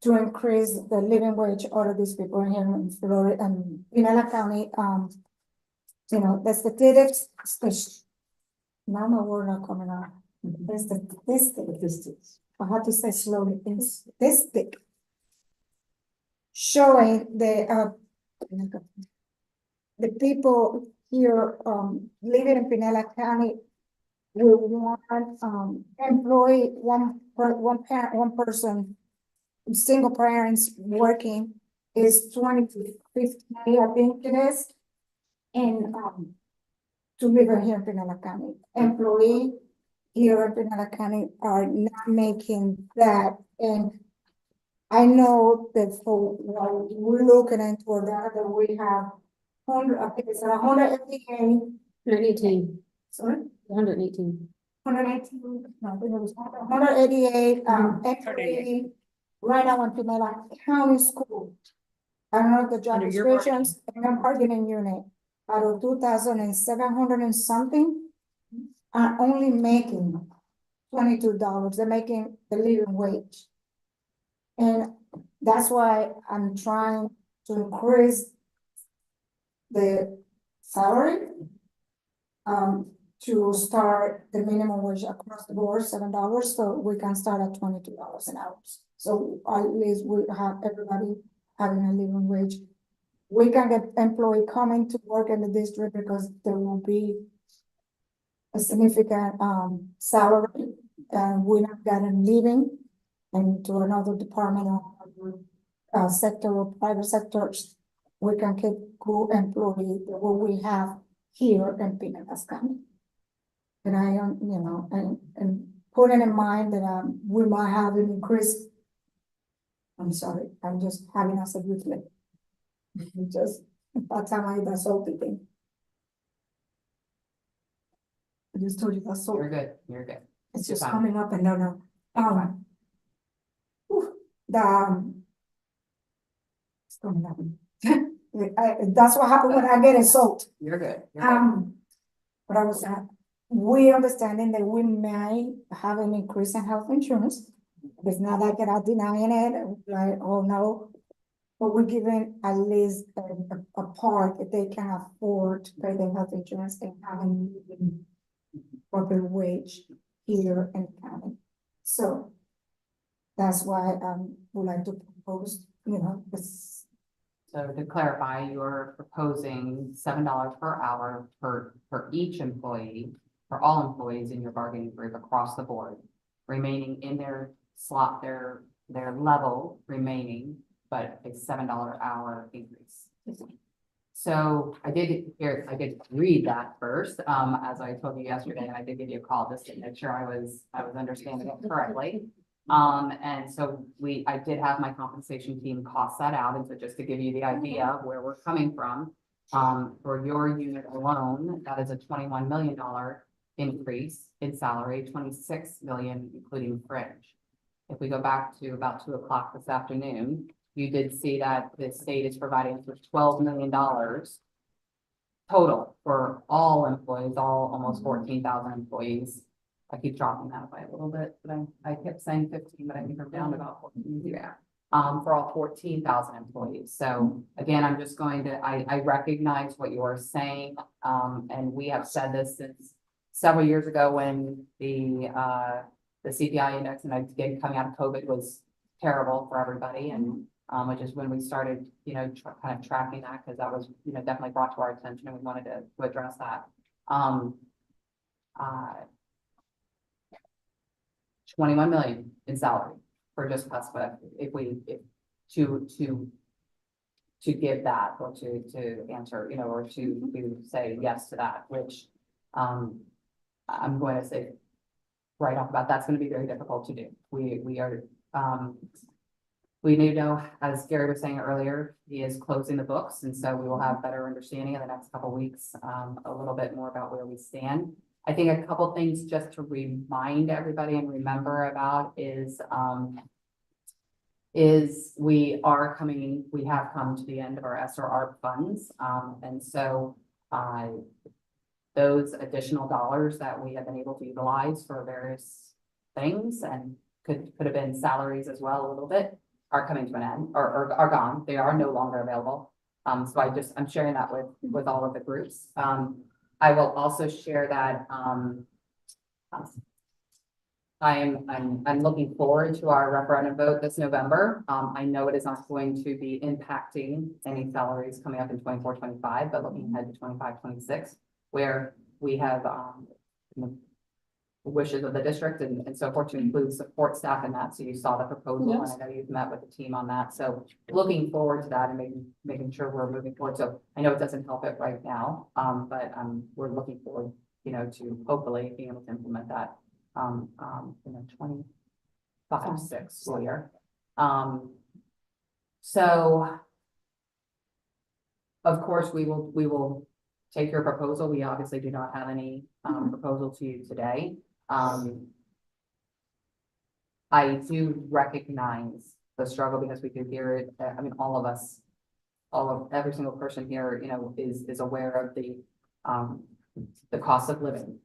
increase the living wage all of these people here in Florida and Pinella County, the statistics. Now my word not coming out. The statistics. I have to say slowly, statistic. Showing the people here, living in Pinella County. With one, employee, one parent, one person. Single parents working is 20 to 50, I think it is. And, to live here in Pinella County, employee here in Pinella County are not making that, and I know that for what we're looking into that we have 100, I think it's 158.
118.
Sorry?
118.
118, no, I think it was 188, employee right now in Pinella County School. I don't know the job
Under your
descriptions, and I'm bargaining unit, out of 2,700 and something, are only making $22, they're making the living wage. And that's why I'm trying to increase the salary. To start the minimum wage across the board, $7, so we can start at $22 an hour. So at least we have everybody having a living wage. We can get employee coming to work in the district because there will be a significant, salary, and we're not getting leaving into another department or, sector or private sectors, we can keep good employee that what we have here in Pinellas County. And I, you know, and putting in mind that, we might have an increase. I'm sorry, I'm just having us a good look. Just, that's how I, that's all the thing. I just told you that's all.
You're good, you're good.
It's
You're
just
fine.
coming up and no,
You're fine.
whew, it's coming up. That's what happened when I get insulted.
You're good. You're good.
But I was, we understanding that we may have an increase in health insurance. It's not like that I'm denying it, like, oh no. But we're giving at least a part that they can afford to pay their health insurance and having proper wage here in the county. So that's why, would like to propose, you know, this.
So to clarify, you're proposing $7 per hour for each employee, for all employees in your bargaining group across the board, remaining in their slot, their level remaining, but a $7 hour increase. So I did read that first, as I told you yesterday, and I did give you a call just to make sure I was understanding it correctly. And so I did have my compensation team cost that out, and so just to give you the idea of where we're coming from, for your unit alone, that is a $21 million increase in salary, 26 million, including fringe. If we go back to about 2 o'clock this afternoon, you did see that the state is providing us with $12 million total for all employees, almost 14,000 employees. I keep dropping that by a little bit, but I kept saying 15, but I think I'm down to about 14. Yeah. For all 14,000 employees. So again, I'm just going to, I recognize what you are saying. And we have said this since several years ago when the CPI index, and again, coming out of COVID, was terrible for everybody. And which is when we started, you know, kind of tracking that, because that was, you know, definitely brought to our attention, and we wanted to address that. 21 million in salary for just PESPA, to give that, or to answer, you know, or to say yes to that, which I'm going to say right off about, that's going to be very difficult to do. We need to know, as Gary was saying earlier, he is closing the books, and so we will have better understanding in the next couple of weeks, a little bit more about where we stand. I think a couple things just to remind everybody and remember about is we have come to the end of our SRR funds. And so those additional dollars that we have been able to utilize for various things, and could have been salaries as well a little bit, are coming to an end, or are gone. They are no longer available. So I'm sharing that with all of the groups. I will also share that I'm looking forward to our referendum vote this November. I know it is not going to be impacting any salaries coming up in 24-25, but looking ahead to 25-26, where we have wishes of the district and so forth to include support staff in that. So you saw the proposal,
Yes.
and I know you've met with the team on that. So looking forward to that and making sure we're moving forward. So I know it doesn't help it right now, but we're looking forward, you know, to hopefully being able to implement that in the 25-6 school year. So of course we will take your proposal. We obviously do not have any proposal to you today. I do recognize the struggle, because we do hear it. I mean, all of us, every single person here, you know, is aware of the cost of living,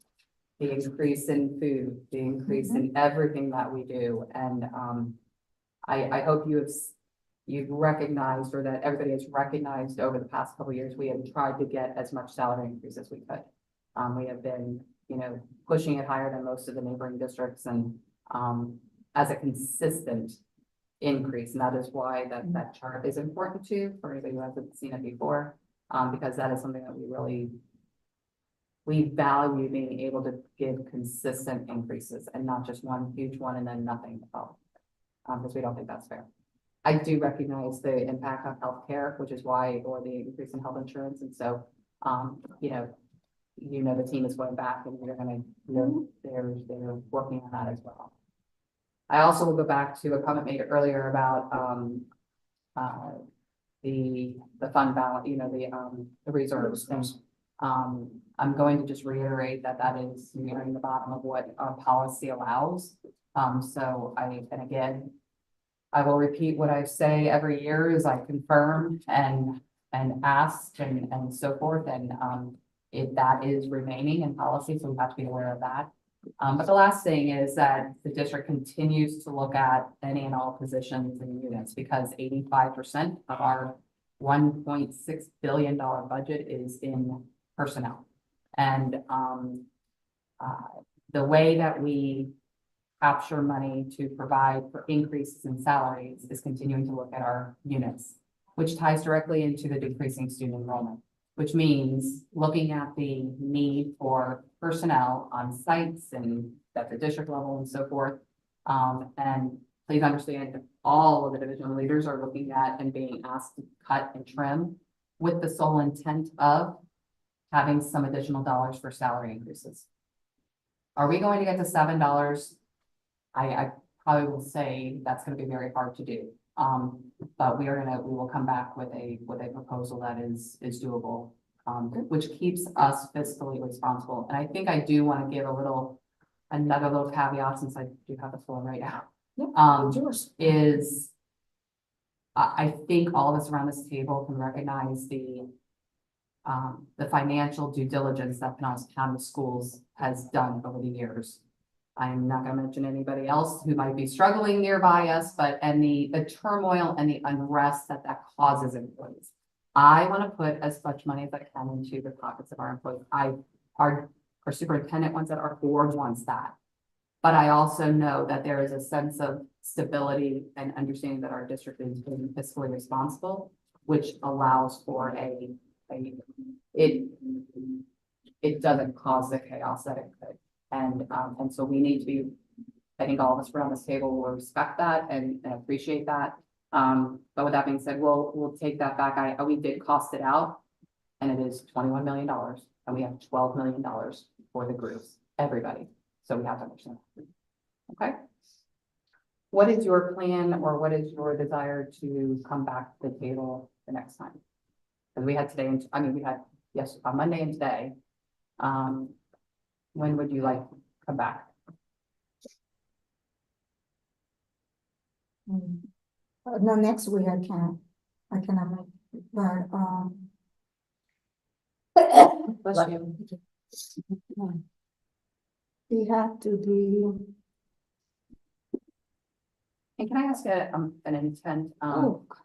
the increase in food, the increase in everything that we do. And I hope you've recognized, or that everybody has recognized over the past couple of years, we have tried to get as much salary increase as we could. We have been, you know, pushing it higher than most of the neighboring districts, and as a consistent increase. And that is why that chart is important too, for anybody who hasn't seen it before, because that is something that we really we value being able to give consistent increases and not just one huge one and then nothing to follow. Because we don't think that's fair. I do recognize the impact on healthcare, which is why, or the increase in health insurance, and so, the team is going back and they're gonna, they're working on that as well. I also will go back to a comment made earlier about, the fund balance, the reserves. And, I'm going to just reiterate that that is nearing the bottom of what our policy allows. And again, I will repeat what I say every year is I confirm and ask and so forth. And, if that is remaining in policy, so we have to be aware of that. But the last thing is that the district continues to look at any and all positions and units because 85% of our $1.6 billion budget is in personnel. And the way that we capture money to provide for increases in salaries is continuing to look at our units, which ties directly into the decreasing student enrollment, which means looking at the need for personnel on sites and at the district level and so forth. And please understand that all of the division leaders are looking at and being asked to cut and trim with the sole intent of having some additional dollars for salary increases. Are we going to get to $7? I probably will say that's going to be very hard to do. But we will come back with a proposal that is doable, which keeps us fiscally responsible. And I think I do want to give another little caveat since I do have the floor right now. I think all of us around this table can recognize the financial due diligence that Pinellas County Schools has done over the years. I'm not going to mention anybody else who might be struggling nearby us, and the turmoil and the unrest that causes employees. I want to put as much money as I can into the pockets of our employees. Our superintendent wants that, our board wants that. But I also know that there is a sense of stability and understanding that our district is being fiscally responsible, which allows for it doesn't cause the chaos that it could. And so we need to be, I think all of us around this table will respect that and appreciate that. But with that being said, we'll take that back. We did cost it out and it is $21 million and we have $12 million for the groups, everybody. So we have to understand. Okay. What is your plan or what is your desire to come back to the table the next time? Because we had today, we had on Monday and today. When would you like to come back?
No, next week I cannot make it, but,
Bless you.
we have to do,
And can I ask an intent?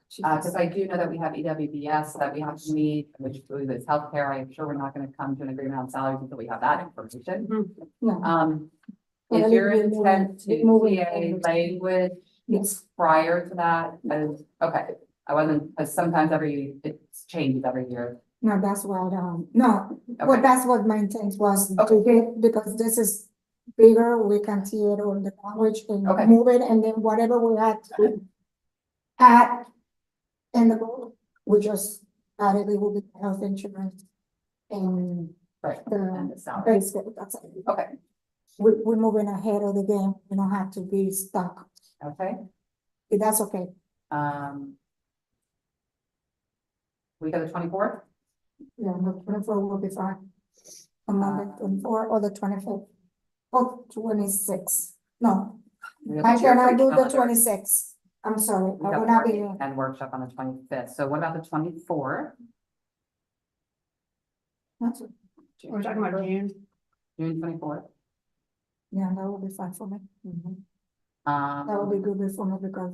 Jesus.
Because I do know that we have EWBS that we have to meet, which is healthcare. I'm sure we're not going to come to an agreement on salaries until we have that information.
Yeah.
Is your
We're
intent to
moving
see a
forward.
language
Yes,
prior to that? Okay, I wasn't, because sometimes it changes every year.
no, that's what, no, well,
Okay.
that's what my intent was to
Okay.
get, because this is bigger, we can see it on the language and
Okay.
move it, and then whatever we had to add in the goal, we just added, it will be health insurance and
Right. And
the
the salary.
base, that's it.
Okay,
We're moving ahead of the game, we don't have to be stuck,
okay.
if that's okay.
Week of the 24th?
Yeah, the 24 will be fine. On Monday, 24 or the 25th. Oh, 26. No, I cannot do the 26. I'm sorry,
We
I
have
will not be
work
here.
and workshop on the 25th. So what about the 24th?
That's-
We're talking about June.
June 24th?
Yeah, that will be fine for me. That will be good for me because,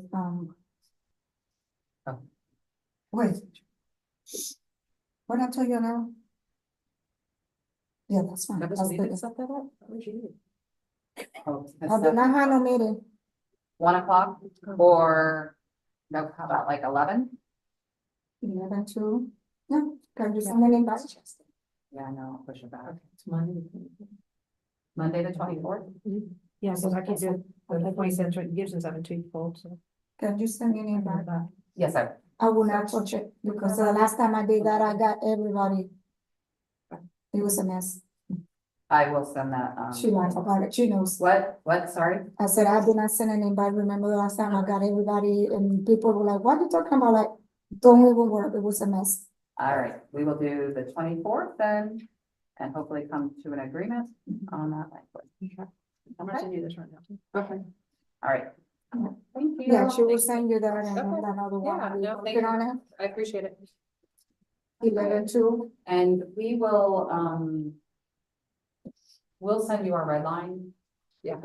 Oh.
wait. What I tell you now? Yeah, that's fine. That's good.
Oh,
I did not have no meeting.
1 o'clock or no, how about like 11?
11 to, yeah, can you send an invite?
Yeah, I know, I'll push it back.
It's Monday.
Monday, the 24th?
Yeah, because I can't do it, the 27th, Gibson's having two full, so.
Can you send me an invite?
Yes, I,
I will not touch it, because the last time I did that, I got everybody. It was a mess.
I will send that,
She lied about it, she knows.
what, sorry?
I said, I did not send an invite. Remember the last time I got everybody and people were like, what are you talking about? Like, don't even work. It was a mess.
All right, we will do the 24th then, and hopefully come to an agreement on that language.
I'm gonna send you this right now.
Okay. All right. Thank you.
Yeah, she was sending you that and
Okay.
another one.
Yeah,
Are we
no, thank
working on it?
I appreciate it.
11-2.
And we will, we'll send you our red line.
Yeah.